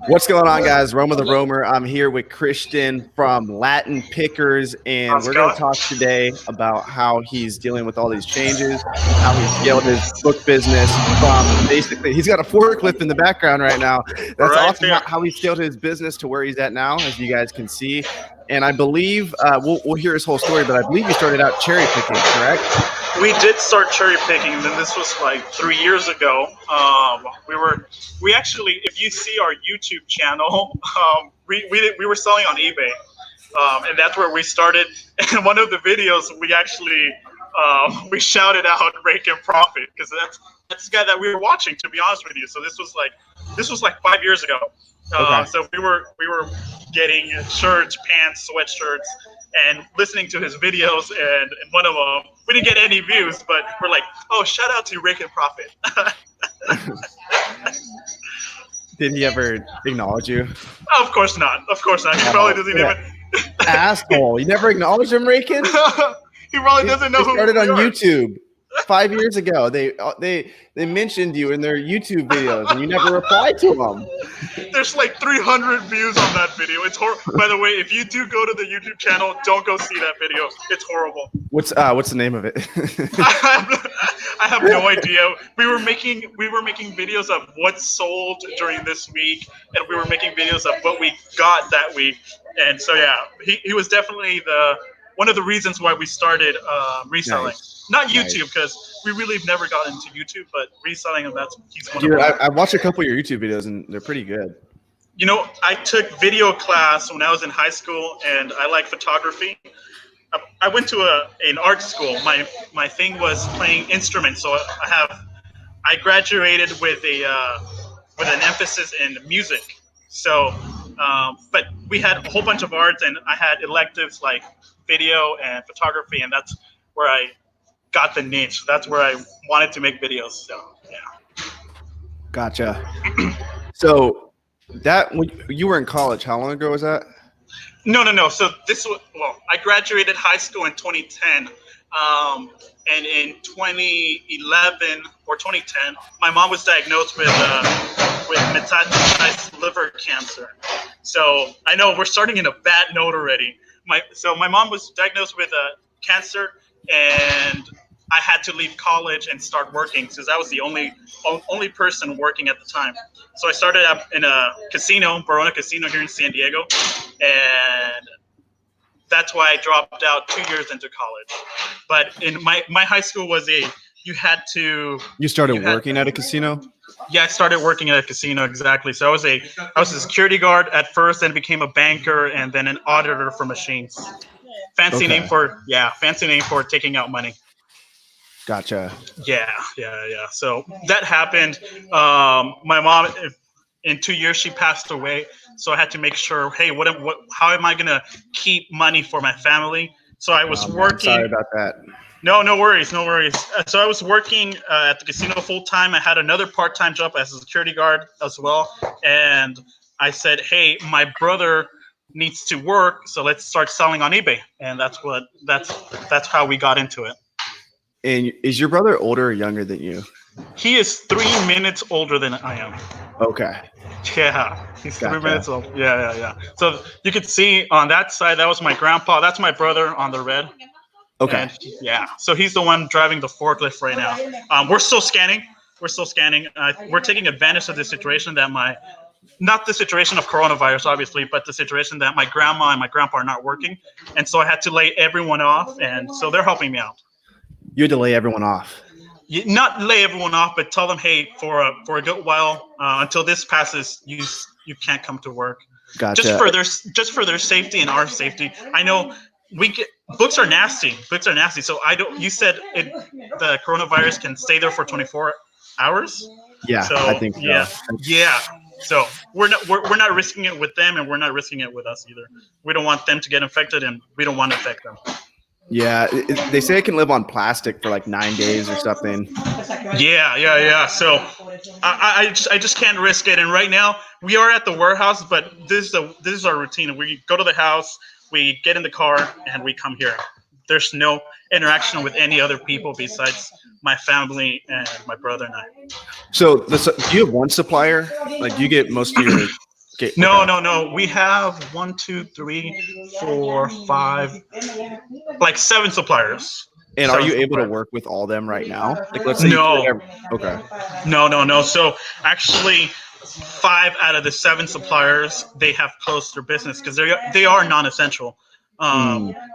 What's going on, guys? Roma the Roamer. I'm here with Christian from Latin Pickers, and we're going to talk today about how he's dealing with all these changes, how he scaled his book business from basically, he's got a forklift in the background right now. That's awesome how he scaled his business to where he's at now, as you guys can see. And I believe we'll hear his whole story, but I believe you started out cherry picking, correct? We did start cherry picking, and then this was like 3 years ago. We actually, if you see our YouTube channel, we were selling on eBay, and that's where we started. And one of the videos we actually we shouted out "Rake and Profit" because that's the guy that we were watching. To be honest with you, so this was like 5 years ago. Okay. So we were getting shirts, pants, sweatshirts, and listening to his videos, and one of them, we didn't get any views, but we're like, oh, shout out to Rake and Profit. Did he ever acknowledge you? Of course not. Of course not. He probably doesn't even. Asshole. You never acknowledged him, Rakin? He probably doesn't know who started on we are. YouTube 5 years ago. They mentioned you in their YouTube videos, and you never replied to them. There's like 300 views on that video. It's horrible. By the way, if you do go to the YouTube channel, don't go see that video. It's horrible. What's the name of it? I have no idea. We were making videos of what sold during this week, and we were making videos of what we got that week. And so yeah, he was definitely one of the reasons why we started reselling. Nice. Not YouTube, because we really never got into YouTube, but reselling, and he's one Dude, of them. I watched a couple of your YouTube videos, and they're pretty good. You know, I took video class when I was in high school, and I like photography. I went to an art school. My thing was playing instruments, so I graduated with an emphasis in music. So, but we had a whole bunch of arts, and I had electives like video and photography, and that's where I got the niche. That's where I wanted to make videos. So yeah. Gotcha. So that when you were in college, how long ago was that? No. So I graduated high school in 2010. And in 2011 or 2010, my mom was diagnosed with metastasized liver cancer. So I know we're starting in a bad note already. My mom was diagnosed with cancer, and I had to leave college and start working because I was the only person working at the time. So I started up in a casino, Barona Casino here in San Diego, and that's why I dropped out 2 years into college. But in my high school you started working at a casino? Yeah, I started working at a casino, exactly. So I was a security guard at first, then became a banker, and then an auditor for machines. Fancy name for taking out money. Gotcha. Yeah. So that happened. My mom, in 2 years, she passed away. So I had to make sure, hey, how am I gonna keep money for my family? So I was working. Sorry about that. No worries. So I was working at the casino full time. I had another part-time job as a security guard as well. And I said, hey, my brother needs to work, so let's start selling on eBay. And that's how we got into it. And is your brother older or younger than you? He is 3 minutes older than I am. Okay. Yeah, he's 3 minutes old. Yeah. So you could see on that side, that was my grandpa. That's my brother on the red. Okay. And yeah, so he's the one driving the forklift right now. We're still scanning. We're taking advantage of the situation not the situation of coronavirus, obviously, but the situation that my grandma and my grandpa are not working. And so I had to lay everyone off. And so they're helping me out. You had to lay everyone off. Not lay everyone off, but tell them, hey, for a good while, until this passes, you can't come to work. Gotcha. Just for their safety and our safety. I know books are nasty. So you said the coronavirus can stay there for 24 hours. Yeah, so, I think so. Yeah. So we're not risking it with them, and we're not risking it with us either. We don't want them to get infected, and we don't want to infect them. Yeah, they say it can live on plastic for like 9 days or something. Yeah. So I just can't risk it. And right now we are at the warehouse, but this is our routine. We go to the house, we get in the car, and we come here. there's no interaction with any other people besides my family and my brother and I. So do you have one supplier? Like, do you get most of your? No. We have 1, 2, 3, 4, 5, like 7 suppliers. And are you able to work with all them right now? Like, let's say okay. No. So actually, 5 out of the 7 suppliers, they have closed their business because they are non-essential.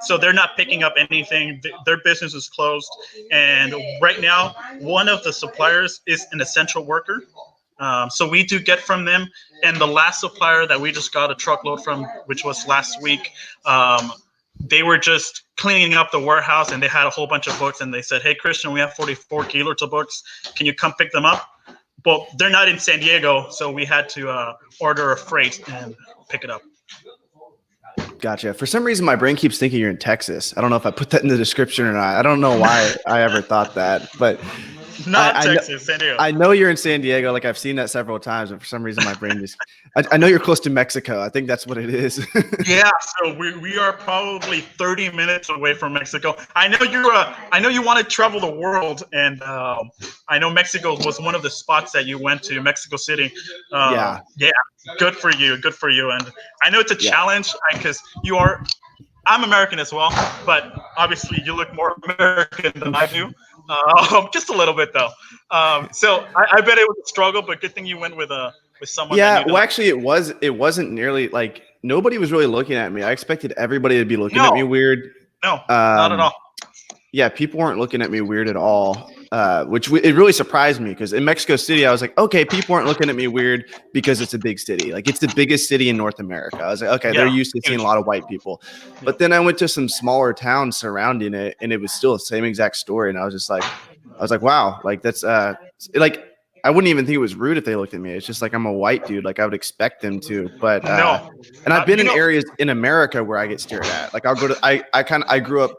So they're not picking up anything. Their business is closed. And right now, one of the suppliers is an essential worker. So we do get from them. And the last supplier that we just got a truckload from, which was last week, they were just cleaning up the warehouse and they had a whole bunch of books. And they said, hey, Christian, we have 44 gaylords of books. Can you come pick them up? Well, they're not in San Diego, so we had to order a freight and pick it up. Gotcha. For some reason, my brain keeps thinking you're in Texas. I don't know if I put that in the description or not. I don't know why I ever thought that, but Texas, San Diego. I know you're in San Diego. Like, I've seen that several times, but for some reason, my brain just. I know you're close to Mexico. I think that's what it is. Yeah, so we are probably 30 minutes away from Mexico. I know you want to travel the world, and I know Mexico was one of the spots that you went to, Mexico City. Yeah. Good for you. And I know it's a challenge because I'm American as well, but obviously you look more American than I do. Just a little bit though. So I bet it was a struggle, but good thing you went with someone. Yeah, well, actually, it wasn't nearly like nobody was really looking at me. I expected everybody to be looking at me weird. No, not at all. Yeah, people weren't looking at me weird at all, it really surprised me because in Mexico City, I was like, okay, people aren't looking at me weird because it's a big city. Like, it's the biggest city in North America. I was like, okay, they're used to seeing a lot of white people. But then I went to some smaller towns surrounding it, and it was still the same exact story. And I was like, wow, like that's like I wouldn't even think it was rude if they looked at me. It's just like I'm a white dude. Like, I would expect them to, but and I've been in areas in America where I get stared at. Like, I'll go to I grew up.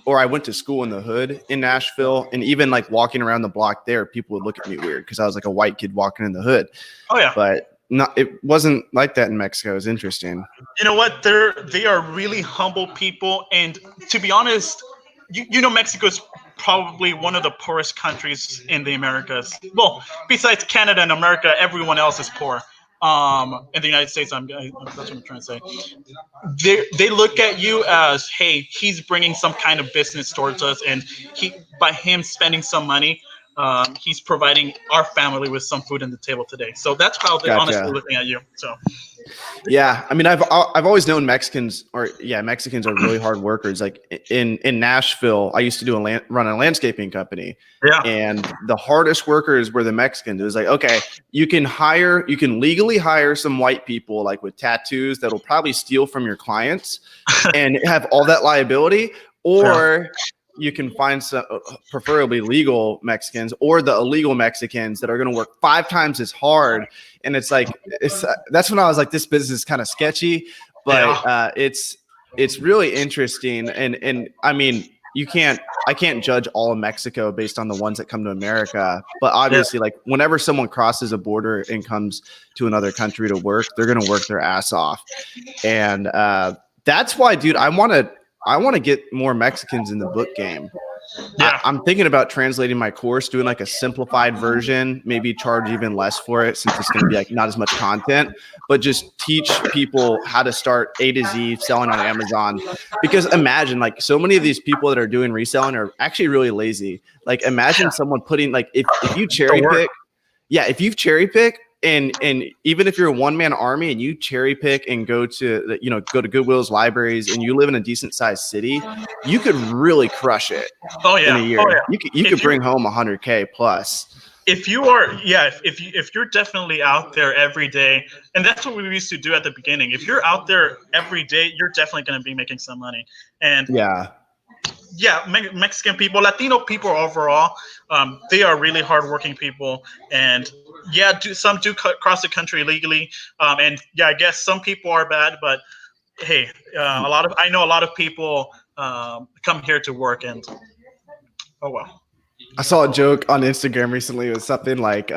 Or I went to school in the hood in Nashville, and even like walking around the block there, people would look at me weird because I was like a white kid walking in the hood. Oh yeah, but it wasn't like that in Mexico. It was interesting. You know what? They are really humble people, and to be honest, you know, Mexico is probably one of the poorest countries in the Americas. Well, besides Canada and America, everyone else is poor. In the United States, that's what I'm trying to say. They look at you as, hey, he's bringing some kind of business towards us, and by him spending some money, he's providing our family with some food on the table today. So that's how they're honestly looking at you. So. Yeah, I mean, I've always known Mexicans are really hard workers. Like in Nashville, I used to run a landscaping company. Yeah, and the hardest workers were the Mexicans. It was like, okay, you can legally hire some white people like with tattoos that'll probably steal from your clients and have all that liability, or you can find some preferably legal Mexicans or the illegal Mexicans that are going to work 5 times as hard. And it's like, that's when I was like, this business is kind of sketchy, but it's really interesting. And I mean, I can't judge all of Mexico based on the ones that come to America, but obviously like whenever someone crosses a border and comes to another country to work, they're going to work their ass off. And that's why, dude, I want to get more Mexicans in the book game. Yeah. I'm thinking about translating my course, doing like a simplified version, maybe charge even less for it since it's going to be like not as much content, but just teach people how to start A to Z selling on Amazon. Because imagine like so many of these people that are doing reselling are actually really lazy. Like imagine someone putting like, if you cherry pick, if you cherry pick, and even if you're a one-man army and you cherry pick and go to Goodwill's, libraries, and you live in a decent sized city, you could really crush it. In a year. You could bring home $100K plus. If you are, if you're definitely out there every day, and that's what we used to do at the beginning. If you're out there every day, you're definitely going to be making some money. And Mexican people, Latino people overall, they are really hardworking people, and some do cross the country illegally, and I guess some people are bad, but hey, I know a lot of people come here to work, and oh well. I saw a joke on Instagram recently. It was something like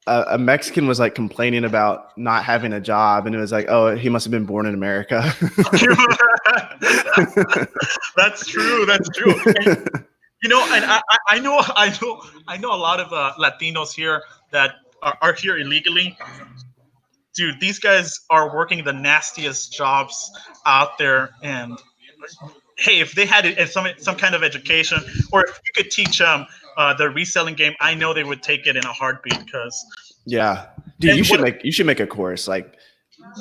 a Mexican was like complaining about not having a job, and it was like, oh, he must have been born in America. That's true. That's true. And, you know, and I know a lot of Latinos here that are here illegally. Dude, these guys are working the nastiest jobs out there, and hey, if they had some kind of education, or if you could teach them the reselling game, I know they would take it in a heartbeat. Because yeah, dude, you should make a course like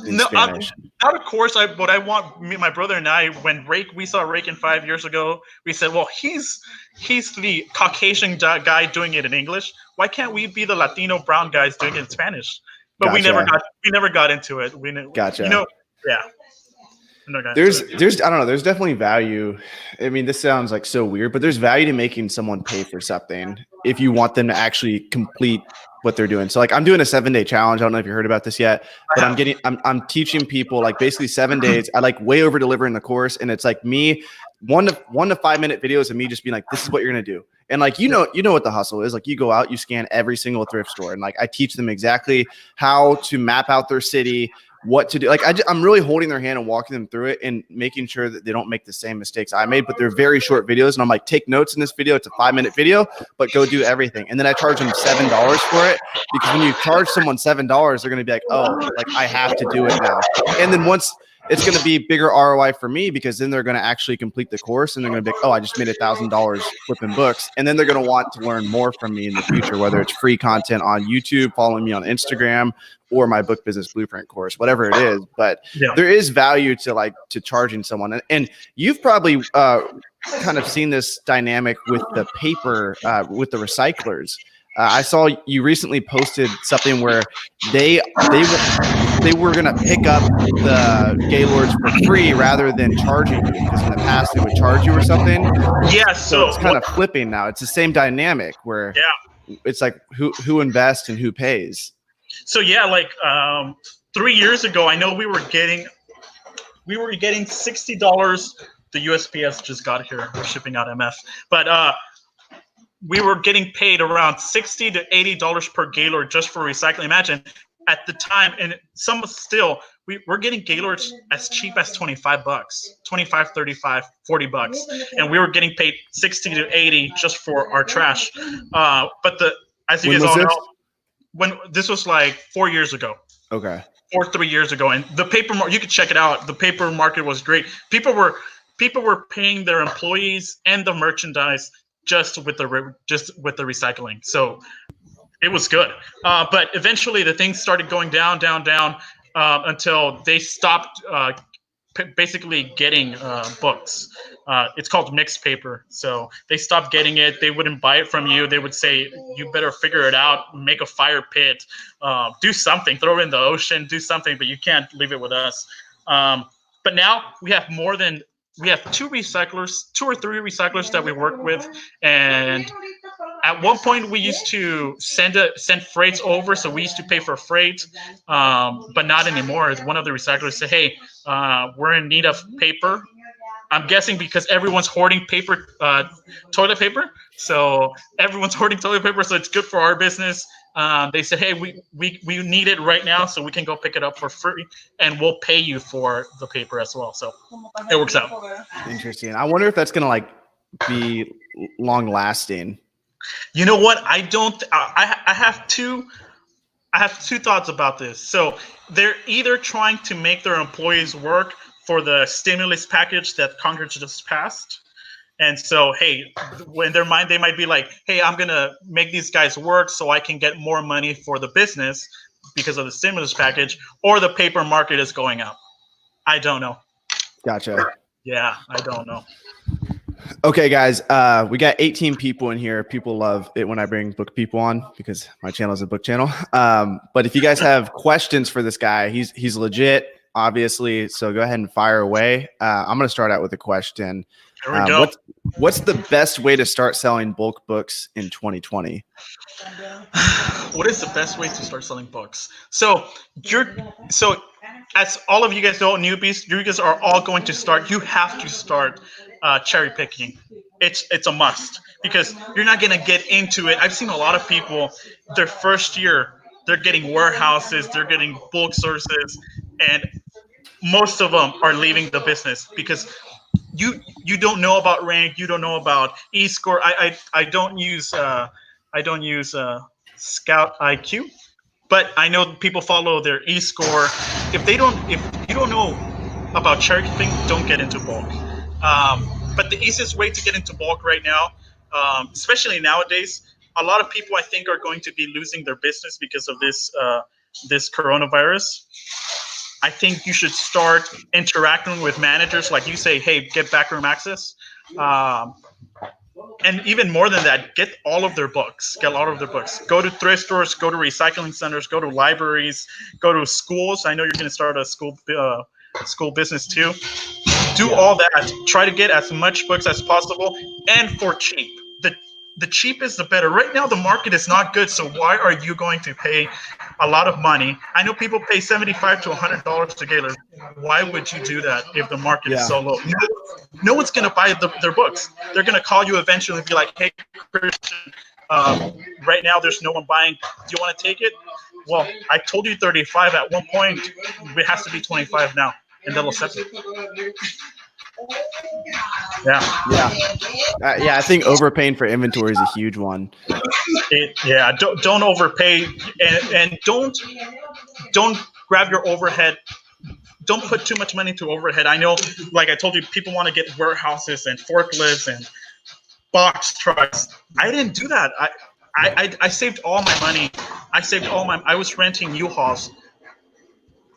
in Spanish. Not a course. What I want, my brother and I, when we saw Rake 5 years ago, we said, well, he's the Caucasian guy doing it in English. Why can't we be the Latino brown guys doing it in Spanish? But Gotcha. we never got into it. Gotcha. You know, yeah. There's I don't know, there's definitely value. I mean, this sounds like so weird, but there's value to making someone pay for something if you want them to actually complete what they're doing. So like I'm doing a 7-day challenge. I don't know if you heard about this yet, but I'm teaching people like basically 7 days. I like way over delivering the course, and it's like me 1 to 5 minute videos of me just being like, this is what you're gonna do. And like, you know what the hustle is. Like you go out, you scan every single thrift store, and like I teach them exactly how to map out their city, what to do. Like I'm really holding their hand and walking them through it and making sure that they don't make the same mistakes I made, but they're very short videos. And I'm like, take notes in this video. It's a 5-minute video, but go do everything. And then I charge them $7 for it, because when you charge someone $7, they're going to be like, oh, like I have to do it now. And then once it's going to be bigger ROI for me, because then they're going to actually complete the course and they're going to be like, oh, I just made $1,000 flipping books. And then they're going to want to learn more from me in the future, whether it's free content on YouTube, following me on Instagram, or my book business blueprint course, whatever it is. But there is value to charging someone. And you've probably kind of seen this dynamic with the paper, with the recyclers. I saw you recently posted something where they were going to pick up the gaylords for free rather than charging you, because in the past they would charge you or something. Yeah. So it's kind of flipping now. It's the same dynamic where it's like who invests and who pays. So yeah, like 3 years ago, I know we were getting $60. The USPS just got here. We're shipping out MF, but we were getting paid around $60 to $80 per gaylord just for recycling. Imagine at the time, and some still, we're getting gaylords as cheap as $25, $25, $35, $40, and we were getting paid $60 to $80 just for our trash. But as you guys all know, when this was like 4 years ago. Okay. 3 years ago, and the paper market, you could check it out. The paper market was great. People were paying their employees and the merchandise just with the recycling. So it was good. But eventually the things started going down until they stopped basically getting books. It's called mixed paper. So they stopped getting it. They wouldn't buy it from you. They would say, you better figure it out, make a fire pit, do something, throw it in the ocean, do something, but you can't leave it with us. But now we have we have 2 or 3 recyclers that we work with. And at one point we used to send freights over. So we used to pay for freight, but not anymore. One of the recyclers said, hey, we're in need of paper. I'm guessing because everyone's hoarding paper, toilet paper. So everyone's hoarding toilet paper. So it's good for our business. They said, hey, we need it right now, so we can go pick it up for free, and we'll pay you for the paper as well. So it works out. Interesting. I wonder if that's going to like be long lasting. You know what? I have two thoughts about this. So they're either trying to make their employees work for the stimulus package that Congress just passed. And so, hey, in their mind, they might be like, hey, I'm going to make these guys work so I can get more money for the business because of the stimulus package, or the paper market is going up. I don't know. Gotcha. Yeah, I don't know. Okay, guys, we got 18 people in here. People love it when I bring book people on because my channel is a book channel. But if you guys have questions for this guy, he's legit, obviously. So go ahead and fire away. I'm going to start out with a question. Here we go. What's the best way to start selling bulk books in 2020? What is the best way to start selling books? So as all of you guys know, newbies, you guys are all going to start. You have to start cherry picking. It's a must, because you're not going to get into it. I've seen a lot of people their first year they're getting warehouses, they're getting bulk sources, and most of them are leaving the business because you don't know about rank, you don't know about e-score. I don't use Scout IQ, but I know people follow their e-score. If you don't know about cherry picking, don't get into bulk. But the easiest way to get into bulk right now, especially nowadays, a lot of people I think are going to be losing their business because of this coronavirus. I think you should start interacting with managers, like you say, hey, get backroom access. And even more than that, get all of their books. Get all of their books. Go to thrift stores, go to recycling centers, go to libraries, go to schools. I know you're going to start a school business too. Do all that. Try to get as much books as possible, and for cheap. The cheapest, the better. Right now, the market is not good, so why are you going to pay a lot of money? I know people pay $75 to $100 to Gaylord. Why would you do that if the market is so low? No one's going to buy their books. They're going to call you eventually and be like, hey, Christian, right now there's no one buying. Do you want to take it? Well, I told you 35 at one point. It has to be 25 now, and they'll accept it. Yeah. I think overpaying for inventory is a huge one. Don't overpay, and don't grab your overhead. Don't put too much money to overhead. I know, like I told you, people want to get warehouses and forklifts and box trucks. I didn't do that. I saved all my money. I was renting U-Hauls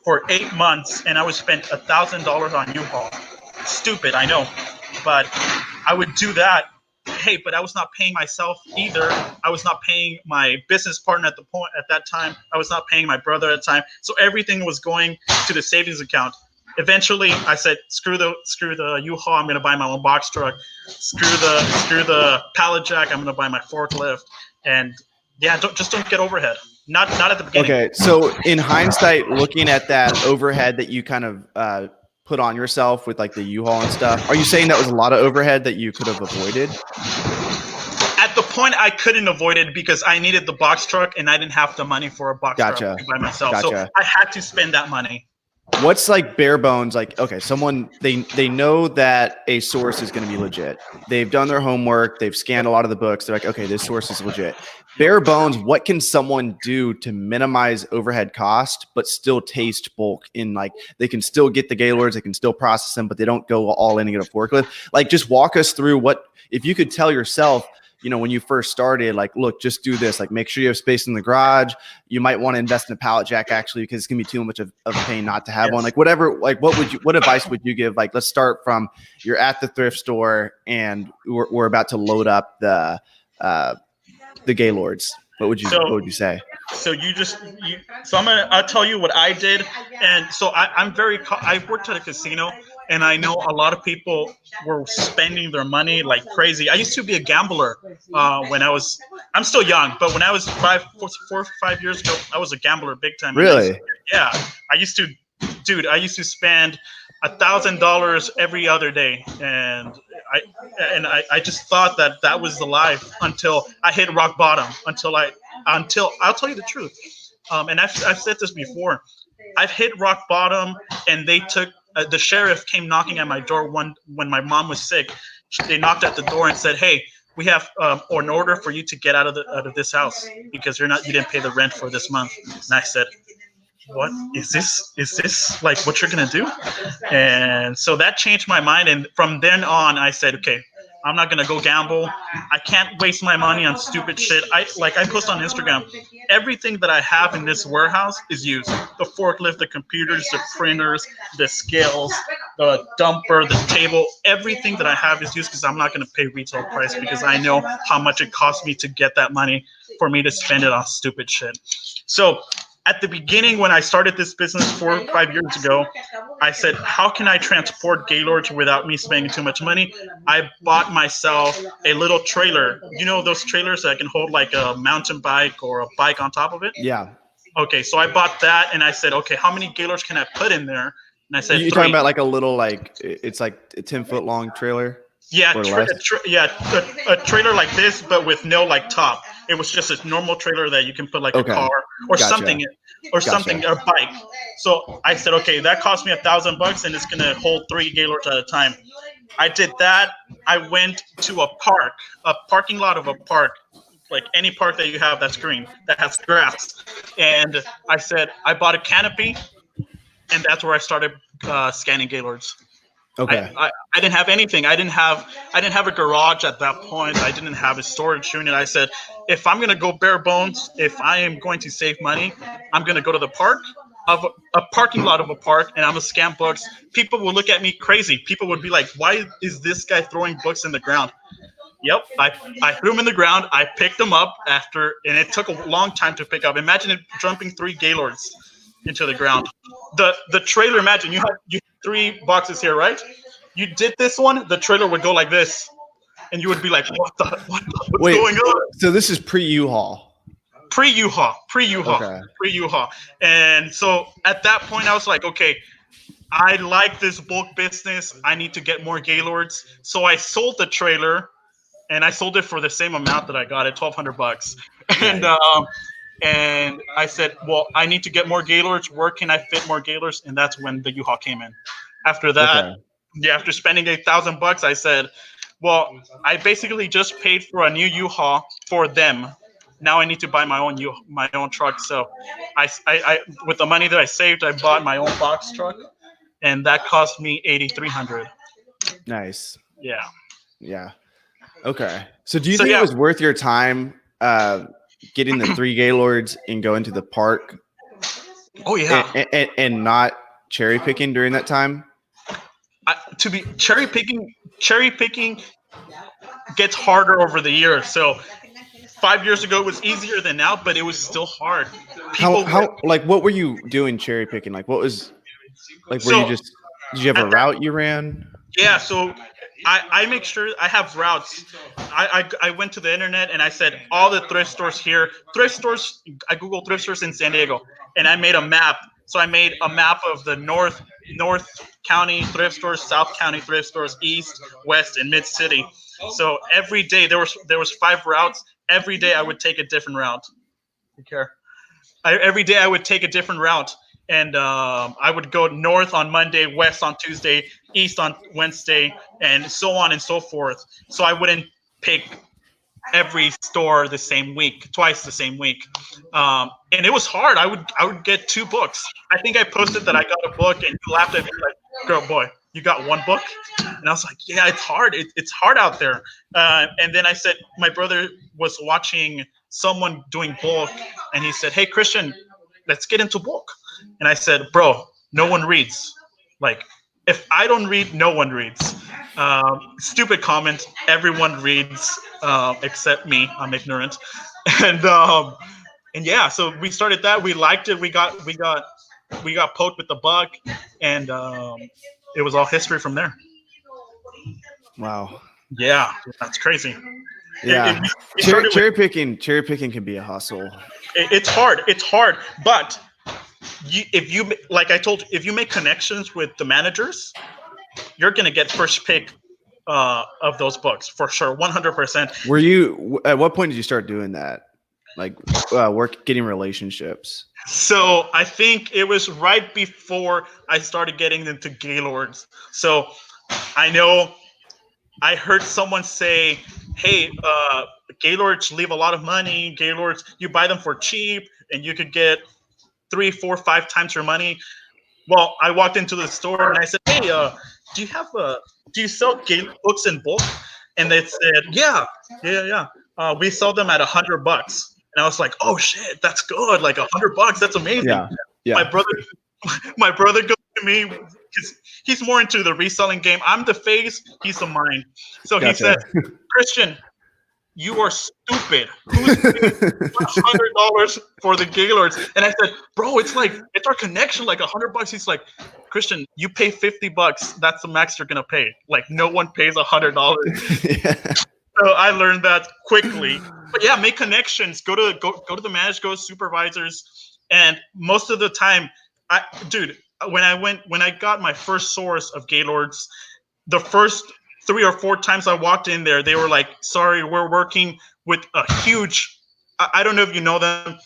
for 8 months, and I would spend $1,000 on U-Haul. Stupid, I know, but I would do that. Hey, but I was not paying myself either. I was not paying my business partner at that time. I was not paying my brother at the time. So everything was going to the savings account. Eventually, I said, screw the U-Haul. I'm going to buy my own box truck. Screw the pallet jack. I'm going to buy my forklift. And yeah, don't get overhead. Not at the beginning. Okay, so in hindsight, looking at that overhead that you kind of put on yourself with like the U-Haul and stuff, are you saying that was a lot of overhead that you could have avoided? At the point, I couldn't avoid it because I needed the box truck and I didn't have the money for a box truck by myself. So I had to spend that money. What's like bare bones? Like, okay, someone they know that a source is going to be legit. They've done their homework. They've scanned a lot of the books. They're like, okay, this source is legit. Bare bones, what can someone do to minimize overhead cost but still taste bulk? In like, they can still get the gaylords, they can still process them, but they don't go all in and get a forklift. Like, just walk us through what, if you could tell yourself, you know, when you first started, like, look, just do this. Like, make sure you have space in the garage. You might want to invest in a pallet jack actually, because it's gonna be too much of a pain not to have one. Like, whatever. Like, what advice would you give? Like, let's start from you're at the thrift store and we're about to load up the gaylords. What would you say? So I'll tell you what I did. And so I worked at a casino, and I know a lot of people were spending their money like crazy. I used to be a gambler I'm still young, but when I was 4 or 5 years ago, I was a gambler big time. Really? I used to spend $1,000 every other day, and I just thought that was the life until I hit rock bottom. Until I'll tell you the truth, and I've said this before. I've hit rock bottom, and they took the sheriff came knocking at my door when my mom was sick. They knocked at the door and said, "Hey, we have an order for you to get out of this house because you didn't pay the rent for this month." And I said, what is this like what you're gonna do? And so that changed my mind, and from then on I said, okay, I'm not gonna go gamble. I can't waste my money on stupid shit. I post on Instagram, everything that I have in this warehouse is used. The forklift, the computers, the printers, the scales, the dumper, the table, everything that I have is used because I'm not gonna pay retail price because I know how much it cost me to get that money for me to spend it on stupid shit. So at the beginning, when I started this business 4 or 5 years ago, I said, how can I transport gaylords without me spending too much money? I bought myself a little trailer. You know those trailers that can hold like a mountain bike or a bike on top of it? Yeah. Okay, so I bought that, and I said, okay, how many gaylords can I put in there? And I said, you're talking about like a little, like, it's like a 10-foot long trailer? Yeah, a trailer like this, but with no like top. It was just a normal trailer that you can put like Okay. a car or Gotcha. something, or something, or a bike. So I said, okay, that cost me $1,000 and it's gonna hold 3 gaylords at a time. I did that. I went to a parking lot of a park, like any park that you have that's green, that has grass. And I said, I bought a canopy, and that's where I started scanning gaylords. Okay. I didn't have anything. I didn't have a garage at that point. I didn't have a storage unit. I said, if I'm gonna go bare bones, if I am going to save money, I'm gonna go to the park of a parking lot of a park, and I'm gonna scan books. People will look at me crazy. People would be like, why is this guy throwing books in the ground? Yep, I threw them in the ground. I picked them up after, and it took a long time to pick up. Imagine it jumping 3 gaylords into the ground. The trailer, imagine you have 3 boxes here, right? You did this one, the trailer would go like this, and you would be like, what's going on? So this is pre U-Haul. Pre U-Haul. Okay. Pre U-Haul. And so at that point, I was like, okay, I like this bulk business. I need to get more gaylords. So I sold the trailer, and I sold it for the same amount that I got it, $1,200. And I said, well, I need to get more gaylords. Where can I fit more gaylords? And that's when the U-Haul came in. After that, after spending $8,000, I said, well, I basically just paid for a new U-Haul for them. Now I need to buy my own truck. So I with the money that I saved, I bought my own box truck, and that cost me $8,300. Nice. Yeah. Yeah. Okay. So do you think it was worth your time getting the 3 gaylords and going to the park? Oh yeah. And not cherry picking during that time? To be cherry picking gets harder over the years. So 5 years ago it was easier than now, but it was still hard. How like what were you doing cherry picking? Like what was like were you just did you have a route you ran? Yeah, so I make sure I have routes. I went to the internet and I said all the thrift stores here, I Googled thrift stores in San Diego, and I made a map. So I made a map of the North County thrift stores, South County thrift stores, East, West, and Mid City. So every day there was 5 routes. Every day I would take a different route. Every day I would take a different route. And I would go north on Monday, west on Tuesday, east on Wednesday, and so on and so forth. So I wouldn't pick every store the same week, twice the same week. And it was hard. I would get 2 books. I think I posted that I got a book, and you laughed at me like, girl, boy, you got 1 book? And I was like, yeah, it's hard. It's hard out there. And then I said, my brother was watching someone doing bulk, and he said, hey, Christian, let's get into bulk. And I said, bro, no one reads. Like, if I don't read, no one reads. Stupid comment. Everyone reads except me. I'm ignorant. And yeah, so we started that. We liked it. We got poked with the bug, and it was all history from there. Wow. Yeah, that's crazy. Yeah, cherry picking can be a hustle. It's hard. It's hard, but if you make connections with the managers, you're gonna get first pick of those books for sure, 100%. Were you? At what point did you start doing that? Like getting relationships? So I think it was right before I started getting into gaylords. So I know I heard someone say, hey, gaylords leave a lot of money. Gaylords, you buy them for cheap, and you could get 3, 4, 5 times your money. Well, I walked into the store and I said, hey, do you sell books in bulk? And they said, yeah. We sell them at $100. And I was like, oh shit, that's good. Like $100, that's amazing. Yeah. My brother goes to me because he's more into the reselling game. I'm the face, he's the mind. So He said, Christian, you are stupid. Who's $100 for the gaylords? And I said, bro, it's our connection, like $100. He's like, Christian, you pay $50. That's the max you're gonna pay. Like no one pays $100. Yeah. So I learned that quickly. But yeah, make connections. Go to the managers, go to supervisors, and most of the time, when I got my first source of gaylords, the first 3 or 4 times I walked in there, they were like, sorry, we're working with a huge I don't know if you know them,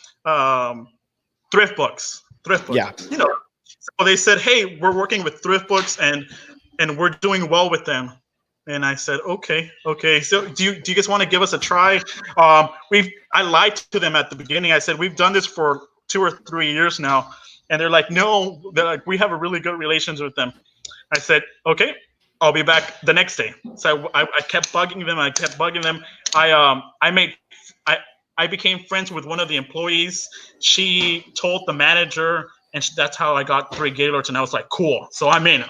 thrift books. Yeah. You know, so they said, hey, we're working with thrift books and we're doing well with them. And I said, okay. So do you guys want to give us a try? I lied to them at the beginning. I said, we've done this for 2 or 3 years now. And they're like, no, they're like, we have a really good relations with them. I said, okay, I'll be back the next day. So I kept bugging them. I became friends with one of the employees. She told the manager, and that's how I got 3 gaylords. And I was like, cool. So I'm in.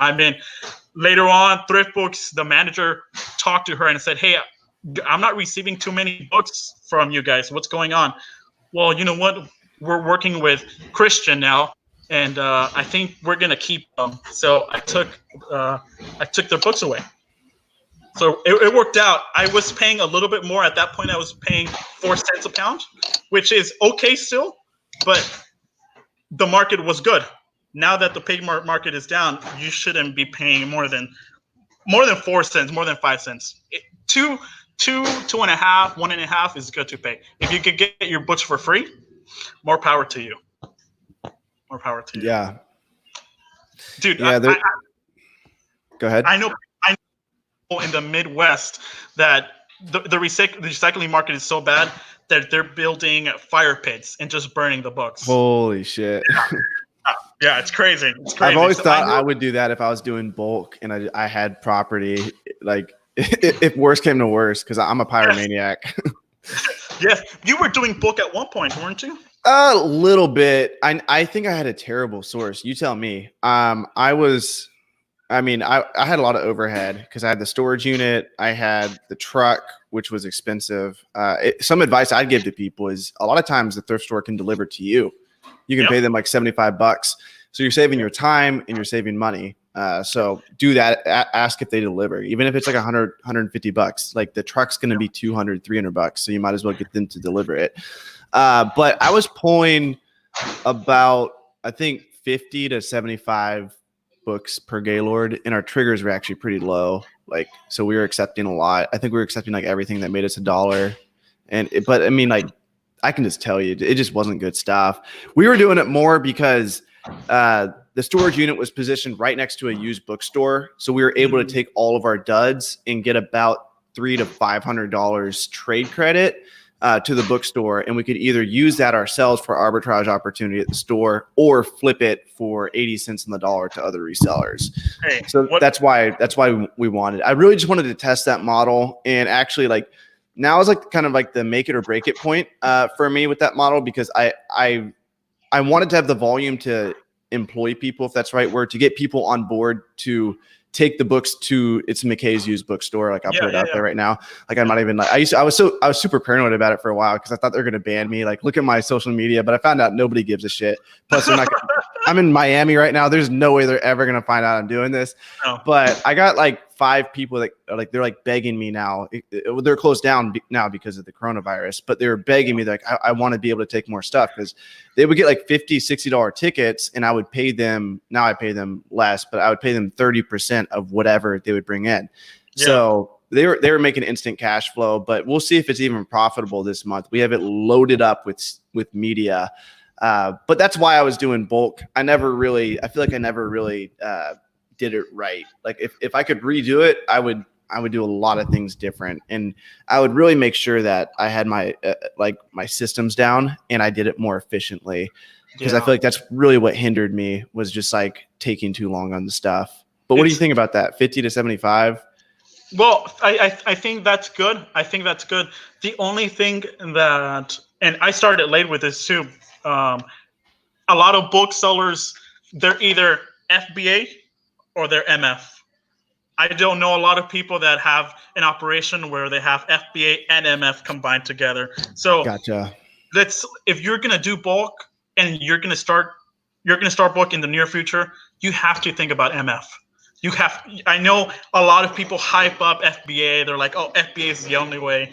Later on, thrift books, the manager talked to her and said, hey, I'm not receiving too many books from you guys. What's going on? Well, you know what? We're working with Christian now, and I think we're gonna keep them. So I took their books away. So it worked out. I was paying a little bit more at that point. I was paying 4 cents a pound, which is okay still, but the market was good. Now that the pig market is down, you shouldn't be paying more than 4 cents, more than 5 cents. Two and a half, 1.5 is good to pay. If you could get your books for free, more power to you. More power to you. Yeah. Dude, yeah, go ahead. I know people in the Midwest that the recycling market is so bad that they're building fire pits and just burning the books. Holy shit. Yeah, it's crazy. I've always thought I would do that if I was doing bulk and I had property, like if worse came to worse, because I'm a pyromaniac. Yes, you were doing bulk at one point, weren't you? A little bit. I think I had a terrible source. You tell me. I had a lot of overhead because I had the storage unit. I had the truck, which was expensive. Some advice I'd give to people is a lot of times the thrift store can deliver to you. You can pay them like $75. So you're saving your time and you're saving money. So do that. Ask if they deliver, even if it's like $100, $150. Like the truck's going to be $200, $300. So you might as well get them to deliver it. But I was pulling about, I think 50 to 75 books per gaylord, and our triggers were actually pretty low. Like, so we were accepting a lot. I think we were accepting like everything that made us $1. But I mean, like, I can just tell you, it just wasn't good stuff. We were doing it more because the storage unit was positioned right next to a used bookstore. So we were able to take all of our duds and get about $300 to $500 trade credit to the bookstore. And we could either use that ourselves for arbitrage opportunity at the store or flip it for 80 cents on the dollar to other resellers. Hey, so that's why we wanted. I really just wanted to test that model, and actually like now is like kind of like the make it or break it point for me with that model, because I wanted to have the volume to employ people, if that's the right word, to get people on board to take the books to McKay's used bookstore. Like I'll put it out there right now. Like I'm not even like, I was super paranoid about it for a while because I thought they were going to ban me. Like look at my social media, but I found out nobody gives a shit. Plus they're not, I'm in Miami right now. There's no way they're ever going to find out I'm doing this. No. But I got like 5 people that are like, they're like begging me now. They're closed down now because of the coronavirus, but they're begging me. They're like, I want to be able to take more stuff, because they would get like $50, $60 tickets, and I would pay them. Now I pay them less, but I would pay them 30% of whatever they would bring in. Yeah. So they were making instant cash flow, but we'll see if it's even profitable this month. We have it loaded up with media. But that's why I was doing bulk. I feel like I never really did it right. Like if I could redo it, I would do a lot of things different, and I would really make sure that I had my my systems down and I did it more efficiently, because I feel like that's really what hindered me, was just like taking too long on the stuff. But what do you think about that? 50 to 75? Well, I think that's good. I think that's good. The only thing that, and I started late with this too, a lot of booksellers, they're either FBA or they're MF. I don't know a lot of people that have an operation where they have FBA and MF combined together. So gotcha. If you're gonna do bulk and you're gonna start bulk in the near future, you have to think about MF. I know a lot of people hype up FBA. They're like, oh, FBA is the only way.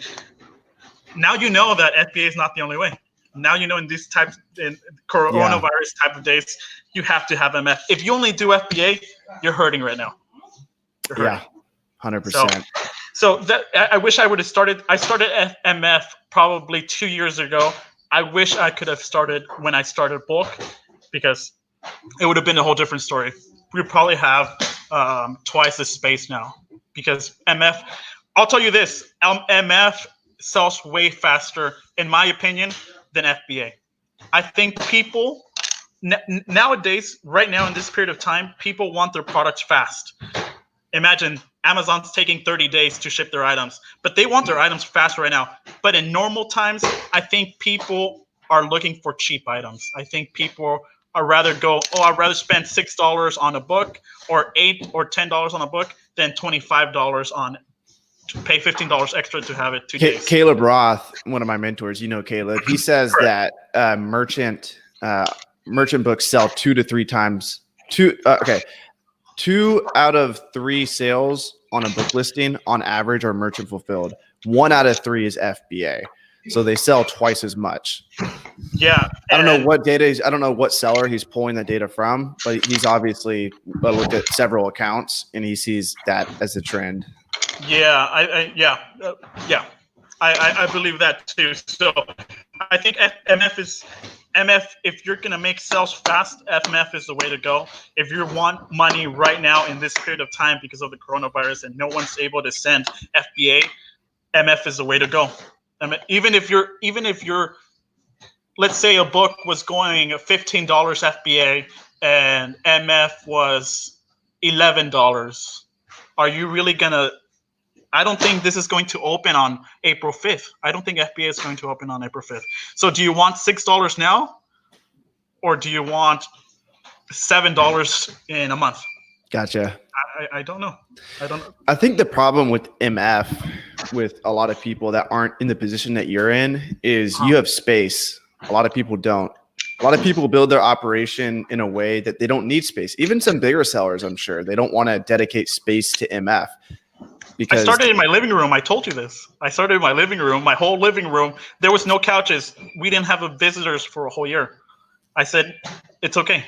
Now you know that FBA is not the only way. Now you know in coronavirus type of days, you have to have MF. If you only do FBA, you're hurting right now. Yeah, 100%. So that I wish I would have started. I started MF probably 2 years ago. I wish I could have started when I started bulk, because it would have been a whole different story. We probably have twice the space now, because MF. I'll tell you this: MF sells way faster, in my opinion, than FBA. I think people nowadays, right now in this period of time, people want their products fast. Imagine Amazon's taking 30 days to ship their items, but they want their items fast right now. But in normal times, I think people are looking for cheap items. I think people are rather go, oh, I'd rather spend $6 on a book, or $8 or $10 on a book, than $25 on to pay $15 extra to have it 2 days. Caleb Roth, one of my mentors, Caleb, he says Correct. that merchant books sell 2 to 3 times. Two out of 3 sales on a book listing on average are merchant fulfilled. 1 out of 3 is FBA. So they sell twice as much. Yeah. I don't know what data I don't know what seller he's pulling that data from, but he's obviously looked at several accounts and he sees that as a trend. Yeah, I believe that too. So I think MF. If you're gonna make sales fast, MF is the way to go. If you want money right now in this period of time because of the coronavirus and no one's able to send FBA, MF is the way to go. I mean, even if you're, let's say a book was going $15 FBA and MF was $11, are you really gonna? I don't think this is going to open on April 5th. I don't think FBA is going to open on April 5th. So do you want $6 now, or do you want $7 in a month? Gotcha. I don't know. I think the problem with MF, with a lot of people that aren't in the position that you're in, is you have space. A lot of people don't. A lot of people build their operation in a way that they don't need space. Even some bigger sellers, I'm sure, they don't want to dedicate space to MF. I started in my living room. I told you this. I started in my living room, my whole living room. There was no couches. We didn't have visitors for a whole year. I said, it's okay.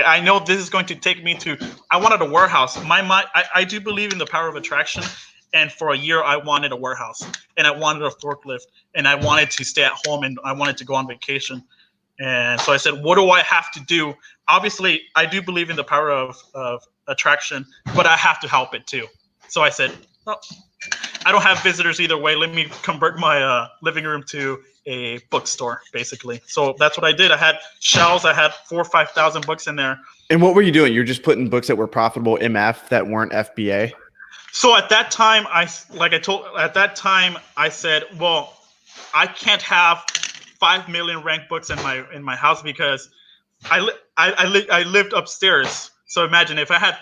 I know this is going to take me to, I wanted a warehouse. I do believe in the power of attraction. And for a year, I wanted a warehouse, and I wanted a forklift, and I wanted to stay at home, and I wanted to go on vacation. And so I said, what do I have to do? Obviously, I do believe in the power of attraction, but I have to help it too. So I said, well, I don't have visitors either way. Let me convert my living room to a bookstore, basically. So that's what I did. I had shelves. I had 4,000 or 5,000 books in there. And what were you doing? You're just putting books that were profitable MF that weren't FBA? So at that time, I said, well, I can't have 5 million ranked books in my house, because I lived upstairs. So imagine if I had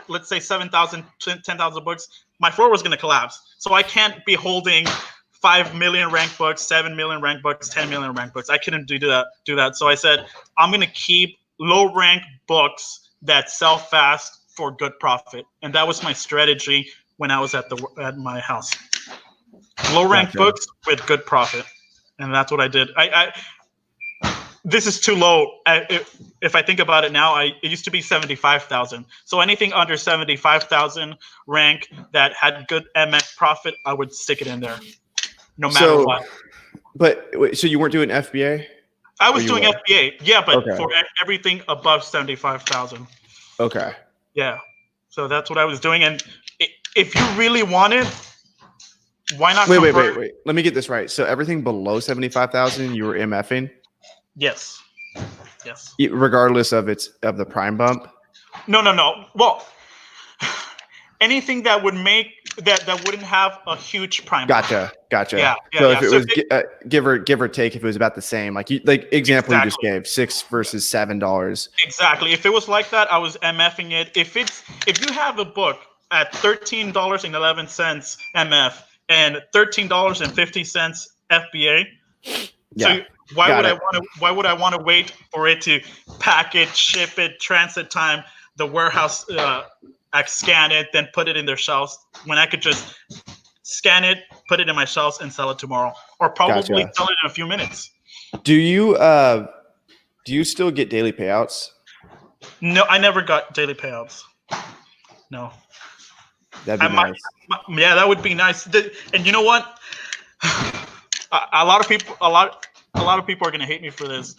let's say 7,000, 10,000 books, my floor was going to collapse. So I can't be holding 5 million ranked books, 7 million ranked books, 10 million ranked books. I couldn't do that. So I said, I'm going to keep low ranked books that sell fast for good profit. And that was my strategy when I was at my house. Low ranked books with good profit. And that's what I did. This is too low. If I think about it now, it used to be 75,000. So anything under 75,000 rank that had good MF profit, I would stick it in there, no matter what. But so you weren't doing FBA? I was doing FBA, yeah, but okay. For everything above 75,000. Okay. Yeah. So that's what I was doing. And if you really want it, why not? Wait. Let me get this right. So everything below 75,000, you were MFing? Yes. Regardless of the prime bump? No. Well, anything that would make that wouldn't have a huge prime bump. Gotcha. Yeah. So if it was give or take, if it was about the same, like example exactly. You just gave, $6 versus $7. Exactly. If it was like that, I was MFing it. If you have a book at $13.11 MF and $13.50 FBA, yeah. So why would I want to wait for it to package, ship it, transit time, the warehouse scan it, then put it in their shelves, when I could just scan it, put it in my shelves, and sell it tomorrow, or probably sell it in a few minutes. Do you still get daily payouts? No, I never got daily payouts. No. That'd be nice. Yeah, that would be nice. And you know what? A lot of people are gonna hate me for this.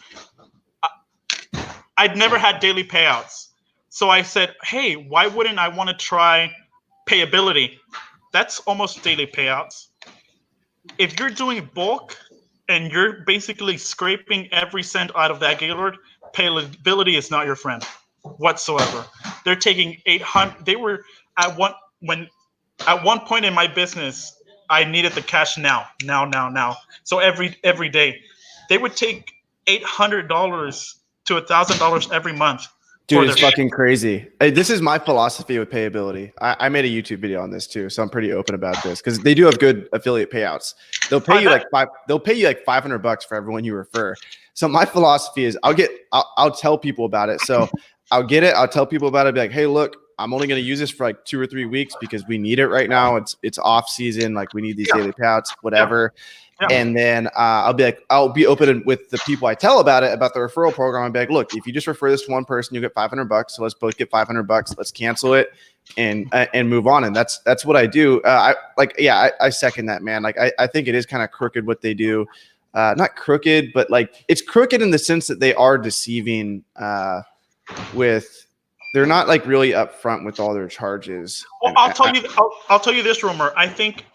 I'd never had daily payouts, so I said, hey, why wouldn't I want to try payability? That's almost daily payouts. If you're doing bulk and you're basically scraping every cent out of that gaylord, payability is not your friend whatsoever. They're taking 800. They were at one point in my business, I needed the cash now. So every day, they would take $800 to $1,000 every month. Dude, it's fucking crazy. Hey, this is my philosophy with payability. I made a YouTube video on this too, so I'm pretty open about this because they do have good affiliate payouts. They'll pay you like $500 for everyone you refer. So my philosophy is I'll tell people about it. So I'll get it. I'll tell people about it. Be like, hey, look, I'm only going to use this for like 2 or 3 weeks because we need it right now. It's off season. Like we need these daily payouts, whatever. Yeah. And then I'll be open with the people I tell about it, about the referral program. I'll be like, look, if you just refer this to one person, you get $500. So let's both get $500. Let's cancel it and move on. And that's what I do. I second that, man. Like I think it is kind of crooked what they do. Not crooked, but like it's crooked in the sense that they are deceiving they're not like really upfront with all their charges. Well, I'll tell you this, Romer. I think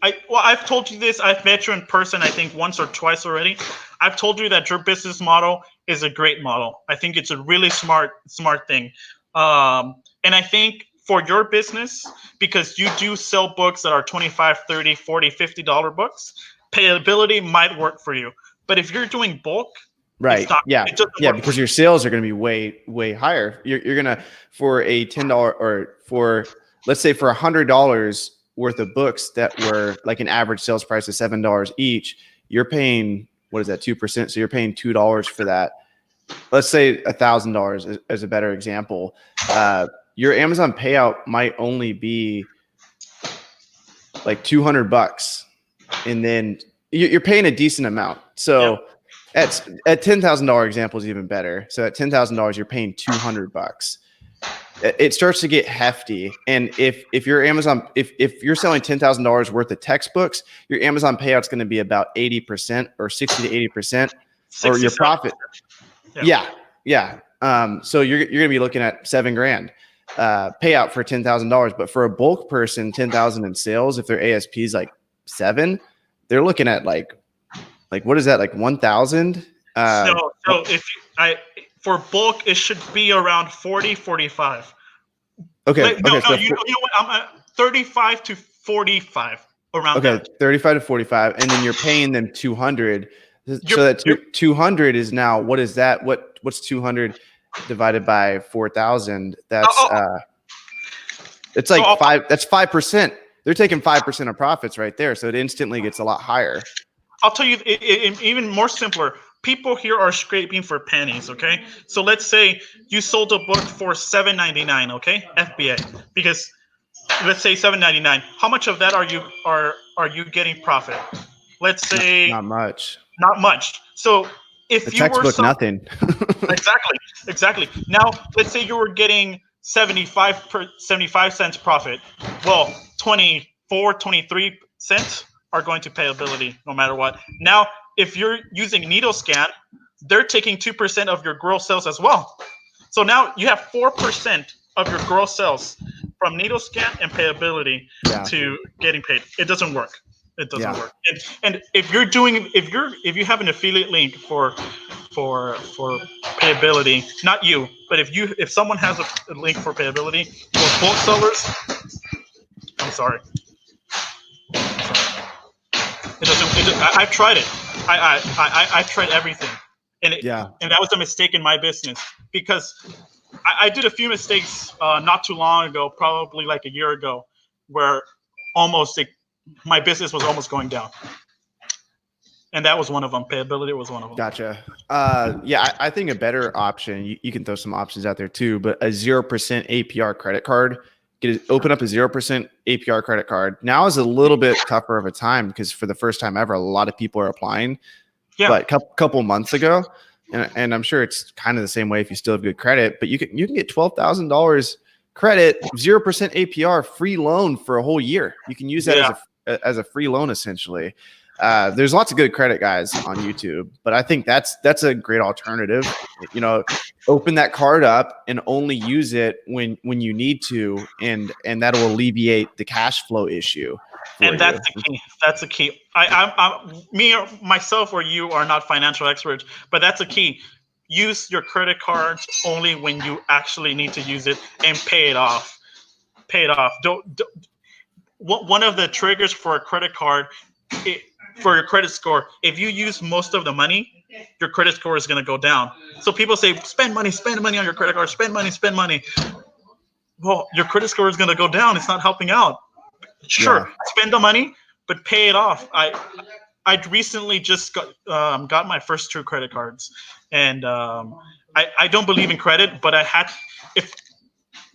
I've told you this. I've met you in person, I think once or twice already. I've told you that your business model is a great model. I think it's a really smart thing. And I think for your business, because you do sell books that are $25, $30, $40, $50 books, payability might work for you. But if you're doing bulk, right. Because your sales are going to be way higher. You're going to, for a $10 or for, let's say for $100 worth of books that were like an average sales price of $7 each, you're paying, what is that, 2%? So you're paying $2 for that. Let's say $1,000 as a better example. Your Amazon payout might only be like $200, and then you're paying a decent amount. So at $10,000 example is even better. So at $10,000, you're paying $200. It starts to get hefty. And if you're Amazon, if you're selling $10,000 worth of textbooks, your Amazon payout's going to be about 80% or 60 to 80%, or your profit. Yeah. So you're going to be looking at $7,000 payout for $10,000. But for a bulk person, 10,000 in sales, if their ASP is like 7, they're looking at like what is that, like 1,000? So for bulk, it should be around 40, 45. Okay. You know what? I'm at 35 to 45 around. Okay, that. 35 to 45, and then you're paying them 200. So that 200 is now, what is that? What's 200 divided by 4,000? That's it's like so that's 5%. They're taking 5% of profits right there. So it instantly gets a lot higher. I'll tell you, even more simpler. People here are scraping for pennies, okay? So let's say you sold a book for $7.99, okay? FBA, because let's say $7.99. How much of that are you getting profit? Let's say not much. Not much. So if the you textbook, were nothing. Exactly. Now let's say you were getting 75 cents profit. Well, 23 cents are going to payability no matter what. Now, if you're using needle scan, they're taking 2% of your gross sales as well. So now you have 4% of your gross sales from needle scan and payability to getting paid. It doesn't work. It doesn't work. And if you have an affiliate link for payability, not you, but if someone has a link for payability for bulk sellers, I'm sorry. I've tried it. I've tried everything, and that was a mistake in my business because I did a few mistakes not too long ago, probably like a year ago, where my business was almost going down, and that was one of them. Payability was one of them. Gotcha. I think a better option. You can throw some options out there too, but a 0% APR credit card. Open up a 0% APR credit card. Now is a little bit tougher of a time because for the first time ever, a lot of people are applying. Yeah. But a couple months ago, and I'm sure it's kind of the same way if you still have good credit, but you can get $12,000 credit, 0% APR, free loan for a whole year. You can use that as a free loan essentially. There's lots of good credit guys on YouTube, but I think that's a great alternative. You know, open that card up and only use it when you need to, and that will alleviate the cash flow issue. And that's the key. That's the key. Me or myself or you are not financial experts, but that's the key. Use your credit cards only when you actually need to use it, and pay it off. Pay it off. Don't one of the triggers for a credit card, for your credit score, if you use most of the money, your credit score is going to go down. So people say, spend money on your credit card, spend money. Well, your credit score is going to go down. It's not helping out. Sure, spend the money, but pay it off. I recently just got my first 2 credit cards, and I don't believe in credit, but if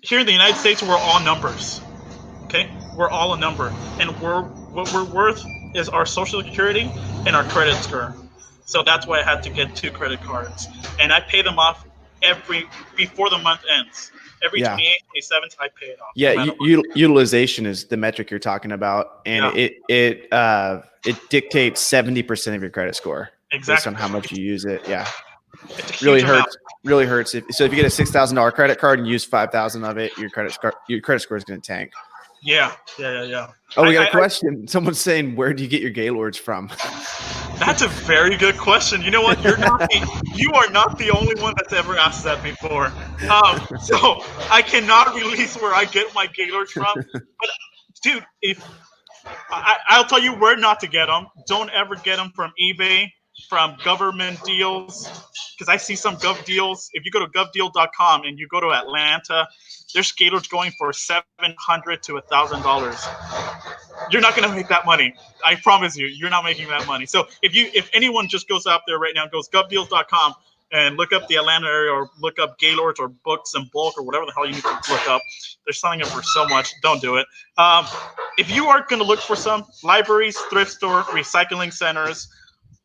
here in the United States, we're all numbers. Okay, we're all a number, and what we're worth is our social security and our credit score. So that's why I had to get 2 credit cards, and I pay them off before the month ends. Every 28th, 27th, I pay it off. Yeah, utilization is the metric you're talking about, and it dictates 70% of your credit score based on how much you use it. Yeah, really hurts. Really hurts. So if you get a $6,000 credit card and use 5,000 of it, your credit score is going to tank. Yeah. Oh, we got a question. Someone's saying, where do you get your gaylords from? That's a very good question. You know what? You are not the only one that's ever asked that before. So I cannot release where I get my gaylords from. But dude, I'll tell you where not to get them. Don't ever get them from eBay, from government deals, because I see some gov deals. If you go to govdeal.com and you go to Atlanta, there's gaylords going for $700 to $1,000. You're not going to make that money. I promise you, you're not making that money. So if anyone just goes out there right now and goes govdeals.com and look up the Atlanta area, or look up gaylords or books in bulk or whatever the hell you need to look up, they're selling them for so much. Don't do it. If you are going to look for some, libraries, thrift store, recycling centers,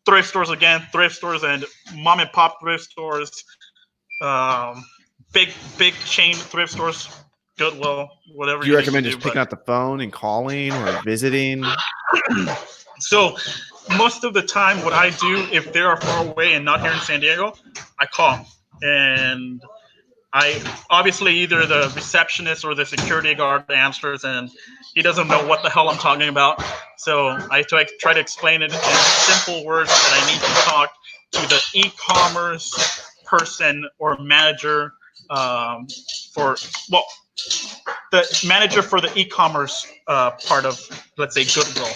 thrift stores and mom and pop thrift stores, big chain thrift stores, Goodwill, whatever. Do you recommend just picking up the phone and calling or visiting? So most of the time, what I do, if they are far away and not here in San Diego, I call, and I obviously either the receptionist or the security guard answers, and he doesn't know what the hell I'm talking about. So I try to explain it in simple words that I need to talk to the e-commerce person or manager the manager for the e-commerce part of, let's say, Goodwill.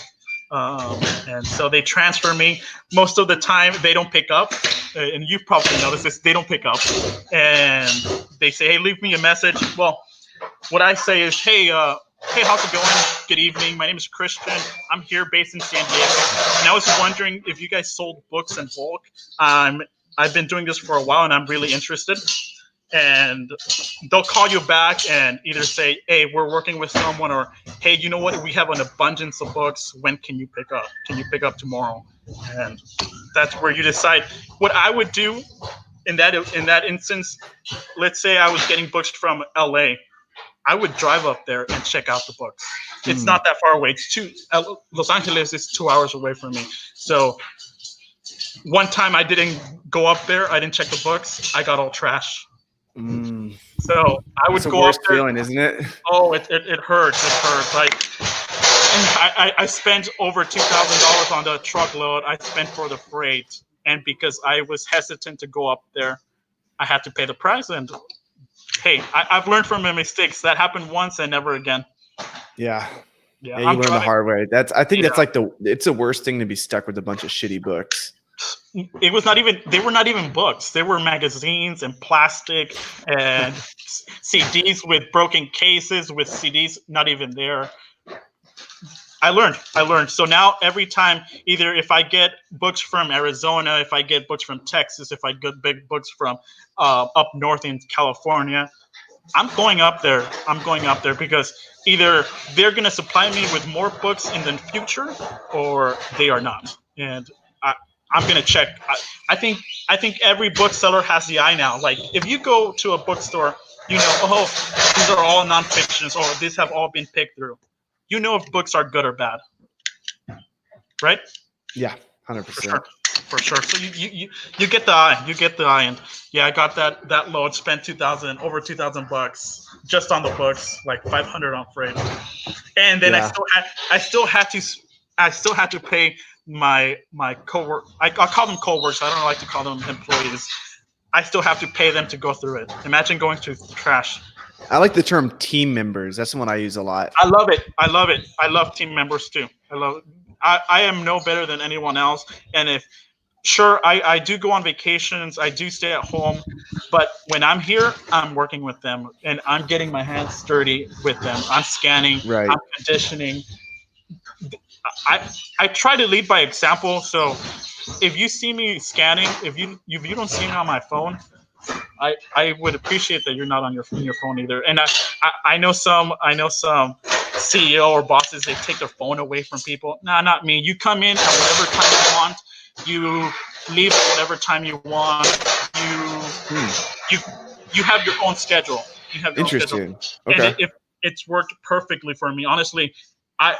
And so they transfer me. Most of the time, they don't pick up. And you've probably noticed this. They don't pick up. And they say, hey, leave me a message. Well, what I say is, hey, how's it going? Good evening. My name is Christian. I'm here based in San Diego. And I was wondering if you guys sold books in bulk. I've been doing this for a while, and I'm really interested. And they'll call you back and either say, hey, we're working with someone, or, hey, you know what? We have an abundance of books. When can you pick up? Can you pick up tomorrow? And that's where you decide. What I would do in that instance, let's say I was getting books from LA. I would drive up there and check out the books. It's not that far away. Los Angeles is 2 hours away from me. So one time I didn't go up there. I didn't check the books. I got all trash. So I would go up there. Feeling, isn't it? Oh, it hurts. It hurts. Like, I spent over $2,000 on the truckload. I spent for the freight, and because I was hesitant to go up there, I had to pay the price. And hey, I've learned from my mistakes. That happened once and never again. Yeah, you learn the hard way. I think that's like it's the worst thing, to be stuck with a bunch of shitty books. They were not even books. They were magazines and plastic and CDs with broken cases, with CDs not even there. I learned. So now every time, either if I get books from Arizona, if I get books from Texas, if I get big books from up north in California, I'm going up there because either they're going to supply me with more books in the future, or they are not. And I'm going to check. I think every bookseller has the eye now. Like, if you go to a bookstore You know, oh, these are all non-fictions. Oh, these have all been picked through. You know if books are good or bad, right? Yeah, For 100%. sure, for sure. So you get the eye, and yeah, I got that load. Spent over $2,000 just on the books, like 500 on freight, and then Yeah. I still had to pay my coworker. I call them coworkers. I don't like to call them employees. I still have to pay them to go through it. Imagine going through trash. I like the term team members. That's the one I use a lot. I love it. I love it. I love team members too. I love it. I am no better than anyone else. And if sure, I do go on vacations, I do stay at home, but when I'm here, I'm working with them and I'm getting my hands dirty with them. I'm scanning, Right. I'm conditioning. I try to lead by example. So if you see me scanning, if you don't see me on my phone, I would appreciate that you're not on your phone either. And I know some CEO or bosses, they take their phone away from people. Nah, not me. You come in at whatever time you want. You leave at whatever time you want. You have your own schedule. You have your own schedule. Interesting. Okay. And it's worked perfectly for me. Honestly, I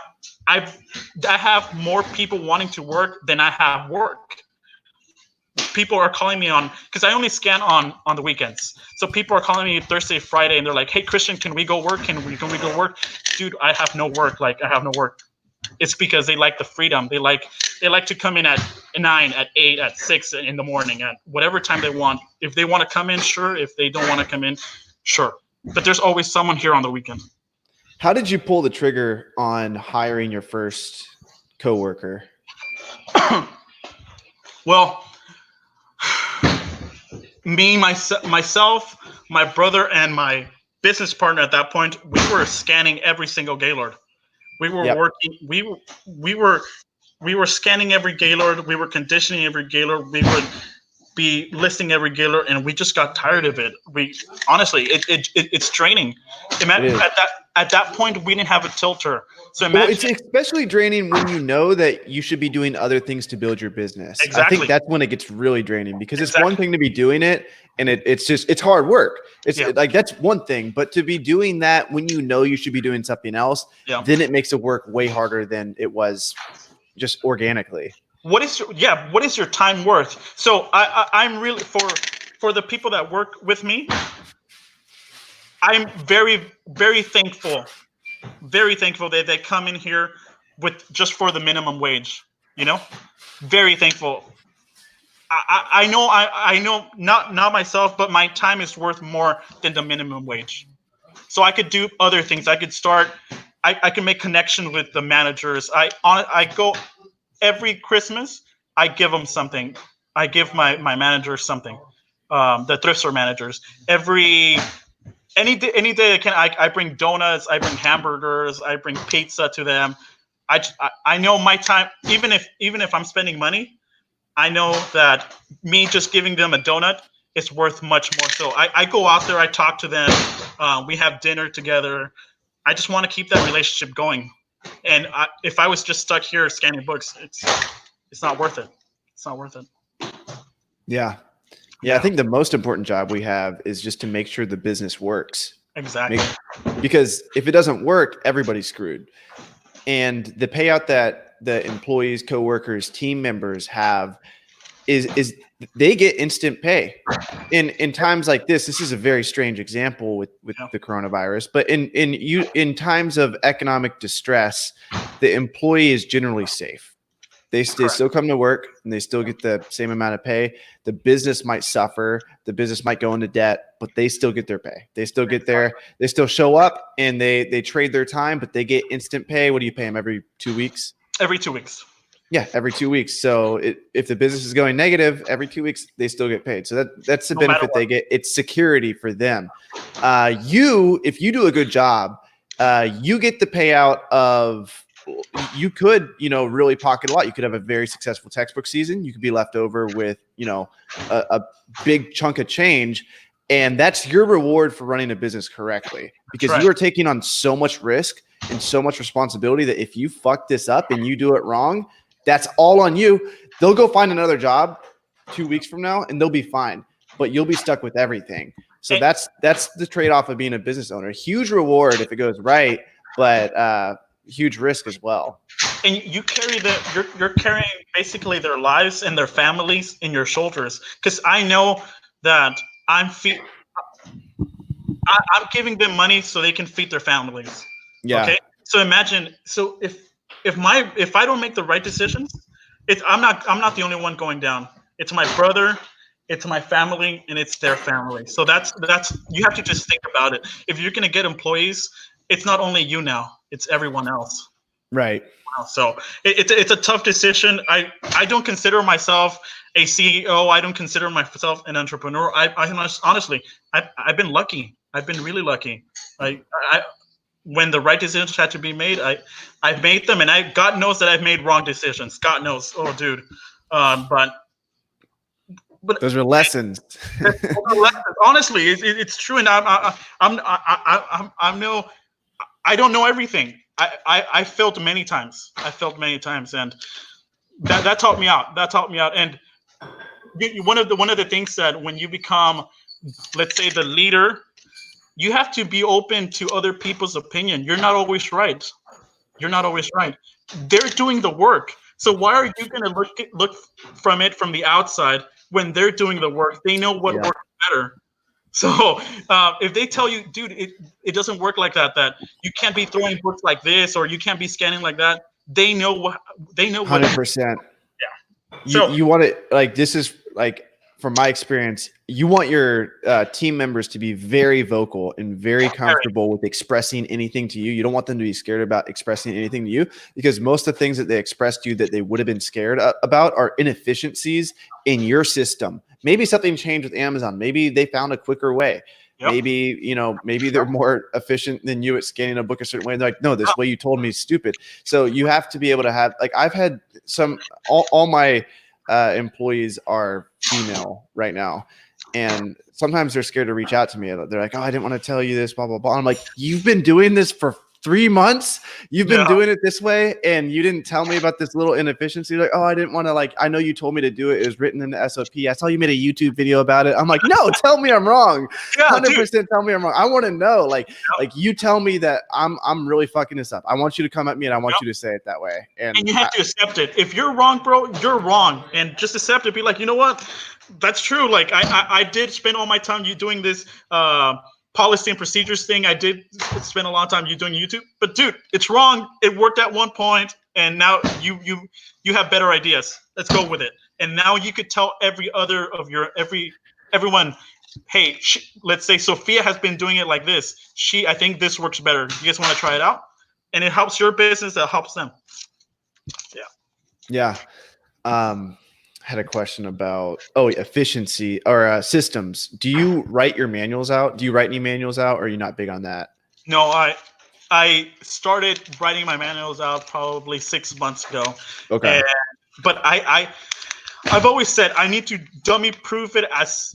have more people wanting to work than I have work. People are calling me on, because I only scan on the weekends. So people are calling me Thursday, Friday, and they're like, "Hey, Christian, can we go work? Can we go work?" Dude, I have no work. I have no work. It's because they like the freedom. They like to come in at 9, at 8, at 6 in the morning, at whatever time they want. If they want to come in, sure. If they don't want to come in, sure. But there's always someone here on the weekend. How did you pull the trigger on hiring your first coworker? Well, me, myself, my brother, and my business partner at that point, we were scanning every single gaylord. We were working. We were scanning every gaylord. We were conditioning every gaylord. We would be listing every gaylord, and we just got tired of it. We honestly, it's draining. Imagine at that point, we didn't have a tilter. So imagine, it's especially draining when you know that you should be doing other things to build your business. Exactly. I think that's when it gets really draining, because it's one thing to be doing it, and it's hard work. It's like, that's one thing, but to be doing that when you know you should be doing something else, then it makes it work way harder than it was just organically. What is your time worth? So I'm really, for the people that work with me, I'm very, very thankful that they come in here with just for the minimum wage. You know, very thankful. I know not myself, but my time is worth more than the minimum wage. So I could do other things. I could start. I can make connection with the managers. I go every Christmas. I give them something. I give my managers something. The thrift store managers any day I can. I bring donuts. I bring hamburgers. I bring pizza to them. I know my time. Even if I'm spending money, I know that me just giving them a donut is worth much more. So I go out there. I talk to them. We have dinner together. I just want to keep that relationship going. And if I was just stuck here scanning books, it's not worth it. It's not worth it. Yeah. I think the most important job we have is just to make sure the business works. Exactly. Because if it doesn't work, everybody's screwed. And the payout that the employees, coworkers, team members have is they get instant pay. In times like this is a very strange example with the coronavirus, but in times of economic distress, the employee is generally safe. They still come to work and they still get the same amount of pay. The business might suffer. The business might go into debt, but they still get their pay. They still get they still show up and they trade their time, but they get instant pay. What do you pay them every 2 weeks? Every 2 weeks. Yeah, every 2 weeks. So if the business is going negative, every 2 weeks, they still get paid. So that's the benefit they get. It's security for them. If you do a good job, you get the payout of, you could, really pocket a lot. You could have a very successful textbook season. You could be left over with, a big chunk of change. And that's your reward for running a business correctly, because you are taking on so much risk and so much responsibility that if you fuck this up and you do it wrong, that's all on you. They'll go find another job 2 weeks from now and they'll be fine, but you'll be stuck with everything. So that's the trade-off of being a business owner. Huge reward if it goes right, but huge risk as well. And you carry you're carrying basically their lives and their families in your shoulders. Because I know that I'm giving them money so they can feed their families. Yeah. Okay. So imagine, so if I don't make the right decisions, I'm not the only one going down. It's my brother, it's my family, and it's their family. So that's you have to just think about it. If you're gonna get employees, it's not only you now, it's everyone else. Right. So it's a tough decision. I don't consider myself a CEO. I don't consider myself an entrepreneur. Honestly, I've been lucky. I've been really lucky. When the right decisions had to be made, I've made them, and God knows that I've made wrong decisions. God knows. Oh, dude. But those are lessons. Honestly, it's true, and I don't know everything. I failed many times. And that taught me out. And one of the things that when you become, let's say, the leader, you have to be open to other people's opinion. You're not always right. They're doing the work. So why are you going to look from the outside when they're doing the work? They know what works better. So if they tell you, dude, it doesn't work like that, that you can't be throwing books like this, or you can't be scanning like that, they know what. 100%. Yeah. You want it, like, this is like, from my experience, you want your team members to be very vocal and very comfortable with expressing anything to you. You don't want them to be scared about expressing anything to you, because most of the things that they express to you that they would have been scared about are inefficiencies in your system. Maybe something changed with Amazon. Maybe they found a quicker way. Yep. Maybe they're more efficient than you at scanning a book a certain way. They're like, no, this way you told me is stupid. So you have to be able to have, like, I've had all my employees are female right now, and sometimes they're scared to reach out to me. They're like, oh, I didn't want to tell you this, blah, blah, blah. I'm like, you've been doing this for 3 months. You've been doing it this way, and you didn't tell me about this little inefficiency. Like, oh, I didn't want to, like, I know you told me to do it. It was written in the SOP. I saw you made a YouTube video about it. I'm like, no, tell me I'm wrong. 100% tell me I'm wrong. I want to know, like you tell me that I'm really fucking this up. I want you to come at me, and I want you to say it that way. And you have to accept it. If you're wrong, bro, you're wrong. And just accept it. Be like, you know what? That's true. Like, I did spend all my time doing this policy and procedures thing. I did spend a lot of time doing YouTube, but dude, it's wrong. It worked at one point, and now you have better ideas. Let's go with it. And now you could tell everyone, hey, let's say Sophia has been doing it like this. I think this works better. You guys want to try it out? And it helps your business. It helps them. Yeah. Had a question about efficiency or systems. Do you write your manuals out? Do you write any manuals out, or are you not big on that? No, I started writing my manuals out probably 6 months ago. Okay. But I've always said I need to dummy proof it. As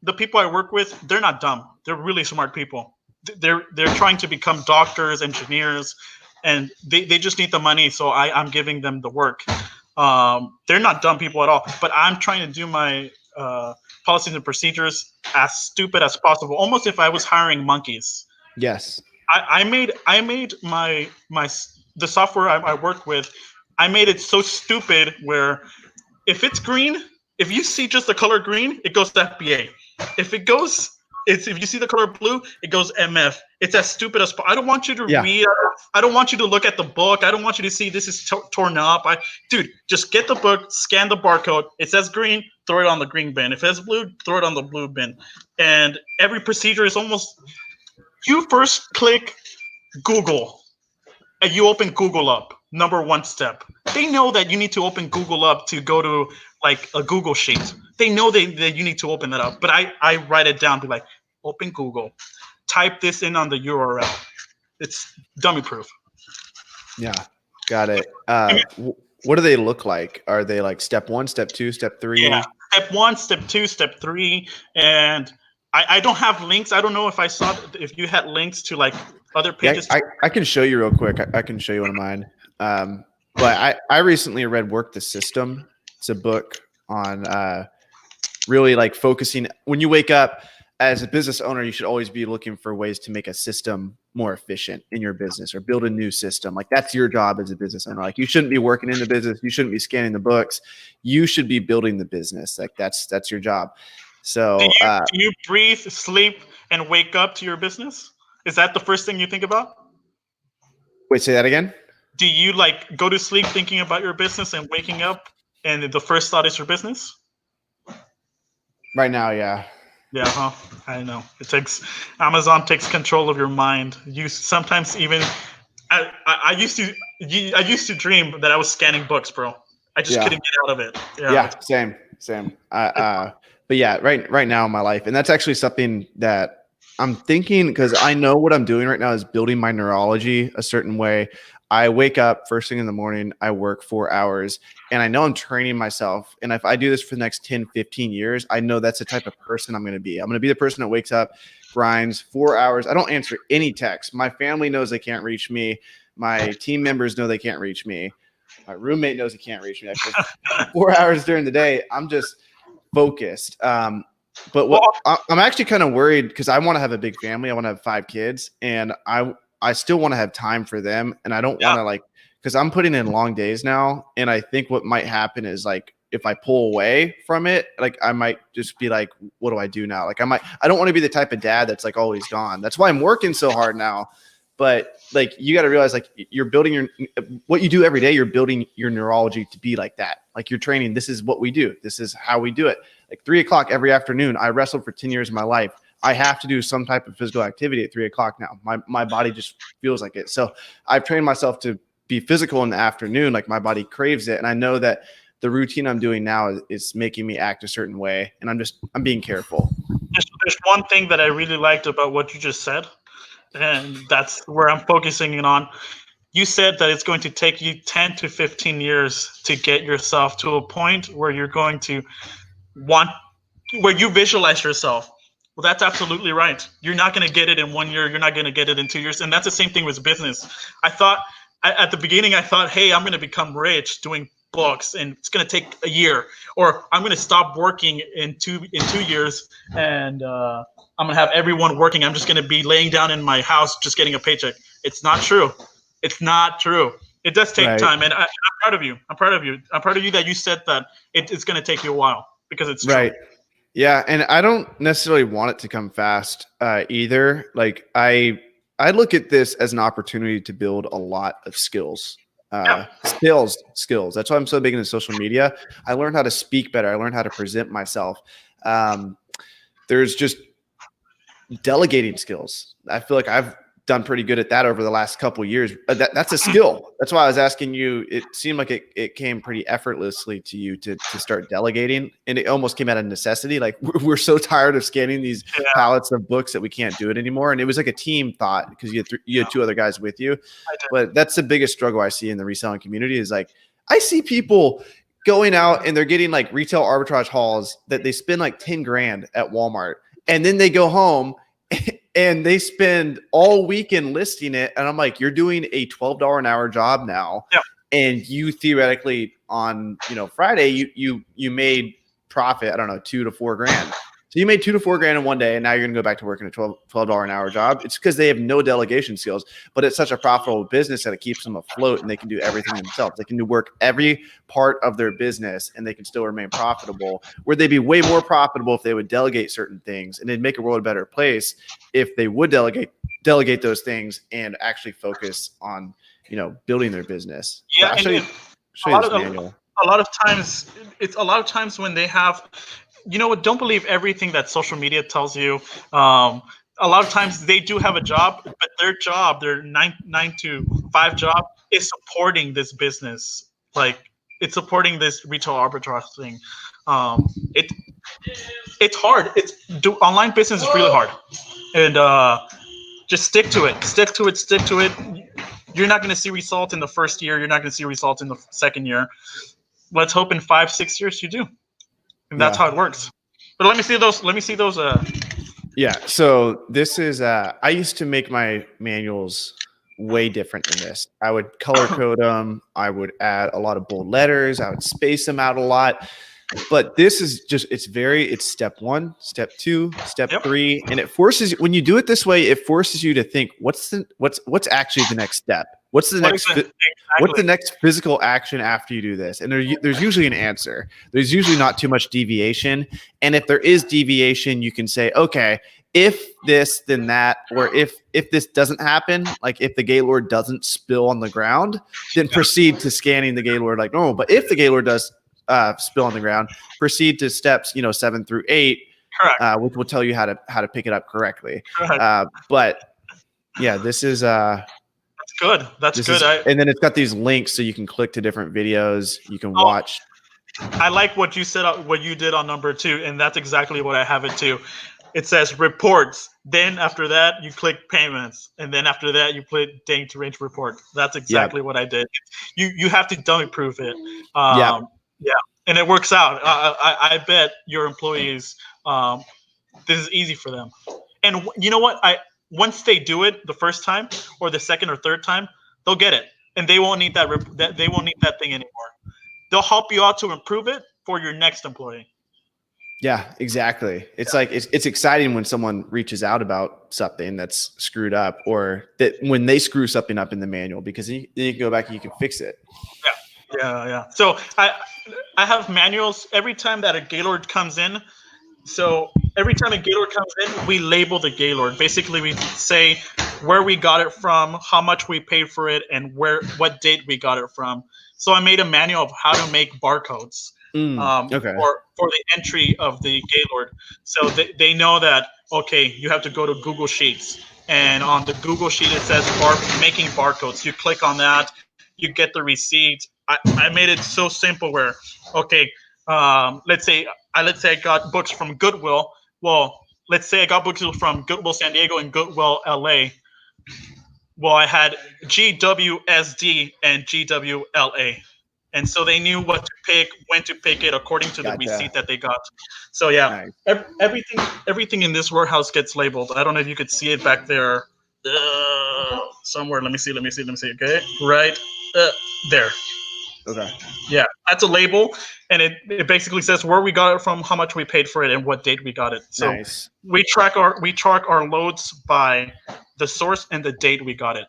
the people I work with, they're not dumb. They're really smart people. They're trying to become doctors, engineers, and they just need the money. So I'm giving them the work. They're not dumb people at all, but I'm trying to do my policies and procedures as stupid as possible, almost if I was hiring monkeys. Yes. I made the software I work with, I made it so stupid where if it's green, if you see just the color green, it goes to FBA. If you see the color blue, it goes MF. It's as stupid as possible. I don't want you to read. I don't want you to look at the book. I don't want you to see this is torn up. Dude, just get the book, scan the barcode. It says green, throw it on the green bin. If it says blue, throw it on the blue bin. And every procedure is almost, you first click Google and you open Google up. Number one step. They know that you need to open Google up to go to like a Google sheet. They know that you need to open that up, but I write it down, be like, open Google, type this in on the URL. It's dummy proof. Yeah, got it. What do they look like? Are they like step 1, step 2, step 3? Yeah, step 1, step 2, step 3. And I don't have links. I don't know if you had links to like other pages. Yeah, I can show you real quick. I can show you one of mine. But I recently read Work the System. It's a book on really like focusing when you wake up as a business owner, you should always be looking for ways to make a system more efficient in your business or build a new system. Like that's your job as a business owner. Like you shouldn't be working in the business. You shouldn't be scanning the books. You should be building the business. Like that's your job. So Do you breathe, sleep, and wake up to your business? Is that the first thing you think about? wait, say that again. Do you like go to sleep thinking about your business and waking up and the first thought is your business? Right now, yeah. Yeah, huh? I know. Amazon takes control of your mind. You sometimes even I used to dream that I was scanning books, bro. I just couldn't get out of it. Yeah, same. But yeah, right now in my life, and that's actually something that I'm thinking because I know what I'm doing right now is building my neurology a certain way. I wake up first thing in the morning, I work 4 hours, and I know I'm training myself. And if I do this for the next 10, 15 years, I know that's the type of person I'm going to be. I'm going to be the person that wakes up, grinds 4 hours. I don't answer any texts. My family knows they can't reach me. My team members know they can't reach me. My roommate knows he can't reach me. Actually, 4 hours during the day, I'm just focused. But I'm actually kind of worried because I want to have a big family. I want to have 5 kids, and I still want to have time for them. And I don't want to because I'm putting in long days now. And I think what might happen is like, if I pull away from it, like I might just be like, what do I do now? Like I don't want to be the type of dad that's like always gone. That's why I'm working so hard now. But like, you got to realize like you're building what you do every day, you're building your neurology to be like that. Like you're training, this is what we do. This is how we do it. Like 3 o'clock every afternoon, I wrestled for 10 years of my life. I have to do some type of physical activity at 3 o'clock now. My body just feels like it. So I've trained myself to be physical in the afternoon. Like my body craves it. And I know that the routine I'm doing now is making me act a certain way. And I'm being careful. There's one thing that I really liked about what you just said. And that's where I'm focusing in on. You said that it's going to take you 10 to 15 years to get yourself to a point where you're going to where you visualize yourself. Well, that's absolutely right. You're not going to get it in 1 year. You're not going to get it in 2 years. And that's the same thing with business. At the beginning, I thought, hey, I'm going to become rich doing books and it's going to take a year, or I'm going to stop working in 2 years and I'm going to have everyone working. I'm just going to be laying down in my house, just getting a paycheck. It's not true. It's not true. It does take time. And I'm proud of you. I'm proud of you that you said that it's going to take you a while because it's true. Right. Yeah, and I don't necessarily want it to come fast either. Like I look at this as an opportunity to build a lot of skills. Skills. That's why I'm so big into social media. I learned how to speak better. I learned how to present myself. There's just delegating skills. I feel like I've done pretty good at that over the last couple of years. That's a skill. That's why I was asking you. It seemed like it came pretty effortlessly to you to start delegating, and it almost came out of necessity. Like we're so tired of scanning these pallets of books that we can't do it anymore. And it was like a team thought because you had 2 other guys with you. But that's the biggest struggle I see in the reselling community is like I see people going out and they're getting like retail arbitrage hauls that they spend like 10 grand at Walmart, and then they go home and they spend all weekend listing it. And I'm like, you're doing a $12 an hour job now. Yeah. And you theoretically on, Friday, you made profit, I don't know, 2 to 4 grand. So you made 2 to 4 grand in one day. And now you're going to go back to working a $12 an hour job. It's because they have no delegation skills, but it's such a profitable business that it keeps them afloat and they can do everything themselves. They can do work every part of their business and they can still remain profitable, where they'd be way more profitable if they would delegate certain things, and it'd make a world a better place if they would delegate those things and actually focus on, building their business. Yeah. I'll show you this manual. A lot of times when they have, don't believe everything that social media tells you. A lot of times they do have a job, but their 9 to 5 job is supporting this business. Like it's supporting this retail arbitrage thing. It's hard. Online business is really hard, and just stick to it. You're not going to see results in the first year. You're not going to see results in the second year. Let's hope in 5-6 years you do. And that's how it works. But let me see those. Yeah. So this is, I used to make my manuals way different than this. I would color code them. I would add a lot of bold letters. I would space them out a lot. But this is just, it's step 1, step 2, step Yep. 3. And it forces, when you do it this way, it forces you to think, what's actually the next step? What's the next physical action after you do this? And there's usually an answer. There's usually not too much deviation. And if there is deviation, you can say, okay, if this, then that, or if this doesn't happen, like if the gaylord doesn't spill on the ground, then proceed to scanning the gaylord like normal. But if the gaylord does spill on the ground, proceed to steps 7 through 8, which will tell you how to pick it up correctly. But yeah, this is that's good. That's good. And then it's got these links so you can click to different videos. You can watch. I like what you said, what you did on number 2, and that's exactly what I have it too. It says reports. Then after that, you click payments, and then after that, you click date to range report. That's exactly what I did. You have to dummy proof it. Yeah, and it works out. I bet your employees, this is easy for them. And you know what? Once they do it the first time or the second or third time, they'll get it, and they won't need they won't need that thing anymore. They'll help you out to improve it for your next employee. Yeah, exactly. It's like it's exciting when someone reaches out about something that's screwed up, or that when they screw something up in the manual, because then you can go back and you can fix it. Yeah. So I have manuals every time that a gaylord comes in. So every time a gaylord comes in, we label the gaylord. Basically, we say where we got it from, how much we paid for it, and what date we got it from. So I made a manual of how to make barcodes. For the entry of the gaylord. So they know that, okay, you have to go to Google Sheets. And on the Google Sheet, it says making barcodes. You click on that, you get the receipt. I made it so simple where, okay, let's say I got books from Goodwill. Well, let's say I got books from Goodwill San Diego and Goodwill LA. Well, I had GWSD and GWLA. And so they knew what to pick, when to pick it according to the receipt that they got. So yeah, everything in this warehouse gets labeled. I don't know if you could see it back there somewhere. Let me see. Okay, right there. Okay. Yeah, that's a label, and it basically says where we got it from, how much we paid for it, and what date we got it. So we track our loads by the source and the date we got it.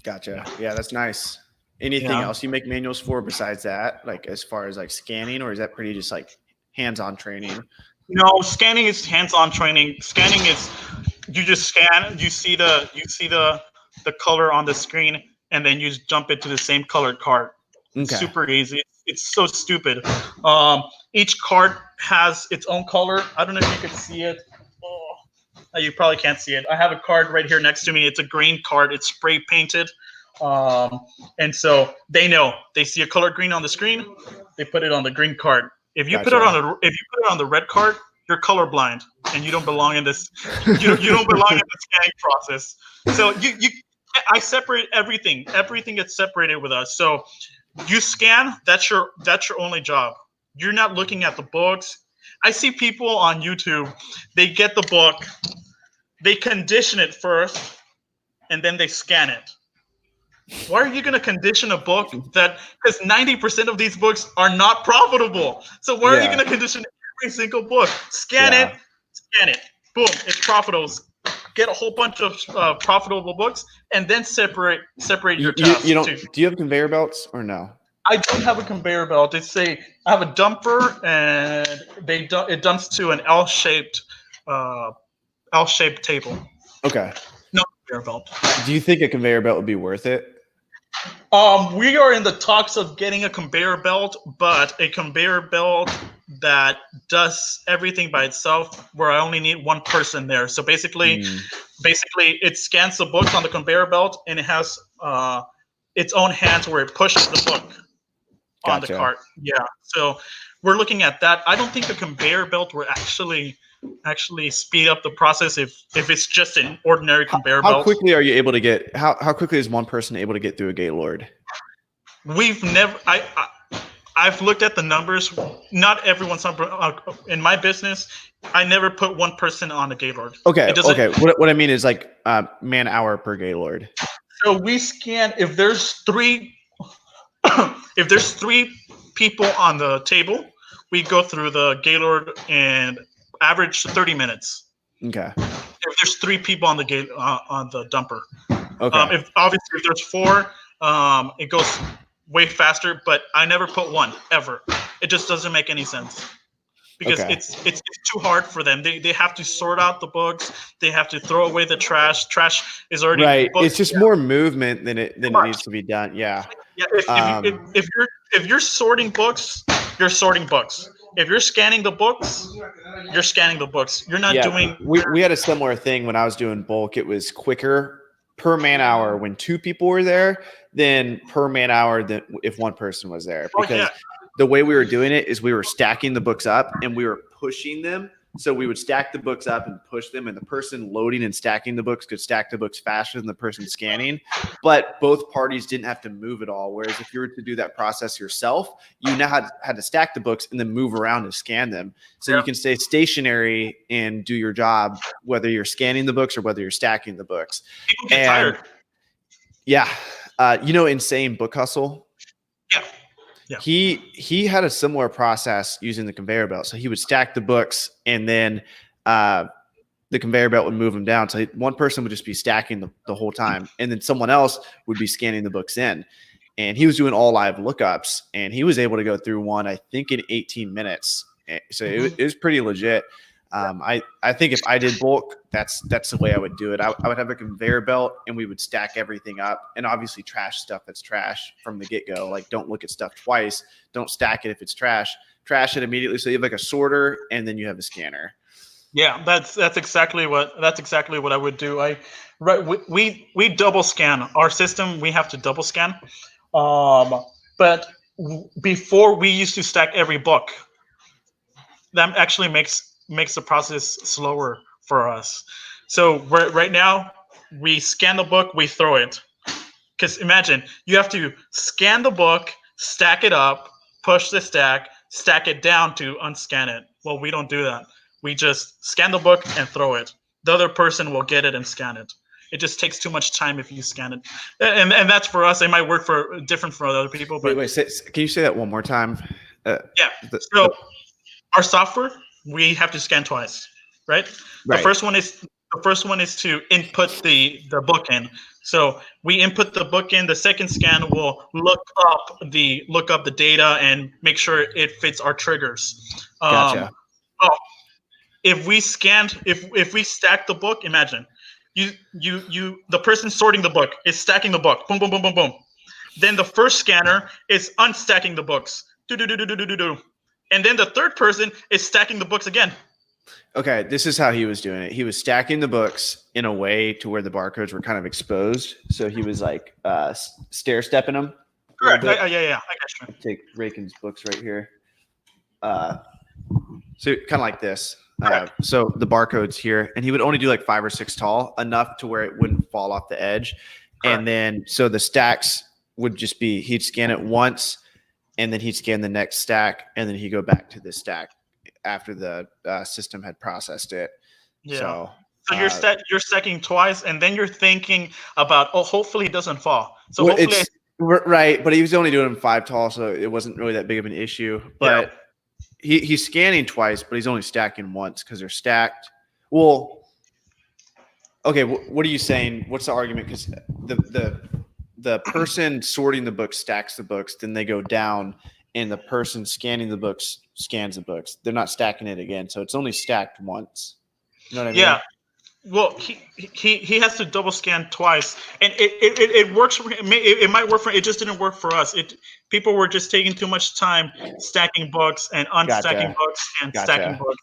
Gotcha. Yeah, that's nice. Anything else you make manuals for besides that, like as far as like scanning, or is that pretty just like hands-on training? No, scanning is hands-on training. Scanning is you just scan, you see the color on the screen, and then you just jump into the same colored card. Okay. Super easy. It's so stupid. Each card has its own color. I don't know if you can see it. Oh, you probably can't see it. I have a card right here next to me. It's a green card. It's spray painted. And so they know, they see a color green on the screen, they put it on the green card. If you put it on the red card, you're colorblind and you don't belong in this. You don't belong in the scanning process. So I separate everything. Everything gets separated with us. So you scan. That's your only job. You're not looking at the books. I see people on YouTube. They get the book, they condition it first, and then they scan it. Why are you going to condition a book because 90% of these books are not profitable? So why are you going to condition every single book? Scan it, boom, it's profitable. Get a whole bunch of profitable books, and then separate your tasks. Do you have conveyor belts or no? I don't have a conveyor belt. I have a dumper, and it dumps to an L-shaped table. Okay. No conveyor belt. Do you think a conveyor belt would be worth it? We are in the talks of getting a conveyor belt, but a conveyor belt that does everything by itself, where I only need one person there. So basically, it scans the books on the conveyor belt, and it has its own hands where it pushes the book on the cart. Yeah. So we're looking at that. I don't think a conveyor belt will actually speed up the process if it's just an ordinary conveyor belt. How quickly are you able to get? How quickly is one person able to get through a gaylord? We've never. I've looked at the numbers. Not everyone's in my business. I never put one person on a gaylord. Okay. Okay. What I mean is like man hour per gaylord. So we scan if there's three people on the table, we go through the Gaylord and average 30 minutes. Okay. If there's 3 people on the dumper. Okay. If there's 4, it goes way faster. But I never put 1 ever. It just doesn't make any sense because it's too hard for them. They have to sort out the books. They have to throw away the trash. Trash is already right. It's just more movement than it needs to be done. Yeah. Yeah. If you're sorting books, you're sorting books. If you're scanning the books, you're scanning the books. You're not doing. We had a similar thing when I was doing bulk. It was quicker per man hour when 2 people were there than per man hour than if 1 person was there. Because the way we were doing it is we were stacking the books up and we were pushing them. So we would stack the books up and push them, and the person loading and stacking the books could stack the books faster than the person scanning. But both parties didn't have to move at all. Whereas if you were to do that process yourself, you now had to stack the books and then move around and scan them. So you can stay stationary and do your job, whether you're scanning the books or whether you're stacking the books. People get tired. Yeah. Insane Book Hustle. Yeah. Yeah. He had a similar process using the conveyor belt. So he would stack the books and then the conveyor belt would move them down. So 1 person would just be stacking the whole time. And then someone else would be scanning the books in. And he was doing all live lookups. And he was able to go through one, I think, in 18 minutes. So it was pretty legit. I think if I did bulk, that's the way I would do it. I would have a conveyor belt and we would stack everything up, and obviously trash stuff that's trash from the get-go. Like, don't look at stuff twice. Don't stack it if it's trash. Trash it immediately. So you have like a sorter and then you have a scanner. Yeah, that's exactly what I would do. We double scan our system. We have to double scan. But before we used to stack every book. That actually makes the process slower for us. So right now we scan the book, we throw it. Because imagine you have to scan the book, stack it up, push the stack it down to unscan it. Well, we don't do that. We just scan the book and throw it. The other person will get it and scan it. It just takes too much time if you scan it. And that's for us. It might work different for other people. But wait, can you say that one more time? Our software, we have to scan twice, right? The first one is to input the book in. So we input the book in. The second scan will look up the data and make sure it fits our triggers. Gotcha. If we stack the book, imagine the person sorting the book is stacking the book. Boom, boom, boom, boom, boom. Then the first scanner is unstacking the books. Do. And then the third person is stacking the books again. Okay, this is how he was doing it. He was stacking the books in a way to where the barcodes were kind of exposed. So he was like stair stepping them. Correct. Yeah. I got you. Take Rakin's books right here. So kind of like this. So the barcode's here, and he would only do like 5 or 6 tall, enough to where it wouldn't fall off the edge. Correct. And then so the stacks would just be, he'd scan it once, and then he'd scan the next stack, and then he'd go back to this stack after the system had processed it. Yeah. So you're stacking twice, and then you're thinking about, hopefully it doesn't fall. So hopefully right, but he was only doing 5 tall, so it wasn't really that big of an issue. But he's scanning twice, but he's only stacking once because they're stacked. Well, okay, what are you saying? What's the argument? Because the person sorting the books stacks the books, then they go down, and the person scanning the books scans the books. They're not stacking it again, so it's only stacked once. You know what I mean? Yeah. Well, he has to double scan twice, and it works for him. It might work for him. It just didn't work for us. People were just taking too much time stacking books and unstacking books and stacking books.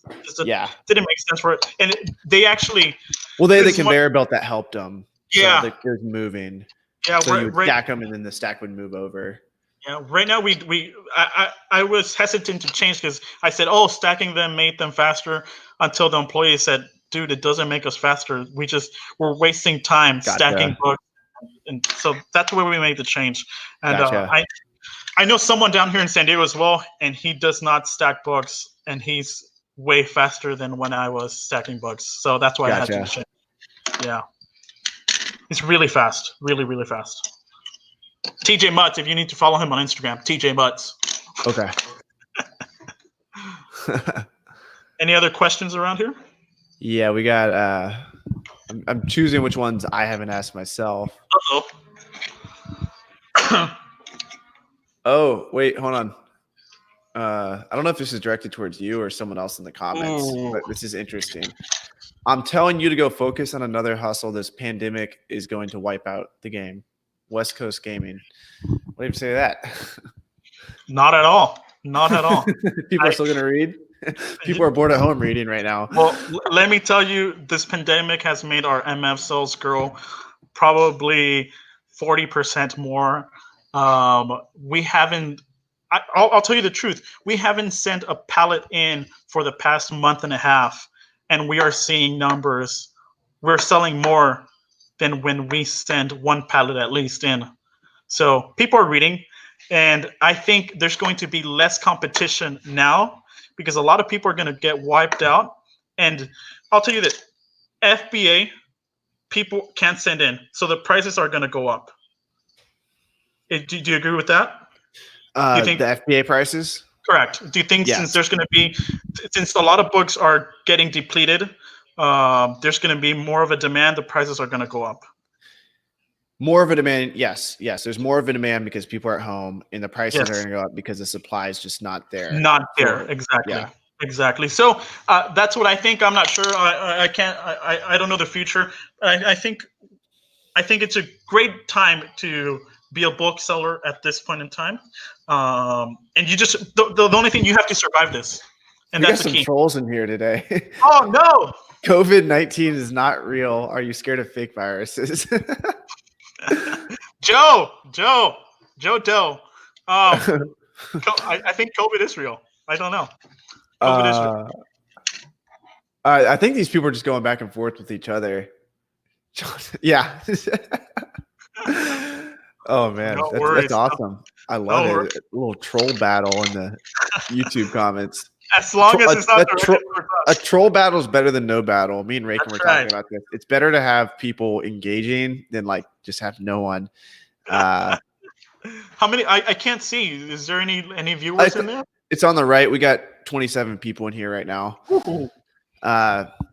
Didn't make sense for it. And they actually they had the conveyor belt that helped them. Yeah, so it was moving. Yeah, so you would stack them, and then the stack would move over. Yeah, right now I was hesitant to change because I said, stacking them made them faster, until the employee said, dude, it doesn't make us faster. We're wasting time stacking books. And so that's where we made the change. And I know someone down here in San Diego as well, and he does not stack books, and he's way faster than when I was stacking books. So that's why I had to change. Yeah. It's really fast. Really, really fast. TJ Mutz, if you need to follow him on Instagram, TJ Mutz. Okay. Any other questions around here? Yeah, we got. I'm choosing which ones I haven't asked myself. Uh-oh. Oh, wait, hold on. I don't know if this is directed towards you or someone else in the comments, but this is interesting. I'm telling you to go focus on another hustle. This pandemic is going to wipe out the game. West Coast gaming. What do you say to that? Not at all. Not at all. People are still going to read. People are bored at home reading right now. Well, let me tell you, this pandemic has made our MF sales grow probably 40% more. We haven't. I'll tell you the truth. We haven't sent a pallet in for the past month and a half, and we are seeing numbers. We're selling more than when we send one pallet at least in. So people are reading, and I think there's going to be less competition now because a lot of people are going to get wiped out. And I'll tell you that FBA people can't send in, so the prices are going to go up. Do you agree with that? Do you think the FBA prices? Correct. Do you think since there's going to be, since a lot of books are getting depleted, there's going to be more of a demand, the prices are going to go up? More of a demand, yes. There's more of a demand because people are at home, and the prices are going to go up because the supply is just not there. Not there, exactly. Yeah. Exactly. So that's what I think. I'm not sure. I can't. I don't know the future. I think it's a great time to be a bookseller at this point in time. And you just the only thing you have to survive this, and that's the key. We got some trolls in here today. Oh no! COVID-19 is not real. Are you scared of fake viruses? Joe. I think COVID is real. I don't know. COVID is real. I think these people are just going back and forth with each other. Yeah. Oh man, that's awesome. I love it. A little troll battle in the YouTube comments. As long as it's not a troll battle is better than no battle. Me and Raycon were talking about this. It's better to have people engaging than like just have no one. How many? I can't see. Is there any viewers in there? It's on the right. We got 27 people in here right now.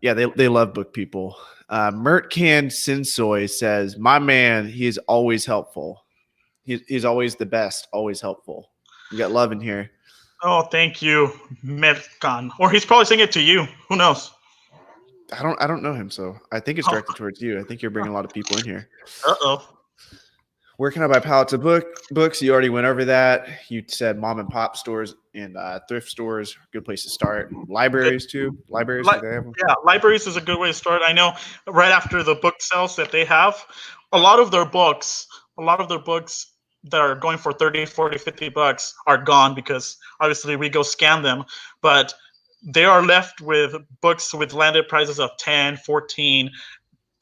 Yeah, they love book people. Mertcan Sinsoy says, "My man, he is always helpful. He's always the best, always helpful." You got love in here. Oh, thank you, Mertcan. Or he's probably saying it to you. Who knows? I don't know him, so I think it's directed towards you. I think you're bringing a lot of people in here. Where can I buy pallets of books? You already went over that. You said mom and pop stores and thrift stores, good place to start. Libraries too. Libraries, do they have them? Yeah, libraries is a good way to start. I know right after the book sales that they have, a lot of their books that are going for 30, 40, 50 bucks are gone because obviously we go scan them, but they are left with books with landed prices of 10, 14,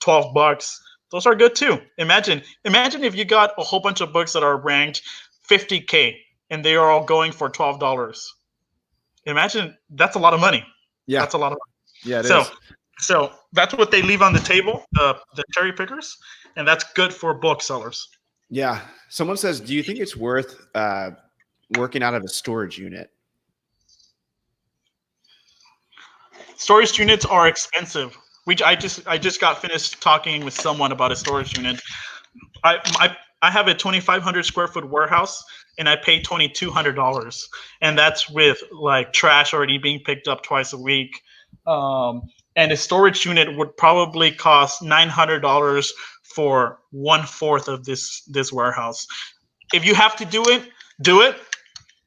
12 bucks. Those are good too. Imagine if you got a whole bunch of books that are ranked 50K and they are all going for $12. Imagine, that's a lot of money. Yeah, that's a lot of money. Yeah, it is. So that's what they leave on the table, the cherry pickers, and that's good for booksellers. Yeah. Someone says, do you think it's worth working out of a storage unit? Storage units are expensive. I just got finished talking with someone about a storage unit. I have a 2,500 square foot warehouse, and I pay $2,200, and that's with like trash already being picked up twice a week. And a storage unit would probably cost $900 for 1/4 of this warehouse. If you have to do it.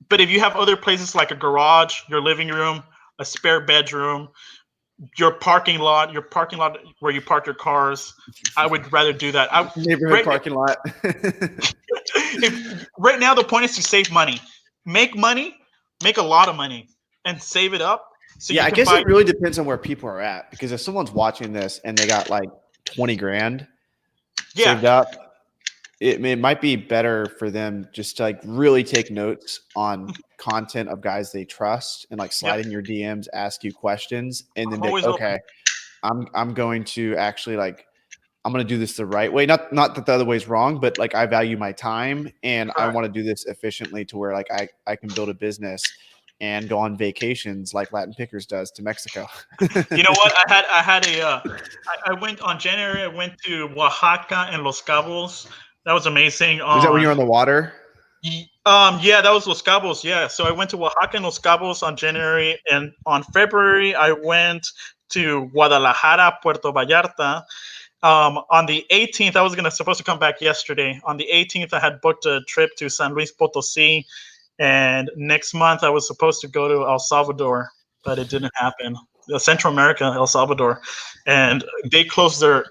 But if you have other places like a garage, your living room, a spare bedroom, your parking lot where you park your cars, I would rather do that. Neighborhood parking lot. Right now, the point is to save money. Make a lot of money, and save it up. So yeah, I guess it really depends on where people are at, because if someone's watching this and they got like 20 grand saved up, it might be better for them just to like really take notes on content of guys they trust and like slide in your DMs, ask you questions, and then be like, okay, I'm going to actually like, I'm going to do this the right way. Not that the other way is wrong, but like I value my time and I want to do this efficiently to where like I can build a business and go on vacations like Latin Pickers does to Mexico. You know what? I went on January. I went to Oaxaca and Los Cabos. That was amazing. Is that when you're on the water? Yeah, that was Los Cabos. Yeah, so I went to Oaxaca and Los Cabos on January, and on February I went to Guadalajara, Puerto Vallarta. On the 18th, I was supposed to come back yesterday. On the 18th, I had booked a trip to San Luis Potosí, and next month I was supposed to go to El Salvador, but it didn't happen. Central America, El Salvador, and they closed their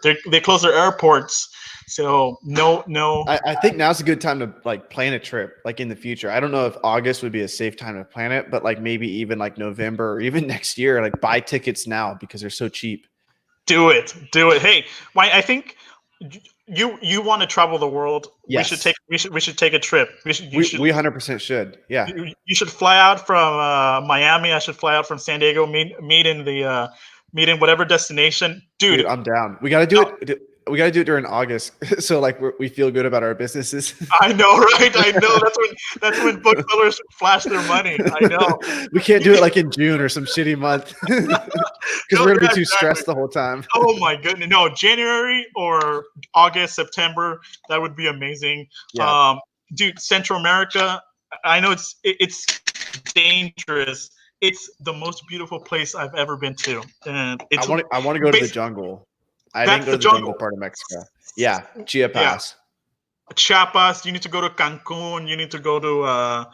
airports. So no. I think now's a good time to like plan a trip like in the future. I don't know if August would be a safe time to plan it, but like maybe even like November or even next year, like buy tickets now because they're so cheap. Do it. Hey, I think you want to travel the world. Yes. We should take a trip. We 100% should. Yeah. You should fly out from Miami. I should fly out from San Diego. Meet in whatever destination, dude. I'm down. We got to do it. We got to do it during August, so like we feel good about our businesses. I know, right? I know. That's when booksellers flash their money. I know. We can't do it like in June or some shitty month because we're gonna be too stressed the whole time. Oh my goodness, no! January or August, September, that would be amazing. Yeah. Dude, Central America. I know it's dangerous. It's the most beautiful place I've ever been to, and I want to go to the jungle. I didn't go to the jungle part of Mexico. Yeah, Chiapas. Yeah. Chiapas. You need to go to Cancun. You need to go to.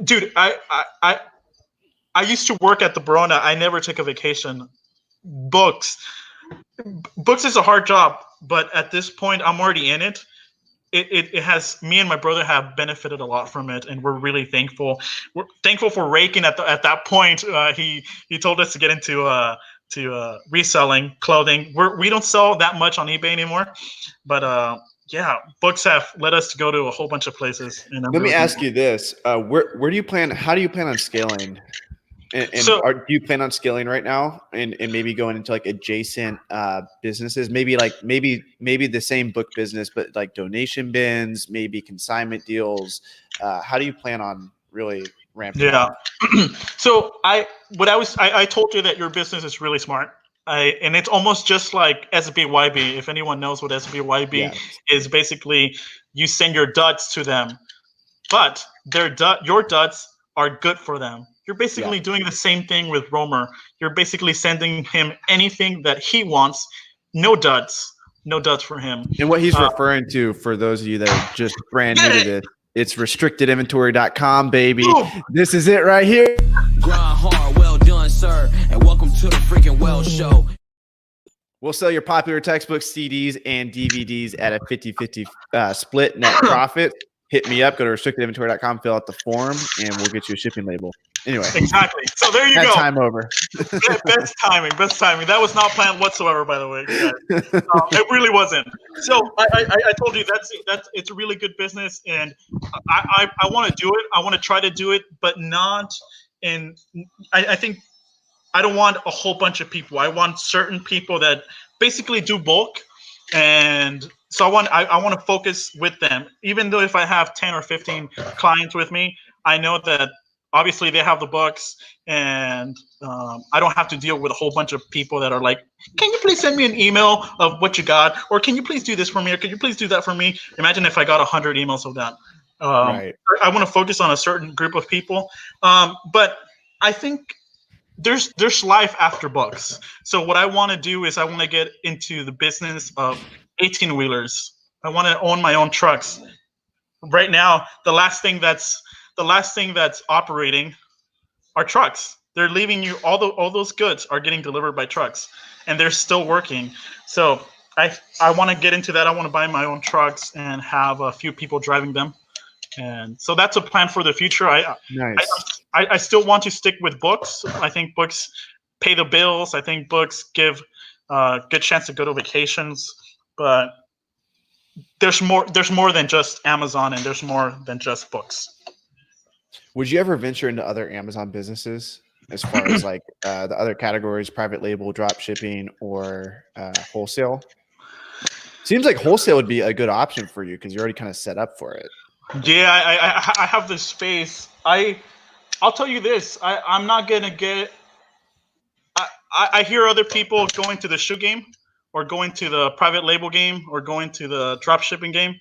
Dude, I used to work at the Barona. I never take a vacation. Books is a hard job, but at this point, I'm already in it. It has me and my brother have benefited a lot from it, and we're really thankful. We're thankful for Raking at that point. He told us to get into reselling clothing. We don't sell that much on eBay anymore, but yeah, books have led us to go to a whole bunch of places. And let me ask you this: where do you plan? How do you plan on scaling? And do you plan on scaling right now, and maybe going into like adjacent businesses? Maybe the same book business, but like donation bins, maybe consignment deals. How do you plan on really ramping up? So I told you that your business is really smart. And it's almost just like SBYB. If anyone knows what SBYB is, basically you send your duds to them, but your duds are good for them. You're basically doing the same thing with Romer. You're basically sending him anything that he wants. No duds for him. And what he's referring to, for those of you that are just brand new to this, it's restrictedinventory.com, baby. Boom. This is it right here. Grind hard, well done, sir, and welcome to the freaking Well Show. We'll sell your popular textbooks, CDs, and DVDs at a 50-50 split net profit. Hit me up. Go to restrictedinventory.com, fill out the form, and we'll get you a shipping label. Anyway. Exactly. So there you go. Time over. Best timing. That was not planned whatsoever, by the way. It really wasn't. So I told you it's a really good business, and I want to do it. I want to try to do it, but not in. I think I don't want a whole bunch of people. I want certain people that basically do bulk, and so I want to focus with them. Even though if I have 10 or 15 clients with me, I know that obviously they have the books, and I don't have to deal with a whole bunch of people that are like, can you please send me an email of what you got? Or can you please do this for me? Or can you please do that for me? Imagine if I got 100 emails of that. Right. I want to focus on a certain group of people. But I think there's life after books. So what I want to do is I want to get into the business of 18-wheelers. I want to own my own trucks. Right now, the last thing that's operating are trucks. They're leaving you, all those goods are getting delivered by trucks, and they're still working. So I want to get into that. I want to buy my own trucks and have a few people driving them. And so that's a plan for the future. I still want to stick with books. I think books pay the bills. I think books give a good chance to go to vacations. But there's more than just Amazon, and there's more than just books. Would you ever venture into other Amazon businesses as far as like the other categories, private label, drop shipping, or wholesale? Seems like wholesale would be a good option for you because you're already kind of set up for it. Yeah, I have this space. I'll tell you this. I'm not gonna get. I hear other people going to the shoe game, or going to the private label game, or going to the drop shipping game.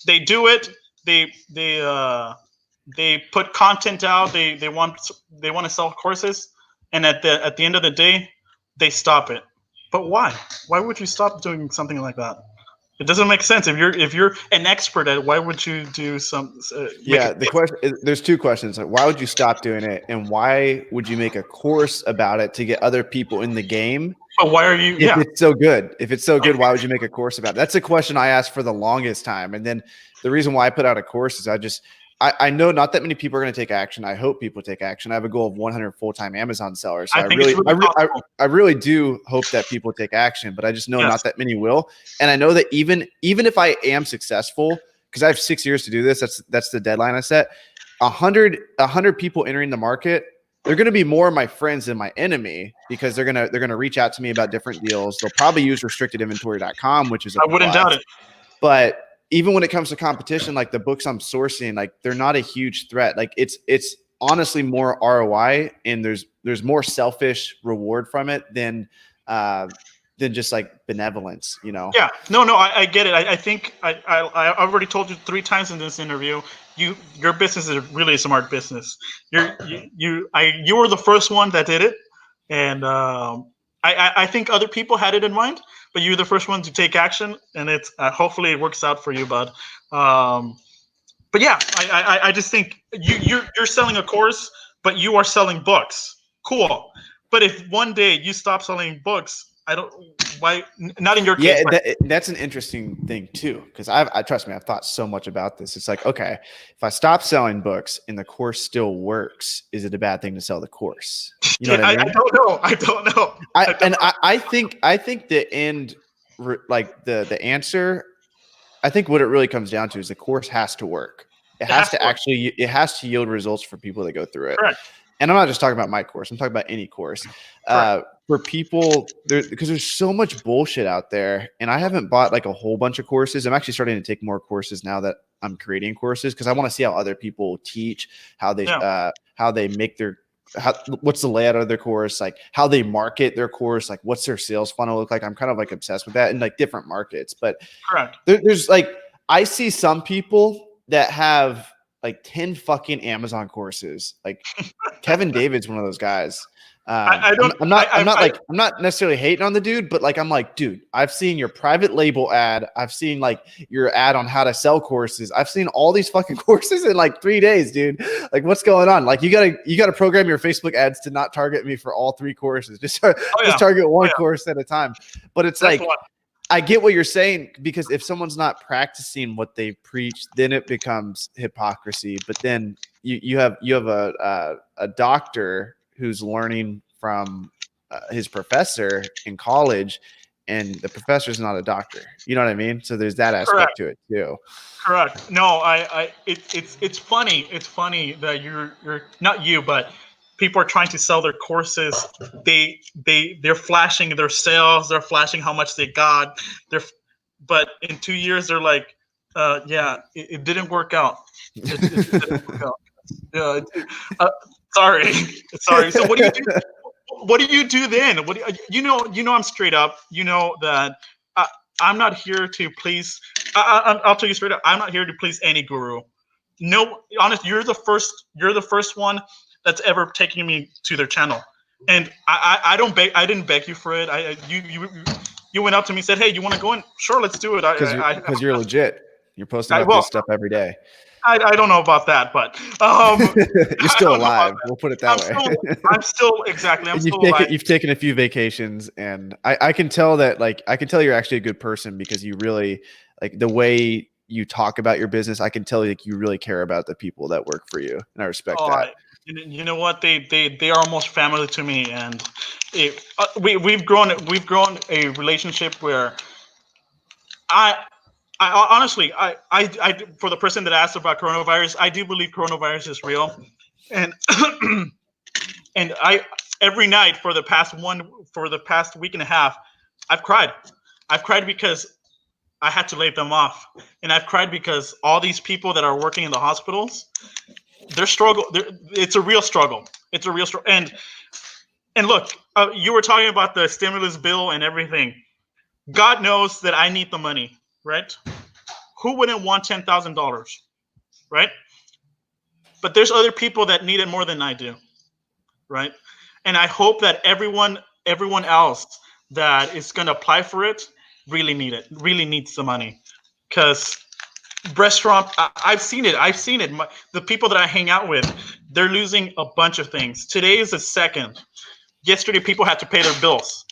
They do it. They put content out. They want to sell courses, and at the end of the day, they stop it. But why? Why would you stop doing something like that? It doesn't make sense. If you're an expert at it, why would you do some? The question there's two questions. Like, why would you stop doing it, and why would you make a course about it to get other people in the game? But why are you? If it's so good, why would you make a course about it? That's a question I asked for the longest time. And then the reason why I put out a course is I know not that many people are going to take action. I hope people take action. I have a goal of 100 full-time Amazon sellers. So I really do hope that people take action, but I just know not that many will. And I know that even if I am successful, because I have 6 years to do this, that's the deadline I set. 100 people entering the market, they're going to be more my friends than my enemy, because they're going to reach out to me about different deals. They'll probably use restrictedinventory.com, which is I wouldn't doubt it. But even when it comes to competition, like the books I'm sourcing, like they're not a huge threat. Like it's honestly more ROI, and there's more selfish reward from it than just like benevolence, you know? Yeah, no, I get it. I think I already told you 3 times in this interview. Your business is really a smart business. You were the first one that did it, and I think other people had it in mind, but you're the first one to take action, and it's hopefully it works out for you, bud. But yeah, I just think you're selling a course, but you are selling books. Cool. But if one day you stop selling books, why not in your case? Yeah, that's an interesting thing too, because I trust me, I've thought so much about this. It's like, okay, if I stop selling books and the course still works, is it a bad thing to sell the course? You know what I mean? I don't know. I think the end, like the answer, I think what it really comes down to is the course has to work. It has to yield results for people that go through it. Correct. And I'm not just talking about my course. I'm talking about any course. For people, because there's so much bullshit out there, and I haven't bought like a whole bunch of courses. I'm actually starting to take more courses now that I'm creating courses, because I want to see how other people teach, how they make what's the layout of their course, like how they market their course, like what's their sales funnel look like. I'm kind of like obsessed with that in like different markets. But correct. There's like, I see some people that have like 10 fucking Amazon courses. Like Kevin David's one of those guys. I'm not necessarily hating on the dude, but like, I'm like, dude, I've seen your private label ad. I've seen like your ad on how to sell courses. I've seen all these fucking courses in like 3 days, dude. Like, what's going on? Like, you gotta program your Facebook ads to not target me for all 3 courses. Just target one course at a time. But it's that's like, I get what you're saying, because if someone's not practicing what they preach, then it becomes hypocrisy. But then you have a doctor who's learning from his professor in college, and the professor's not a doctor. You know what I mean? So there's that aspect to it too. Correct. No, it's funny. It's funny that you're not you, but people are trying to sell their courses. They're flashing their sales. They're flashing how much they got. But in 2 years, they're like, it didn't work out. It didn't work out. Yeah. Sorry. So what do you do? What do you do then? You know I'm straight up. You know that I'm not here to please. I'll tell you straight up. I'm not here to please any guru. No, honest. You're the first one that's ever taken me to their channel, and I didn't beg you for it. You went up to me and said, "Hey, you want to go in? Sure, let's do it." Because you're legit. You're posting up this stuff every day. I don't know about that, but you're still alive. We'll put it that way. I'm still alive. You've taken a few vacations, and I can tell that, like, I can tell you're actually a good person, because you really, like, the way you talk about your business, I can tell like you really care about the people that work for you, and I respect that. You know what? They are almost family to me, and we've grown a relationship where I honestly, for the person that asked about coronavirus, I do believe coronavirus is real, and and every night for the past week and a half, I've cried because I had to lay them off, and I've cried because all these people that are working in the hospitals, their struggle. It's a real struggle. It's a real struggle. And look, you were talking about the stimulus bill and everything. God knows that I need the money, right? Who wouldn't want $10,000, right? But there's other people that need it more than I do, right? And I hope that everyone else that is going to apply for it really needs the money, because restaurant, I've seen it. The people that I hang out with, they're losing a bunch of things. Today is the 2nd. Yesterday, people had to pay their bills.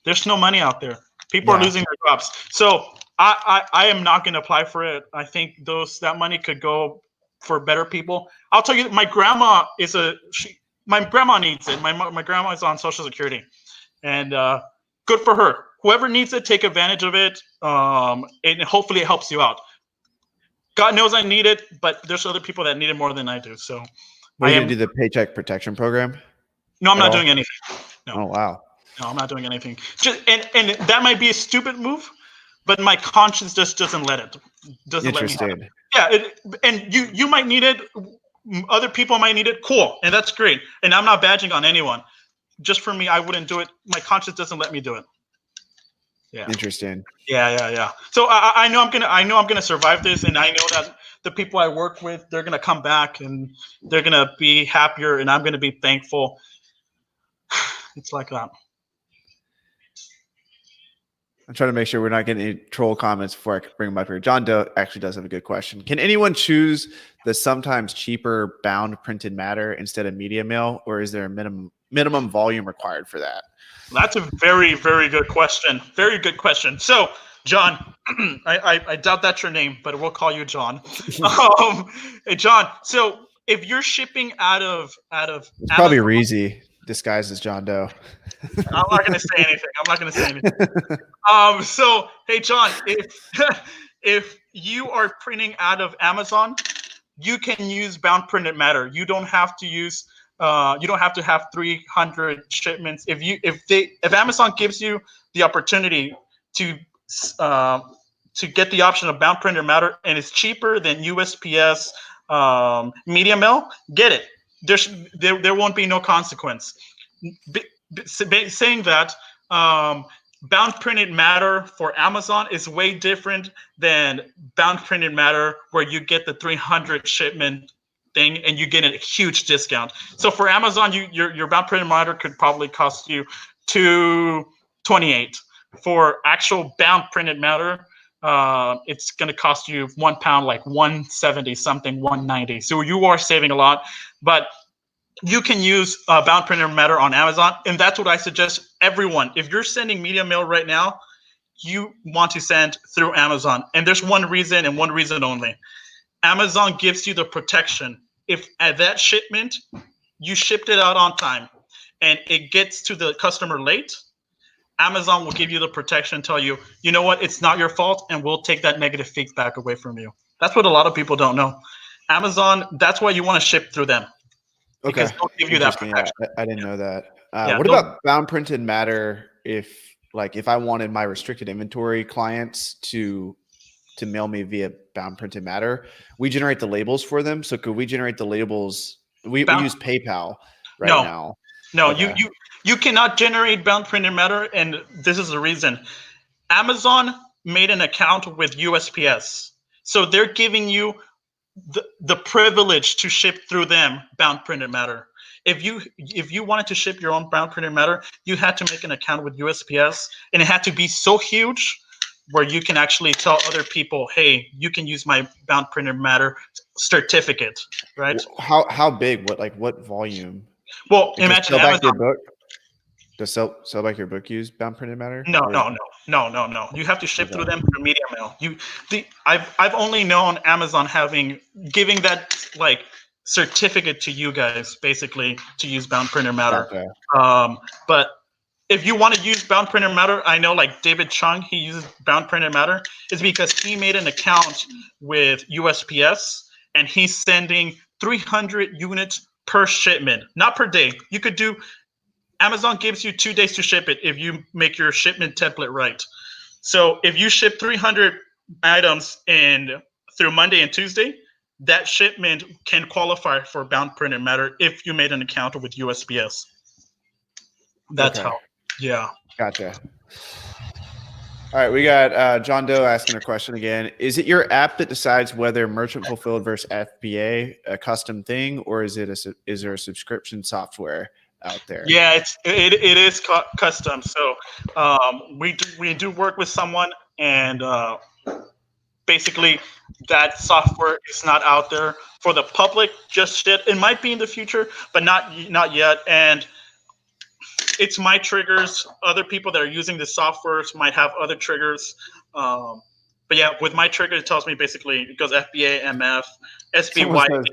There's no money out there. People are losing their jobs. So I am not going to apply for it. I think that money could go for better people. I'll tell you, my grandma needs it. My grandma is on Social Security, and good for her. Whoever needs it, take advantage of it, and hopefully it helps you out. God knows I need it, but there's other people that need it more than I do. So, are you going to do the Paycheck Protection Program? No, I'm not doing anything. No. Oh wow. No, I'm not doing anything. And that might be a stupid move, but my conscience just doesn't let it. Interesting. Let me have it. Yeah, and you might need it. Other people might need it. Cool, and that's great. And I'm not badging on anyone. Just for me, I wouldn't do it. My conscience doesn't let me do it. Yeah. Interesting. Yeah. So I know I'm gonna survive this, and I know that the people I work with, they're gonna come back and they're gonna be happier, and I'm gonna be thankful. It's like that. I'm trying to make sure we're not getting any troll comments before I bring them up here. John Doe actually does have a good question. Can anyone choose the sometimes cheaper bound printed matter instead of media mail, or is there a minimum volume required for that? That's a very, very good question. Very good question. So, John, I doubt that's your name, but we'll call you John. Hey, John. So, if you're shipping out of it's probably Reezy disguised as John Doe. I'm not going to say anything. So, hey, John, if you are printing out of Amazon, you can use bound printed matter. You don't have to use. You don't have to have 300 shipments. If Amazon gives you the opportunity to get the option of bound printed matter, and it's cheaper than USPS media mail, get it. There won't be no consequence. Saying that, bound printed matter for Amazon is way different than bound printed matter where you get the 300 shipment thing and you get a huge discount. So for Amazon, your bound printed matter could probably cost you $2.28. For actual bound printed matter, it's going to cost you £1 like $1.70 something, $1.90. So you are saving a lot, but you can use bound printed matter on Amazon, and that's what I suggest everyone. If you're sending media mail right now, you want to send through Amazon, and there's one reason and one reason only. Amazon gives you the protection. If at that shipment you shipped it out on time and it gets to the customer late, Amazon will give you the protection, tell you, you know what, it's not your fault, and we'll take that negative feedback away from you. That's what a lot of people don't know. Amazon, that's why you want to ship through them. Okay. Because they'll give you that protection. Yeah, I didn't know that. What about bound printed matter if I wanted my restricted inventory clients to mail me via bound printed matter? We generate the labels for them. So could we generate the labels? We use PayPal now. No, okay. You cannot generate bound printed matter, and this is the reason. Amazon made an account with USPS. So they're giving you the privilege to ship through them bound printed matter. If you wanted to ship your own bound printed matter, you had to make an account with USPS, and it had to be so huge where you can actually tell other people, hey, you can use my bound printed matter certificate, right? How big? What volume? Well, imagine Amazon. Does Sell Back Your Book use bound printed matter? No. You have to ship through them through media mail. I've only known Amazon giving that certificate to you guys, basically, to use bound printed matter. Okay. But if you want to use bound printed matter, I know David Chung, he uses bound printed matter. It's because he made an account with USPS and he's sending 300 units per shipment, not per day. You could do. Amazon gives you 2 days to ship it if you make your shipment template right. So if you ship 300 items through Monday and Tuesday, that shipment can qualify for bound printed matter if you made an account with USPS. That's Okay. how. Yeah. Gotcha. All right, we got John Doe asking a question again. Is it your app that decides whether merchant fulfilled versus FBA a custom thing, or is there a subscription software out there? Yeah, it is custom. So we do work with someone, and basically that software is not out there for the public just yet. It might be in the future, but not yet. And it's my triggers. Other people that are using the softwares might have other triggers. But yeah, with my trigger, it tells me basically it goes FBA, MF, SBYB.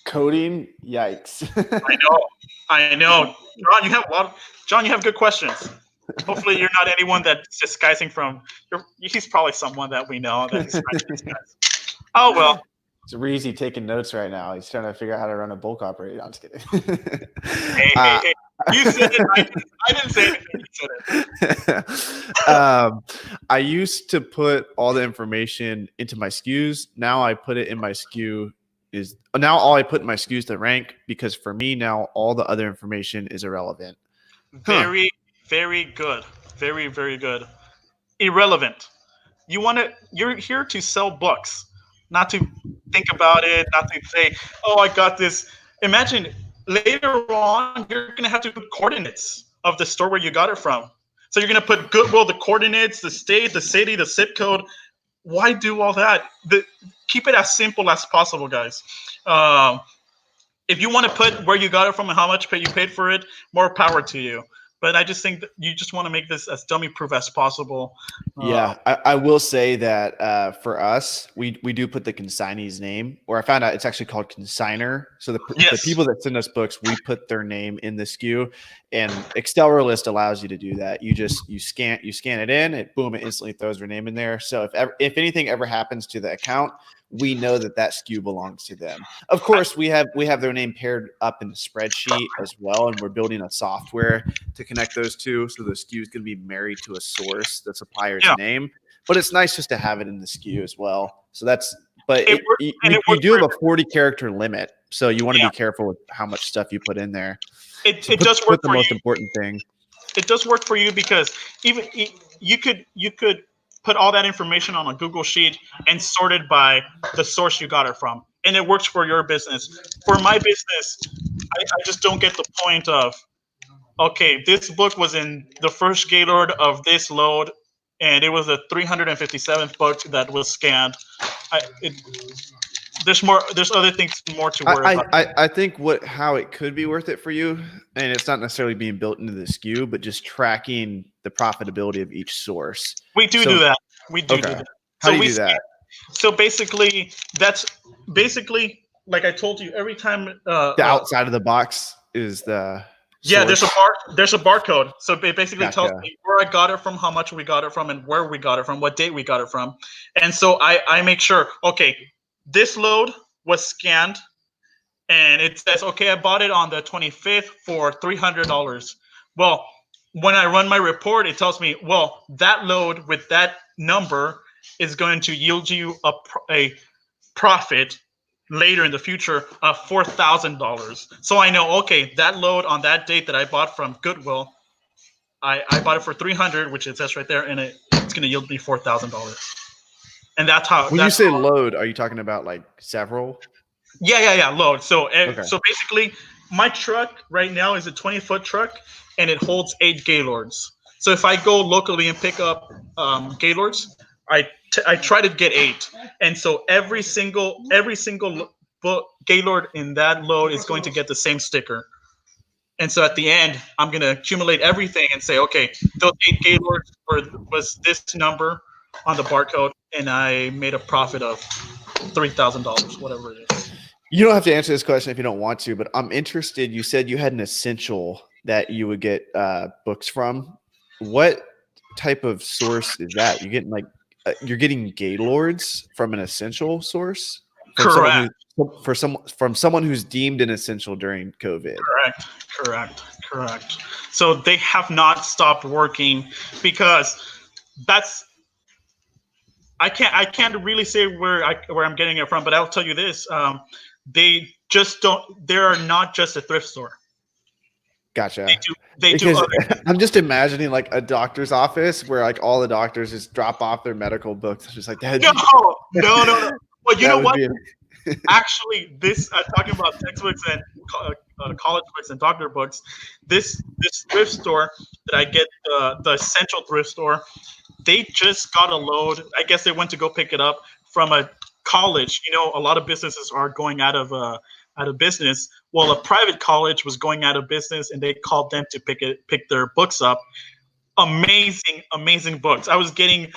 Coding, yikes! I know. John, you have good questions. Hopefully, you're not anyone that's disguising from. He's probably someone that we know that he's trying to disguise. Oh well. It's Reezy taking notes right now. He's trying to figure out how to run a bulk operation. I'm just kidding. Hey. You said it. I didn't say anything. You said it. I used to put all the information into my SKUs. Now I put it in my SKU. Now all I put in my SKUs is the rank, because for me now all the other information is irrelevant. Very, very good. Very, very good. Irrelevant. You're here to sell books, not to think about it, not to say, oh, I got this. Imagine later on, you're going to have to put coordinates of the store where you got it from. So you're going to put Goodwill, the coordinates, the state, the city, the zip code. Why do all that? Keep it as simple as possible, guys. If you want to put where you got it from and how much you paid for it, more power to you. But I just think that you just want to make this as dummy-proof as possible. Yeah, I will say that for us, we do put the consignee's name, or I found out it's actually called consigner. So the people that send us books, we put their name in the SKU, and Exceller List allows you to do that. You scan it in, it instantly throws their name in there. So if anything ever happens to the account, we know that SKU belongs to them. Of course, we have their name paired up in the spreadsheet as well, and we're building a software to connect those two. So the SKU is going to be married to a source, the supplier's name. But it's nice just to have it in the SKU as well. So you do have a 40 character limit, so you want to be careful with how much stuff you put in there. It does work for the most important thing. It does work for you because even you could put all that information on a Google sheet and sort it by the source you got it from. And it works for your business. For my business, I just don't get the point of, okay, this book was in the first Gaylord of this load, and it was the 357th book that was scanned. There's other things more to worry about. I think how it could be worth it for you, and it's not necessarily being built into the SKU, but just tracking the profitability of each source. We do that. We do that. How do you do that? So basically, that's like I told you, every time the outside of the box is the source. There's a barcode. So it basically tells me where I got it from, how much we got it from, and where we got it from, what date we got it from. And so I make sure, okay, this load was scanned, and it says, okay, I bought it on the 25th for $300. Well, when I run my report, it tells me, well, that load with that number is going to yield you a profit later in the future of $4,000. So I know, okay, that load on that date that I bought from Goodwill, I bought it for $300, which it says right there, and it's going to yield me $4,000. And that's how. When you say load, are you talking about like several? Yeah, load. So basically, my truck right now is a 20-foot truck, and it holds 8 Gaylords. So if I go locally and pick up Gaylords, I try to get 8, and so every single book Gaylord in that load is going to get the same sticker. And so at the end, I'm going to accumulate everything and say, okay, those 8 Gaylords was this number on the barcode, and I made a profit of $3,000, whatever it is. You don't have to answer this question if you don't want to, but I'm interested. You said you had an essential that you would get books from. What type of source is that? You're getting Gaylords from an essential source? Correct. From someone who's deemed an essential during COVID. Correct. So they have not stopped working because I can't really say where I'm getting it from, but I'll tell you this: they just don't. They are not just a thrift store. Gotcha. They do other. I'm just imagining like a doctor's office where like all the doctors just drop off their medical books. It's just like that. No. Well, you know what? Be Actually, this talking about textbooks and college books and doctor books. This thrift store that I get, the Central Thrift Store, they just got a load. I guess they went to go pick it up from a college. You know, a lot of businesses are going out of business. Well, a private college was going out of business, and they called them to pick their books up. Amazing books. I was getting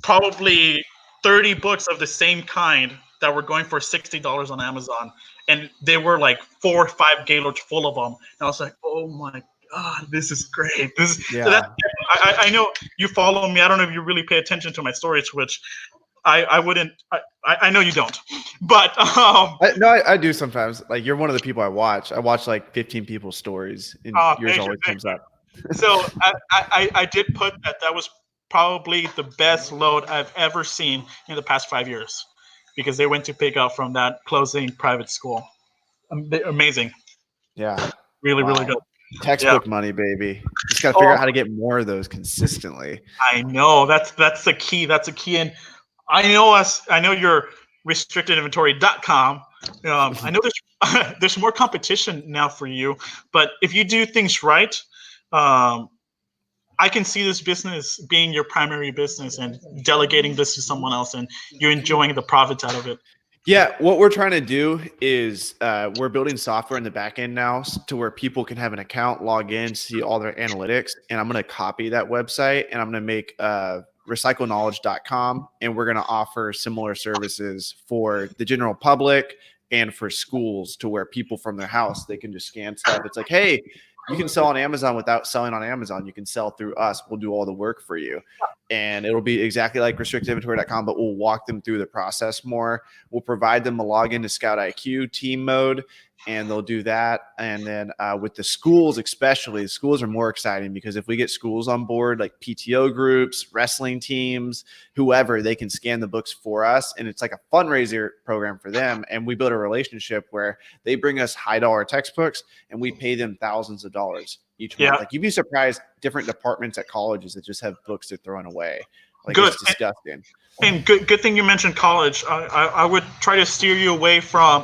probably 30 books of the same kind that were going for $60 on Amazon, and they were like 4 or 5 gaylords full of them. And I was like, oh my God, this is great. I know you follow me. I don't know if you really pay attention to my stories, which I wouldn't. I know you don't, but I do sometimes. Like, you're one of the people I watch. I watch like 15 people's stories, and yours always comes up. So I did put that was probably the best load I've ever seen in the past 5 years, because they went to pick up from that closing private school. Amazing. Yeah. Really good. Textbook money, baby. Just got to figure out how to get more of those consistently. I know that's the key. That's a key. And I know you're restrictedinventory.com. I know there's more competition now for you, but if you do things right, I can see this business being your primary business and delegating this to someone else, and you're enjoying the profits out of it. Yeah, what we're trying to do is we're building software in the back end now to where people can have an account, log in, see all their analytics, and I'm going to copy that website, and I'm going to make recycleknowledge.com, and we're going to offer similar services for the general public and for schools, to where people from their house, they can just scan stuff. It's like, hey, you can sell on Amazon without selling on Amazon. You can sell through us. We'll do all the work for you. And it'll be exactly like restrictedinventory.com, but we'll walk them through the process more. We'll provide them a login to Scout IQ team mode, and they'll do that. And then with the schools, especially, the schools are more exciting, because if we get schools on board, like PTO groups, wrestling teams, whoever, they can scan the books for us. And it's like a fundraiser program for them. And we build a relationship where they bring us high dollar textbooks, and we pay them thousands of dollars each month. Like, you'd be surprised, different departments at colleges that just have books they're throwing away. Like, it's disgusting. And good thing you mentioned college. I would try to steer you away from.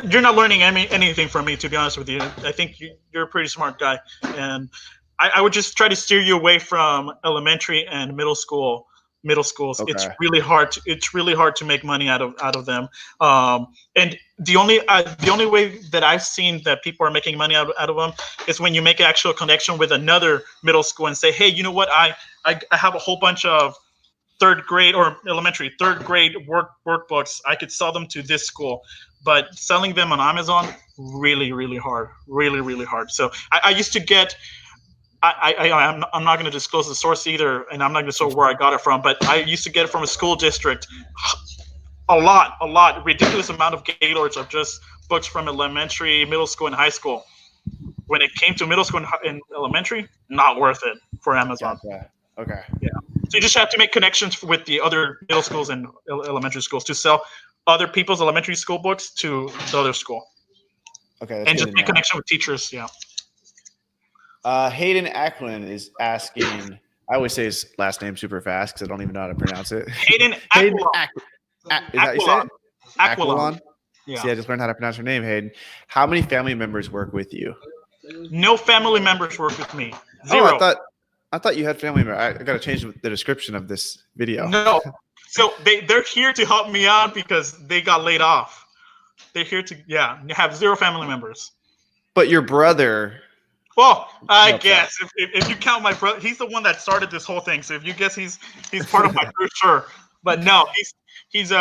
You're not learning anything from me, to be honest with you. I think you're a pretty smart guy, and I would just try to steer you away from elementary and middle schools. Okay. It's really hard to make money out of them. And the only way that I've seen that people are making money out of them is when you make an actual connection with another middle school and say, hey, you know what? I have a whole bunch of third grade workbooks. I could sell them to this school, but selling them on Amazon, really hard. Really hard. So I used to get. I'm not going to disclose the source either, and I'm not going to say where I got it from, but I used to get it from a school district. A lot, ridiculous amount of gaylords of just books from elementary, middle school, and high school. When it came to middle school and elementary, not worth it for Amazon. Okay. Yeah. So you just have to make connections with the other middle schools and elementary schools to sell other people's elementary school books to the other school. Okay. And just make connection with teachers. Yeah. Hayden Acklin is asking. I always say his last name super fast because I don't even know how to pronounce it. Hayden Aquilon. Is that how you say it? Aquilon. Yeah. See, I just learned how to pronounce your name, Hayden. How many family members work with you? No family members work with me. Zero. Oh, I thought you had family members. I got to change the description of this video. No. So they're here to help me out because they got laid off. They're here to have zero family members. But your brother. Well, I guess if you count my brother, he's the one that started this whole thing. So if you guess he's part of my crew, sure. But no, he's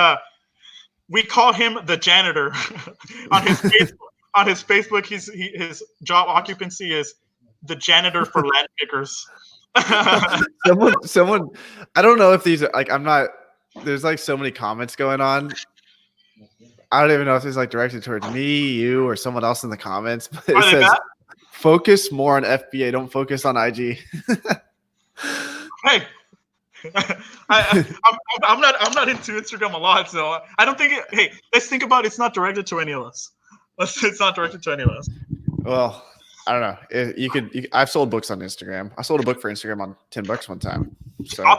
we call him the janitor on his Facebook. On his Facebook, his job occupancy is the janitor for land pickers. someone I don't know if these are like, I'm not, there's like so many comments going on. I don't even know if it's like directed towards me, you, or someone else in the comments, but it says focus more on FBA, don't focus on IG. Hey, I'm not into Instagram a lot, so I don't think. Hey, let's think about it's not directed to any of us. It's not directed to any of us. Well, I don't know. I've sold books on Instagram. I sold a book for Instagram on $10 one time. So I'll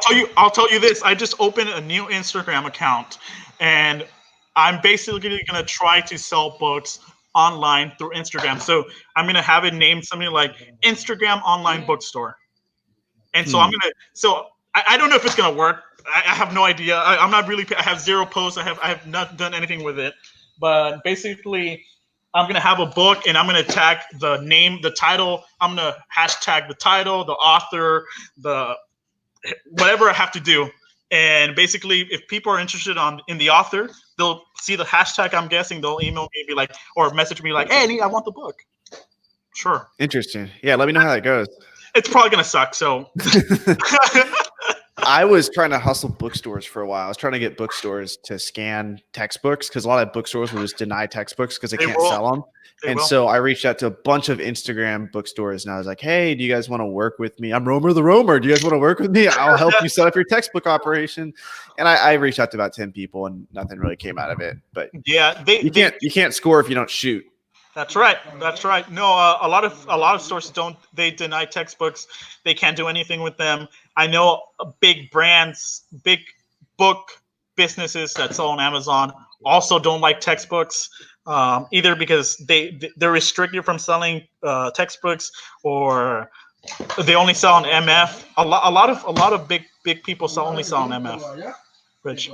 tell you this. I just opened a new Instagram account, and I'm basically gonna try to sell books online through Instagram. So I'm gonna have it named something like Instagram Online Bookstore. And so I don't know if it's gonna work. I have no idea. I'm not really. I have 0 posts. I have not done anything with it. But basically, I'm gonna have a book, and I'm gonna tag the name, the title. I'm gonna hashtag the title, the author, the whatever I have to do. And basically, if people are interested in the author, they'll see the hashtag. I'm guessing they'll email me and be like, or message me like, "Hey, I want the book." Sure. Interesting. Yeah, let me know how that goes. It's probably gonna suck. So I was trying to hustle bookstores for a while. I was trying to get bookstores to scan textbooks because a lot of bookstores will just deny textbooks because they can't sell them. And so I reached out to a bunch of Instagram bookstores, and I was like, "Hey, do you guys want to work with me? I'm Romer the Romer. Do you guys want to work with me? I'll help you set up your textbook operation." And I reached out to about 10 people, and nothing really came out of it. But yeah, you can't score if you don't shoot. That's right. That's right. No, a lot of stores don't. They deny textbooks. They can't do anything with them. I know big brands, big book businesses that sell on Amazon also don't like textbooks, either because they're restricted from selling textbooks, or they only sell on MF. A lot of big people only sell on MF. Which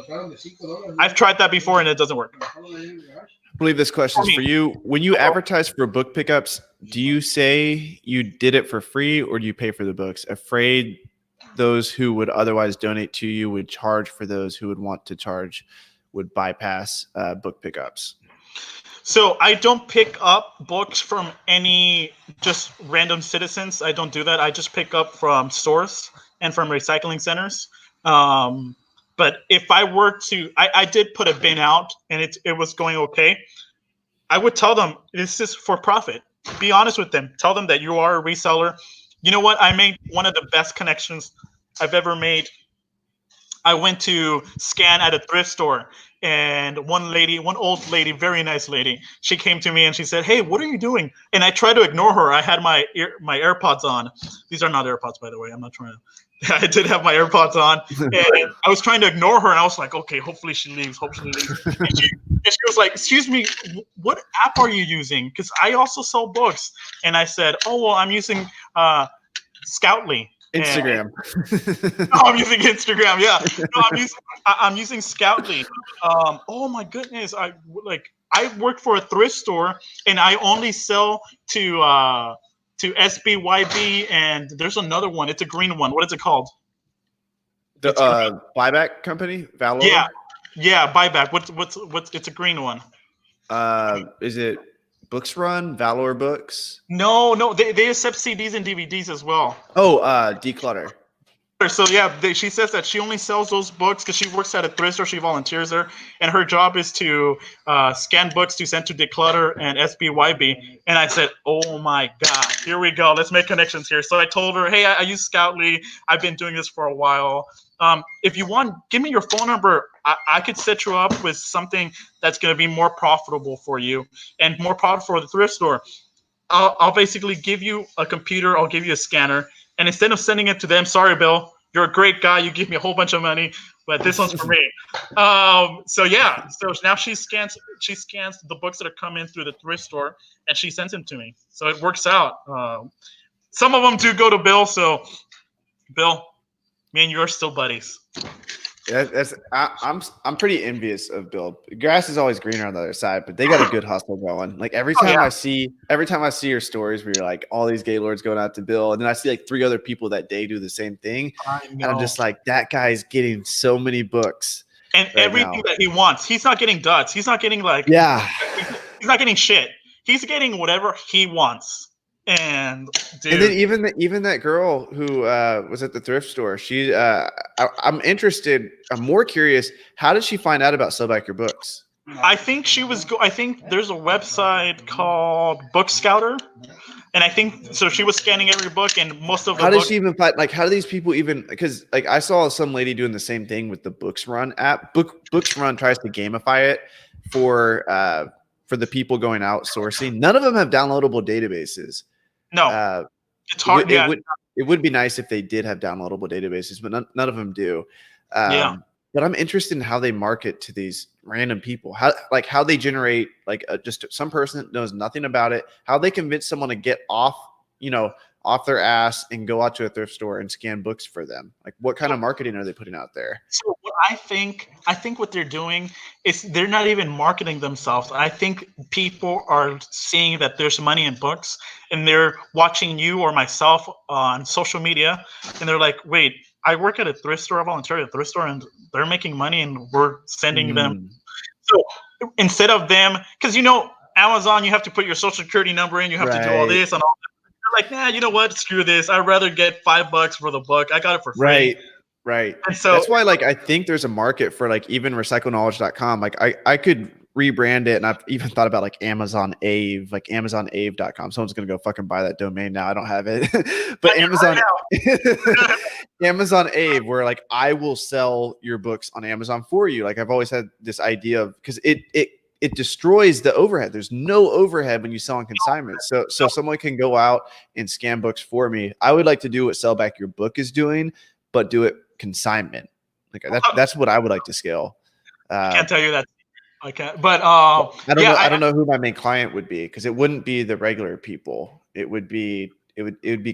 I've tried that before and it doesn't work. I believe this question is for you. When you advertise for book pickups, do you say you did it for free or do you pay for the books? Afraid those who would otherwise donate to you would charge for those who would want to charge would bypass book pickups. So I don't pick up books from any just random citizens. I don't do that. I just pick up from stores and from recycling centers. But if I were to, I did put a bin out and it was going okay. I would tell them this is for profit. Be honest with them. Tell them that you are a reseller. You know what? I made one of the best connections I've ever made. I went to scan at a thrift store, and one old lady, very nice lady, she came to me and she said, "Hey, what are you doing?" And I tried to ignore her. I had my AirPods on. These are not AirPods, by the way. I'm not trying to. I did have my AirPods on, and I was trying to ignore her, and I was like, okay, hopefully she leaves. And she was like, "Excuse me, what app are you using? Because I also sell books." And I said, "Oh, well, I'm using Scoutly." Instagram. No, I'm using Instagram. Yeah, no, I'm using Scoutly. Oh my goodness, I work for a thrift store, and I only sell to SBYB, and there's another one. It's a green one. What is it called? The buyback company, Valor. Yeah, buyback. What's? It's a green one. Is it Books Run, Valor Books? No, they accept CDs and DVDs as well. Oh, Declutter. So yeah, she says that she only sells those books because she works at a thrift store. She volunteers there, and her job is to scan books to send to Declutter and SBYB. And I said, "Oh my God, here we go. Let's make connections here." So I told her, "Hey, I use Scoutly. I've been doing this for a while. If you want, give me your phone number. I could set you up with something that's going to be more profitable for you and more profitable for the thrift store. I'll basically give you a computer. I'll give you a scanner." And instead of sending it to them, "Sorry, Bill, you're a great guy. You give me a whole bunch of money, but this one's for me." So now she scans the books that are coming through the thrift store, and she sends them to me. So it works out. Some of them do go to Bill. So, Bill, me and you are still buddies. I'm pretty envious of Bill. Grass is always greener on the other side, but they got a good hustle going. Like every time I see your stories where you're like all these gaylords going out to Bill, and then I see like 3 other people that day do the same thing. And I'm just like, that guy's getting so many books. And everything that he wants. He's not getting duds. He's not getting he's not getting shit. He's getting whatever he wants. And dude, and then even that girl who was at the thrift store, she I'm interested. I'm more curious. How did she find out about Sell Back Your Books? I think she was. I think there's a website called Book Scouter. And I think so. She was scanning every book, and most of the How does books. she even find? Like, how do these people even? Because like I saw some lady doing the same thing with the Books Run app. Books Run tries to gamify it for the people going outsourcing. None of them have downloadable databases. No, it's hard. Yeah, It would be nice if they did have downloadable databases, but none of them do. yeah. But I'm interested in how they market to these random people. How they generate just some person that knows nothing about it. How they convince someone to get off their ass and go out to a thrift store and scan books for them. Like, what kind of marketing are they putting out there? So what I think what they're doing is they're not even marketing themselves. I think people are seeing that there's money in books, and they're watching you or myself on social media, and they're like, wait, I work at a thrift store, I volunteer at a thrift store, and they're making money, and we're sending them. So instead of them, because Amazon, you have to put your social security number in, you have to do all this and all that. They're like, nah, you know what? Screw this. I'd rather get $5 for the book. I got it for free. Right. And so that's why, I think there's a market for even recycleknowledge.com. I could rebrand it, and I've even thought about Amazon Ave, AmazonAve.com. Someone's gonna go fucking buy that domain now. I don't have it, but Amazon Ave, where I will sell your books on Amazon for you. I've always had this idea of, because it destroys the overhead. There's no overhead when you sell on consignment. So someone can go out and scan books for me. I would like to do what Sell Back Your Book is doing, but do it consignment. That's what I would like to scale. I can't tell you that. I can't, but I don't know who my main client would be, because it wouldn't be the regular people. It would be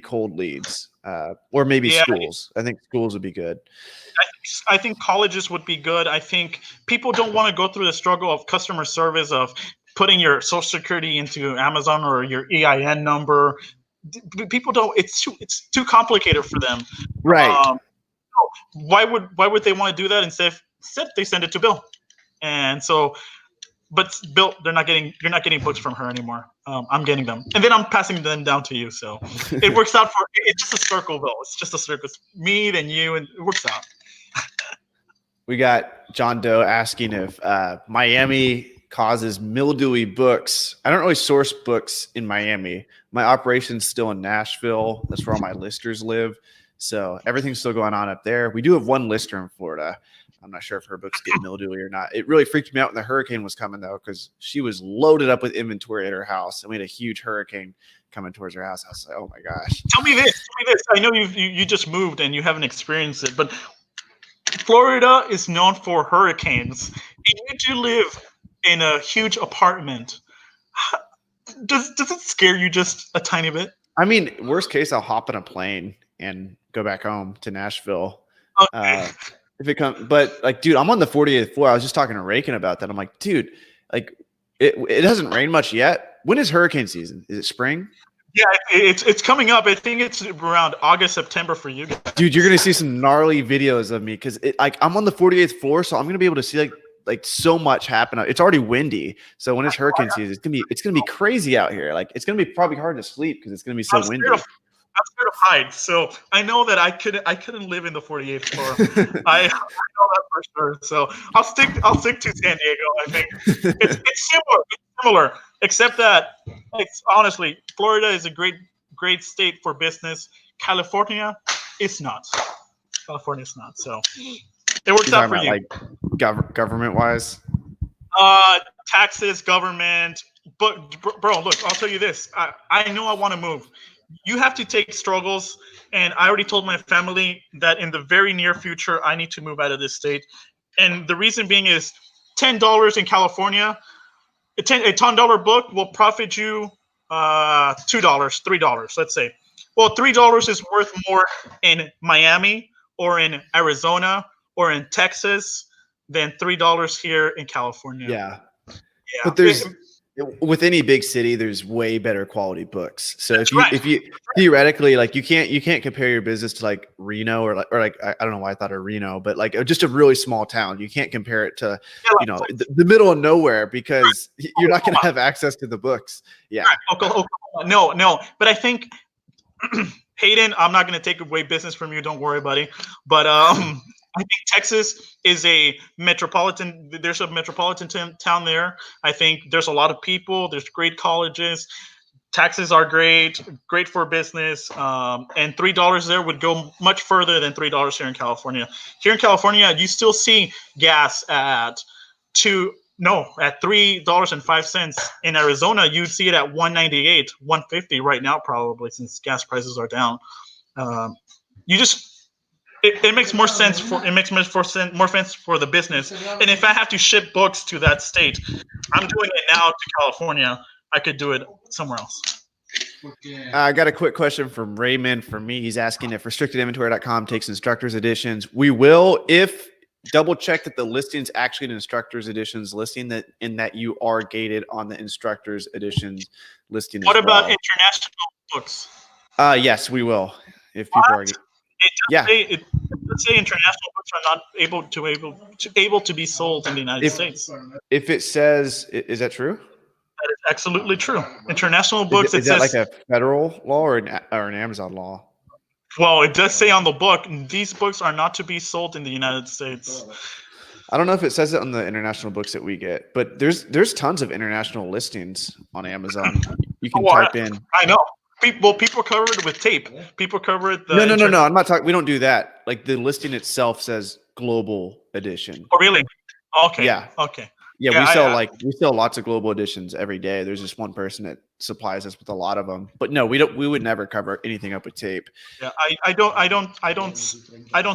cold leads, or maybe schools. I think schools would be good. I think colleges would be good. I think people don't want to go through the struggle of customer service, of putting your social security into Amazon or your EIN number. People don't. It's too complicated for them. Right. Why would they want to do that? Instead they send it to Bill. And so, but Bill, you're not getting books from her anymore. I'm getting them, and then I'm passing them down to you. So it works out it's just a circle, though. It's just a circle. It's me, then you, and it works out. We got John Doe asking if Miami causes mildewy books. I don't really source books in Miami. My operation's still in Nashville. That's where all my listers live. So everything's still going on up there. We do have one lister in Florida. I'm not sure if her books get mildewy or not. It really freaked me out when the hurricane was coming, though, because she was loaded up with inventory at her house, and we had a huge hurricane coming towards her house. I was like, oh my gosh. Tell me this. I know you just moved and you haven't experienced it, but Florida is known for hurricanes. And you do live in a huge apartment. Does it scare you just a tiny bit? I mean, worst case, I'll hop on a plane and go back home to Nashville. Okay. If it comes, but dude, I'm on the 48th floor. I was just talking to Rakin about that. I'm like, dude, it hasn't rained much yet. When is hurricane season? Is it spring? Yeah, it's coming up. I think it's around August, September for you guys. Dude, you're gonna see some gnarly videos of me, because I'm on the 48th floor, so I'm gonna be able to see like so much happen. It's already windy, so when it's hurricane season, it's gonna be crazy out here. It's gonna be probably hard to sleep because it's gonna be so windy. I'm scared of heights, so I know that I couldn't live in the 48th floor. I know that for sure. So I'll stick to San Diego. I think it's similar, except that honestly, Florida is a great state for business. California, it's not. California's not. So it works out for you. Government wise. Taxes, government. But bro, look, I'll tell you this. I know I want to move. You have to take struggles, and I already told my family that in the very near future, I need to move out of this state. And the reason being is $10 in California, a $10 book will profit you $2, $3, let's say. Well, $3 is worth more in Miami or in Arizona or in Texas than $3 here in California. Yeah. But with any big city, there's way better quality books. So if you theoretically, you can't compare your business to Reno or I don't know why I thought of Reno, but just a really small town. You can't compare it to the middle of nowhere, because you're not going to have access to the books. Yeah. Oklahoma. No. But I think Hayden, I'm not going to take away business from you. Don't worry, buddy. But I think Texas is a metropolitan. There's a metropolitan town there. I think there's a lot of people. There's great colleges. taxes are great for business, and $3 there would go much further than $3 here in California. Here in California, you still see gas at $3.05. In Arizona, you'd see it at $1.98, $1.50 right now, probably, since gas prices are down. It makes more sense for more sense for the business. And if I have to ship books to that state, I'm doing it now to California. I could do it somewhere else. I got a quick question from Raymond. For me, he's asking if restrictedinventory.com takes instructors editions. We will, if double check that the listing's actually an instructors editions listing, that in that you are gated on the instructors editions listing. What about international books? Yes, we will. If people are, let's say international books are not able to be sold in the United States. If it says, is that true? That is absolutely true. International books. Is that like a federal law or an Amazon law? Well, it does say on the book, these books are not to be sold in the United States. I don't know if it says it on the international books that we get, but there's tons of international listings on Amazon. You can type in. I know. People cover it with tape. People cover it. No. I'm not talking. We don't do that. Like the listing itself says global edition. Oh, really? Okay. Yeah. Okay. Yeah, we sell lots of global editions every day. There's just one person that supplies us with a lot of them. But no, we would never cover anything up with tape. Yeah, I don't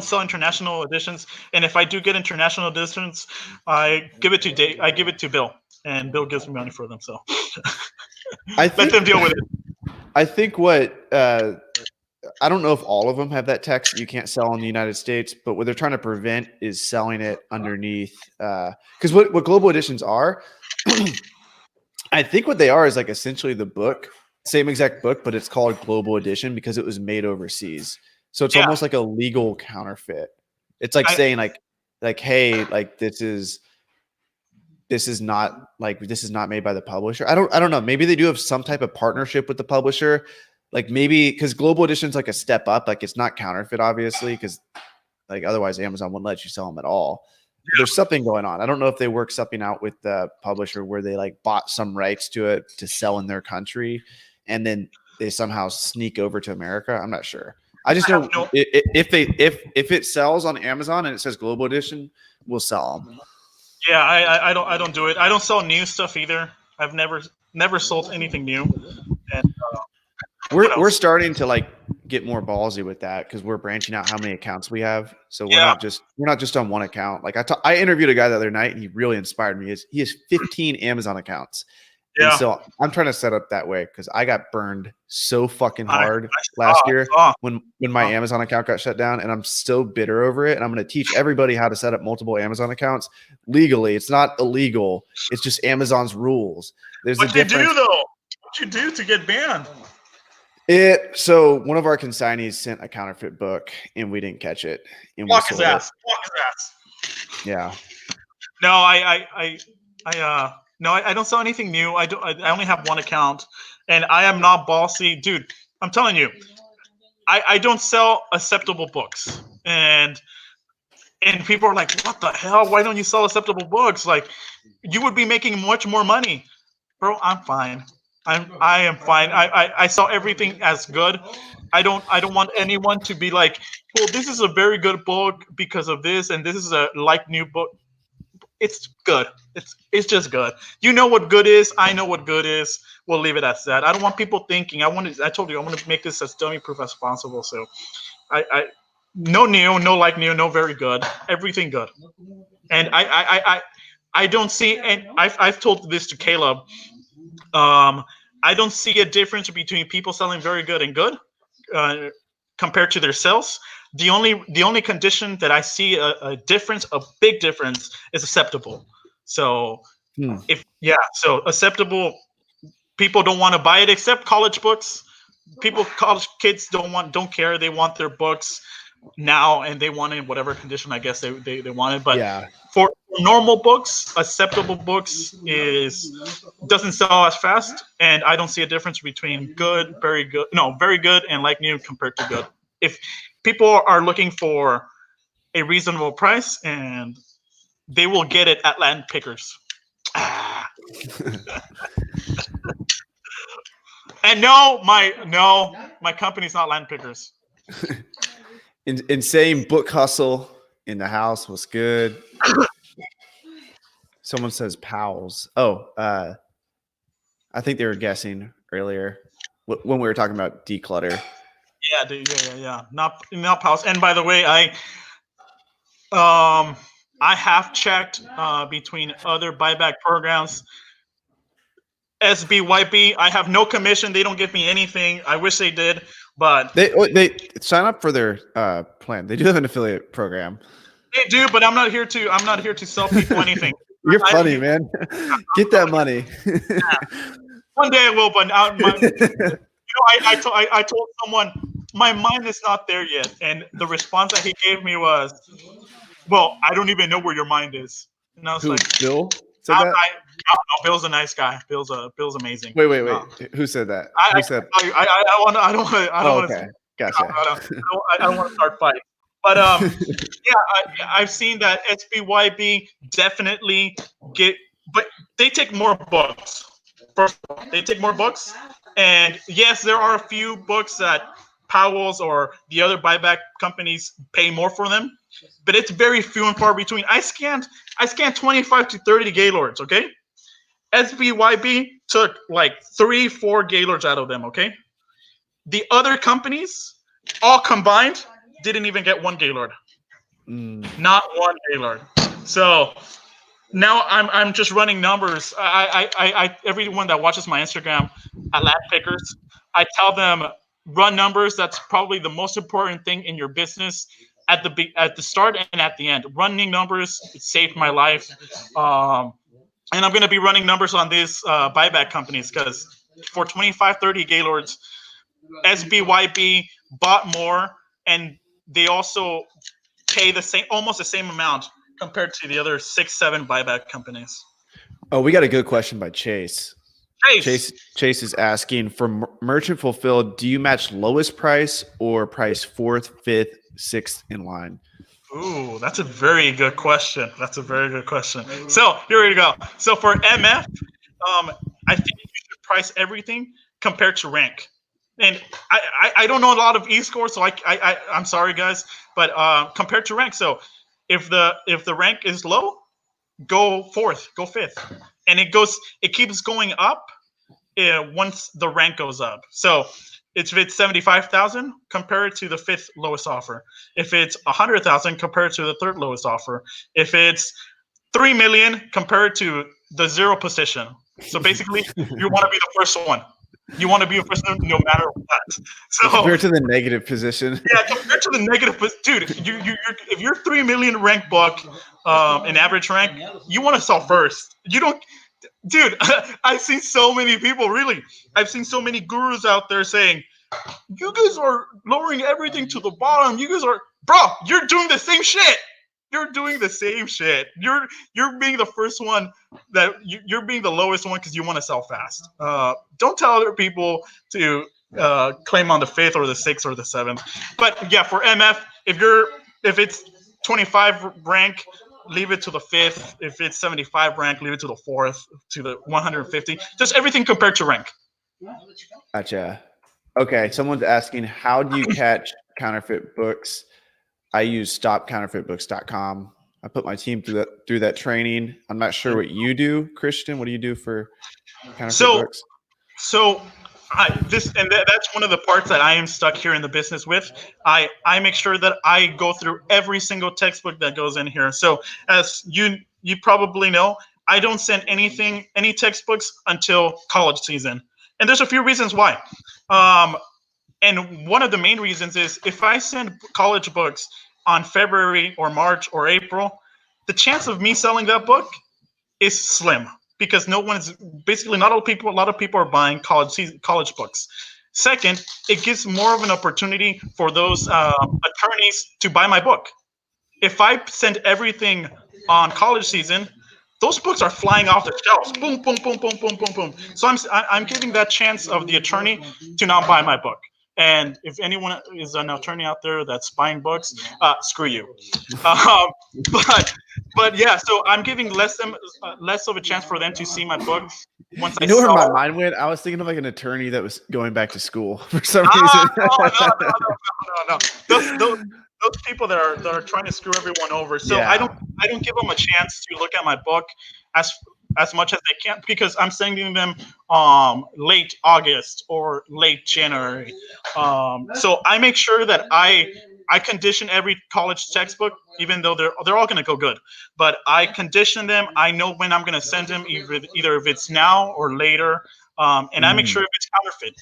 sell international editions. And if I do get international editions, I give it to Bill, and Bill gives me money for them. So let them deal with it. I think I don't know if all of them have that text you can't sell in the United States, but what they're trying to prevent is selling it underneath. Because what global editions are, I think what they are is like essentially the book, same exact book, but it's called global edition because it was made overseas. So it's almost like a legal counterfeit. It's like saying like, hey, like this is not made by the publisher. I don't know. Maybe they do have some type of partnership with the publisher. Like maybe because global edition's like a step up, like it's not counterfeit, obviously, because like otherwise Amazon wouldn't let you sell them at all. Yeah. There's something going on. I don't know if they work something out with the publisher where they like bought some rights to it to sell in their country, and then they somehow sneak over to America. I'm not sure. I just know if it sells on Amazon and it says global edition, we'll sell them. Yeah, I don't do it. I don't sell new stuff either. I've never sold anything new, and. We're starting to like get more ballsy with that because we're branching out how many accounts we have. So we're not just on one account. Like I interviewed a guy the other night and he really inspired me. He has 15 Amazon accounts. Yeah. And so I'm trying to set up that way because I got burned so fucking hard last year when my Amazon account got shut down, and I'm so bitter over it. And I'm going to teach everybody how to set up multiple Amazon accounts legally. It's not illegal. It's just Amazon's rules. There's a difference. What you do though? What you do to get banned? So one of our consignees sent a counterfeit book and we didn't catch it. And Walk his ass. Yeah. No, I don't sell anything new. I only have one account, and I am not bossy, dude. I'm telling you, I don't sell acceptable books, and people are like, what the hell? Why don't you sell acceptable books? Like, you would be making much more money, bro. I'm fine. I am fine. I saw everything as good. I don't want anyone to be like, well, this is a very good book because of this, and this is a new book. It's good. It's just good. You know what good is. I know what good is. We'll leave it at that. I don't want people thinking. I told you I want to make this as dummy proof as possible. So, no new, no new, no very good. Everything good. And I don't see. And I've told this to Caleb. I don't see a difference between people selling very good and good compared to their sales. The only condition that I see a big difference, is acceptable. So so acceptable. People don't want to buy it except college books. College kids don't care. They want their books now, and they want it in whatever condition I guess they want it. But for normal books, acceptable books doesn't sell as fast, and I don't see a difference between good, very good, and like new compared to good. If people are looking for a reasonable price, and they will get it at Latin Pickers. And my company's not Land Pickers. Insane book hustle in the house was good. Someone says pals. Oh, I think they were guessing earlier when we were talking about declutter. Yeah. Not pals. And by the way, I have checked between other buyback programs. SBYB, I have no commission. They don't give me anything. I wish they did, but they sign up for their plan. They do have an affiliate program. They do, but I'm not here to sell people anything. You're funny, man. Get that money. One day I will, but I told someone my mind is not there yet, and the response that he gave me was, "Well, I don't even know where your mind is." And I was like, "Bill said that?" No, Bill's a nice guy. Bill's amazing. Wait. Who said that? Who said? I don't want to. Okay, gotcha. I don't want to start fighting. But I've seen that SBYB definitely but they take more books. First of all, they take more books, and yes, there are a few books that Powell's or the other buyback companies pay more for them, but it's very few and far between. I scanned 25 to 30 gaylords. Okay, SBYB took like 3-4 gaylords out of them. Okay, the other companies all combined didn't even get one gaylord. Not one gaylord. So now I'm just running numbers. I everyone that watches my Instagram at Land Pickers, I tell them run numbers. That's probably the most important thing in your business at the start and at the end. Running numbers, it saved my life. And I'm going to be running numbers on these buyback companies because for 25, 30 gaylords, SBYB bought more, and they also pay almost the same amount compared to the other 6-7 buyback companies. Oh, we got a good question by Chase. Chase is asking, for merchant fulfilled, do you match lowest price or price 4th, 5th, 6th in line? Ooh, that's a very good question. So here we go. So for MF, I think you should price everything compared to rank. And I don't know a lot of e-scores, so I'm sorry guys, but compared to rank. So if the rank is low, go 4th, go 5th, and it keeps going up once the rank goes up. So if it's 75,000, compare it to the 5th lowest offer. If it's 100,000, compare it to the 3rd lowest offer. If it's 3 million, compare it to the 0 position. So basically, you want to be the first one. You want to be a first one no matter what. So compared to the negative position. Yeah, compared to the negative, dude. If you're 3 million rank book, in average rank, you want to sell first. You don't. Dude, I've seen so many people, really. I've seen so many gurus out there saying, you guys are lowering everything to the bottom. You guys are, bro, you're doing the same shit. You're doing the same shit. You're being the first one that you're being the lowest one because you want to sell fast. Don't tell other people to claim on the 5th or the 6th or the 7th. But yeah, for MF, if it's 25 rank, leave it to the 5th. If it's 75 rank, leave it to the 4th, to the 150. Just everything compared to rank. Gotcha. Okay, someone's asking, how do you catch counterfeit books? I use stopcounterfeitbooks.com. I put my team through that training. I'm not sure what you do, Christian. What do you do for counterfeit books? So that's one of the parts that I am stuck here in the business with. I make sure that I go through every single textbook that goes in here. So as you probably know, I don't send any textbooks until college season. And there's a few reasons why. And one of the main reasons is if I send college books on February or March or April, the chance of me selling that book is slim. Because not a lot of people are buying college books. Second, it gives more of an opportunity for those attorneys to buy my book. If I send everything on college season, those books are flying off the shelves. Boom, boom, boom, boom, boom, boom, boom. So I'm giving that chance of the attorney to not buy my book. And if anyone is an attorney out there that's buying books, screw you. But But yeah, so I'm giving less of a chance for them to see my book once I You know where my sell. mind went? I was thinking of like an attorney that was going back to school for some No, reason. no. Those people that are trying to screw everyone over. So Yeah. I don't give them a chance to look at my book as much as they can, because I'm sending them late August or late January. So I make sure that I condition every college textbook, even though they're all going to go good. But I condition them. I know when I'm going to send them, either if it's now or later. And I make sure if it's counterfeit.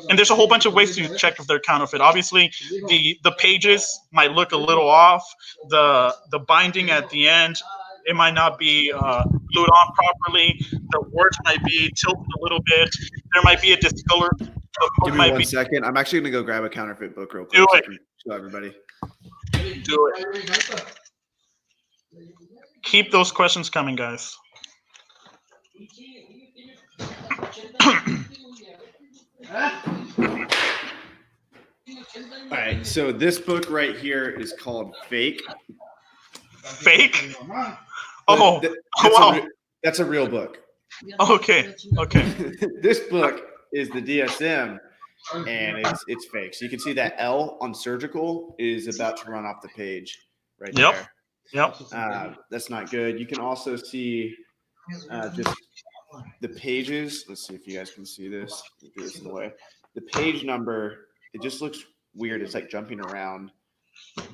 And there's a whole bunch of ways to check if they're counterfeit. Obviously, the pages might look a little off. The binding at the end, it might not be glued on properly. The words might be tilted a little bit. There might be a discolor. Give me 1 second. I'm actually gonna go grab a counterfeit book real quick. Do so it. I can show everybody. Do it. Keep those questions coming, guys. All right. So this book right here is called Fake. Fake? Oh, wow. That's a real book. Okay. This book is the DSM, and it's fake. So you can see that L on surgical is about to run off the page right there. Yep. That's not good. You can also see just the pages. Let's see if you guys can see this. Do this in the way. The page number, it just looks weird. It's like jumping around. I'm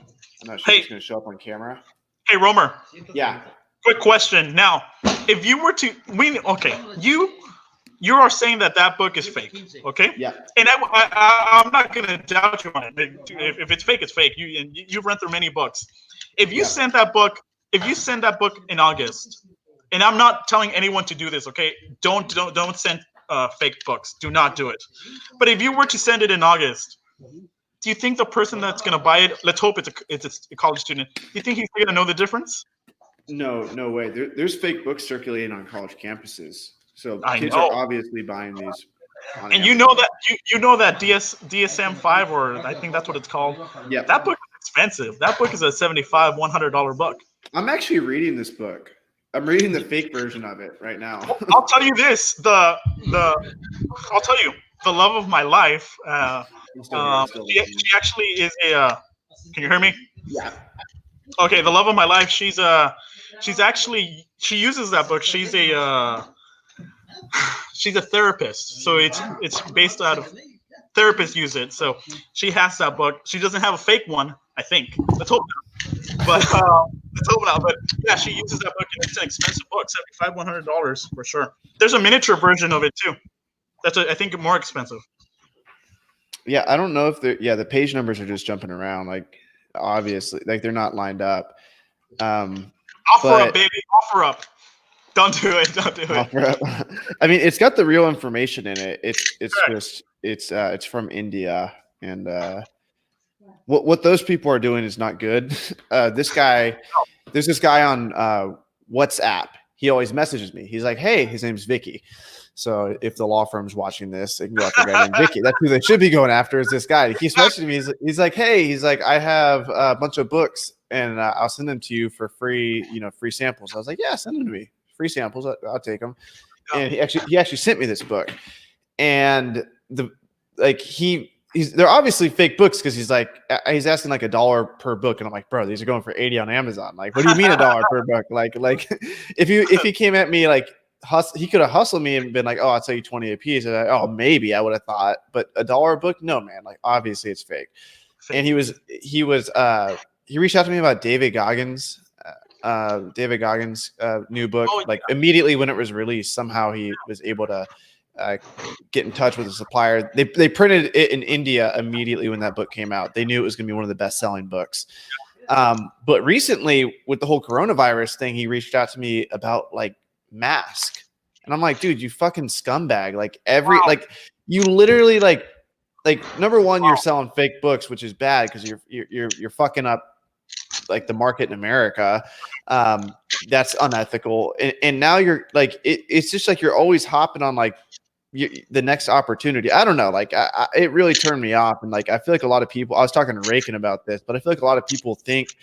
not sure if it's going to show up on camera. Hey, Romer. Yeah. Quick question. Now, if you were to, you are saying that book is fake, okay? Yeah. And I'm not going to doubt you on it. If it's fake, it's fake. You've run through many books. If you send that book in August, and I'm not telling anyone to do this, okay? Don't send fake books. Do not do it. But if you were to send it in August, do you think the person that's going to buy it, let's hope it's a college student, do you think he's going to know the difference? No way. There's fake books circulating on college campuses. So kids are obviously buying these. And Amazon. you know that DSM-5, or I think that's what it's called. Yeah. That book is expensive. That book is a $75, $100 book. I'm actually reading this book. I'm reading the fake version of it right now. I'll tell you this. I'll tell you the love of my life. She actually is a. Can you hear me? Yeah. Okay, the love of my life. She uses that book. She's a therapist, so it's based out of therapists use it. So she has that book. She doesn't have a fake one, I think. Let's hope not. But yeah, she uses that book, and it's an expensive book, $75, $100 for sure. There's a miniature version of it too. That's I think more expensive. Yeah, I don't know if the page numbers are just jumping around. Like obviously, like they're not lined up. Offer up, baby. Offer up. Don't do it. I mean, it's got the real information in it. It's from India, and what those people are doing is not good. There's this guy on WhatsApp. He always messages me. He's like, "Hey," his name's Vicky. So if the law firm's watching this, they can go after a guy named Vicky. That's who they should be going after, is this guy. He keeps messaging me. He's like, "Hey," he's like, "I have a bunch of books, and I'll send them to you for free. Free samples." I was like, "Yeah, send them to me. Free samples. I'll take them." And he actually sent me this book, and they're obviously fake books, because he's asking like $1 per book, and I'm like, bro, these are going for $80 on Amazon. Like, what do you mean $1 per book? Like if he came at me like he could have hustled me and been like, "Oh, I'll tell you 20 a piece." And oh, maybe I would have thought, but $1 a book, no, man. Like obviously it's fake. And he reached out to me about David Goggins' new book. Oh, yeah. Like immediately when it was released, somehow he was able to get in touch with a supplier. They printed it in India immediately when that book came out. They knew it was going to be one of the best-selling books. But recently, with the whole coronavirus thing, he reached out to me about like mask, and I'm like, dude, you fucking scumbag! Like you literally like number one, you're selling fake books, which is bad because you're fucking up like the market in America. That's unethical, and now you're like it's just like you're always hopping on like the next opportunity. I don't know, like it really turned me off, and like I feel like a lot of people. I was talking to Rakin about this, but I feel like a lot of people think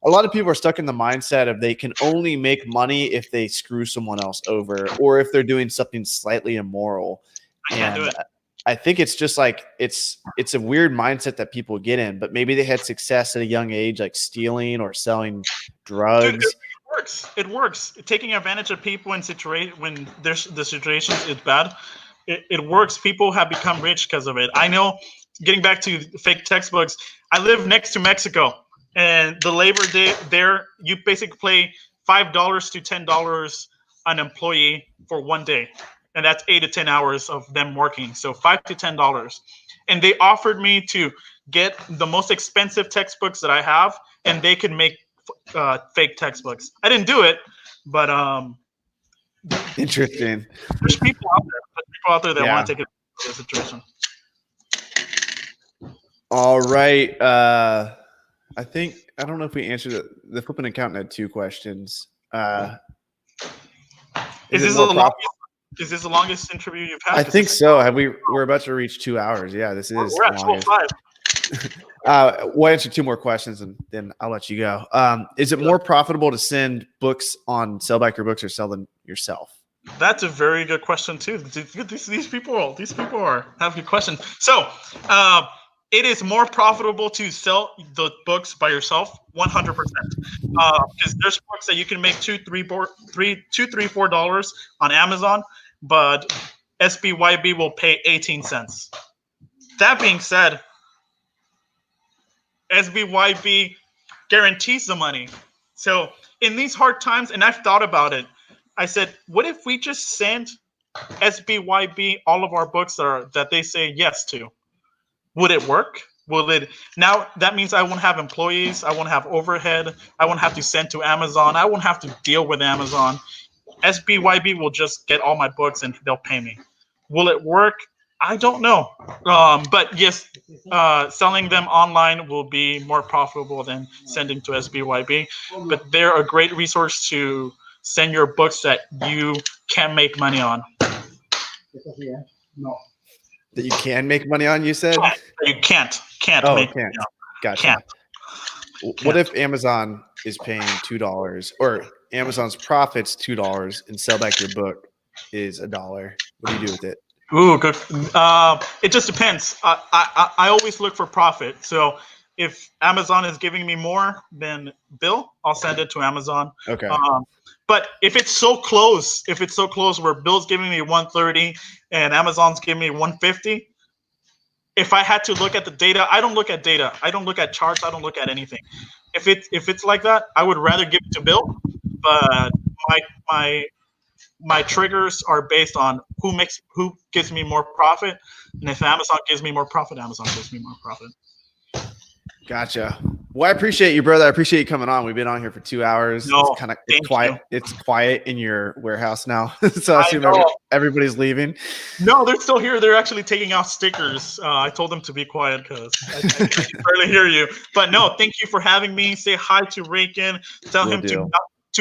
a lot of people are stuck in the mindset of they can only make money if they screw someone else over or if they're doing something slightly immoral. I can't do it. I think it's just like it's a weird mindset that people get in, but maybe they had success at a young age, like stealing or selling drugs. Dude, it works. It works. Taking advantage of people in when the situation is bad, it works. People have become rich because of it. I know. Getting back to fake textbooks, I live next to Mexico, and the labor day there, you basically pay $5 to $10 an employee for one day. And that's 8 to 10 hours of them working. So $5 to $10. And they offered me to get the most expensive textbooks that I have, and they could make fake textbooks. I didn't do it, but interesting. There's people out there that want to take advantage of the situation. All right. I don't know if we answered the flipping accountant had 2 questions. Is this the longest interview you've had? I think so. We're about to reach 2 hours. Yeah, this is. We're at 12:05. We'll answer 2 more questions and then I'll let you go. Is it more profitable to send books on Sell Back Your Books or sell them yourself? That's a very good question too. These people have good questions. So, it is more profitable to sell the books by yourself, 100%. Because there's books that you can make $2, $3, $4 on Amazon, but SBYB will pay 18 cents. That being said, SBYB guarantees the money. So in these hard times, and I've thought about it, I said, what if we just send SBYB all of our books that they say yes to? Would it work? Now that means I won't have employees, I won't have overhead, I won't have to send to Amazon, I won't have to deal with Amazon. SBYB will just get all my books and they'll pay me. Will it work? I don't know. But yes, selling them online will be more profitable than sending to SBYB. But they're a great resource to send your books that you can make money on. That you can make money on, you said? You can't make money on. Gotcha. Can't. What if Amazon is paying $2 or Amazon's profits $2 and Sell Back Your Book is $1? What do you do with it? Ooh, good. It just depends. I always look for profit. So if Amazon is giving me more than Bill, I'll send it to Amazon. Okay. But if it's so close where Bill's giving me 130 and Amazon's giving me 150, if I had to look at the data, I don't look at data. I don't look at charts. I don't look at anything. If it's like that, I would rather give it to Bill. But my triggers are based on who gives me more profit, and if Amazon gives me more profit, Amazon gives me more profit. Gotcha. Well, I appreciate you, brother. I appreciate you coming on. We've been on here for 2 hours. No, it's quiet. You. It's quiet in your warehouse now, so I assume everybody's leaving. No, they're still here. They're actually taking out stickers. I told them to be quiet because I can barely hear you. But no, thank you for having me. Say hi to Rakin. Tell him to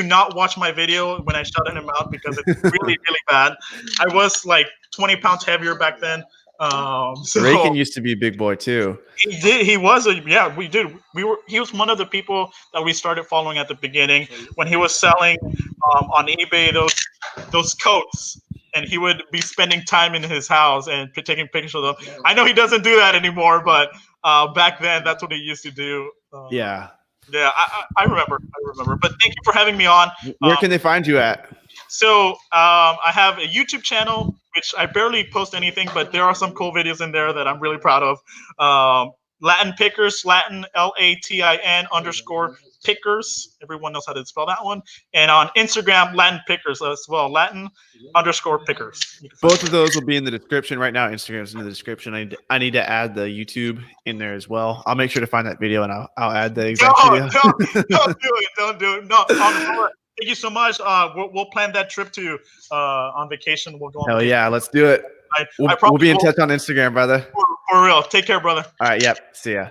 not watch my video when I shouted him out because it's really, really bad. I was like 20 pounds heavier back then. So Rakin used to be a big boy too. He did. He was we did. He was one of the people that we started following at the beginning when he was selling on eBay those coats, and he would be spending time in his house and taking pictures of them. I know he doesn't do that anymore, but back then that's what he used to do. Yeah, I remember. But thank you for having me on. Where can they find you at? So I have a YouTube channel, which I barely post anything, but there are some cool videos in there that I'm really proud of. Latin Pickers, Latin LATIN_Pickers. Everyone knows how to spell that one. And on Instagram, Latin Pickers as well. Latin_Pickers. Both of those will be in the description right now. Instagram's in the description. I need to add the YouTube in there as well. I'll make sure to find that video and I'll add the exact video. Don't do it. No. Thank you so much. We'll plan that trip to on vacation. We'll go on. Hell yeah, let's do it. We'll be in touch on Instagram, brother. For real. Take care, brother. All right. Yep. See ya.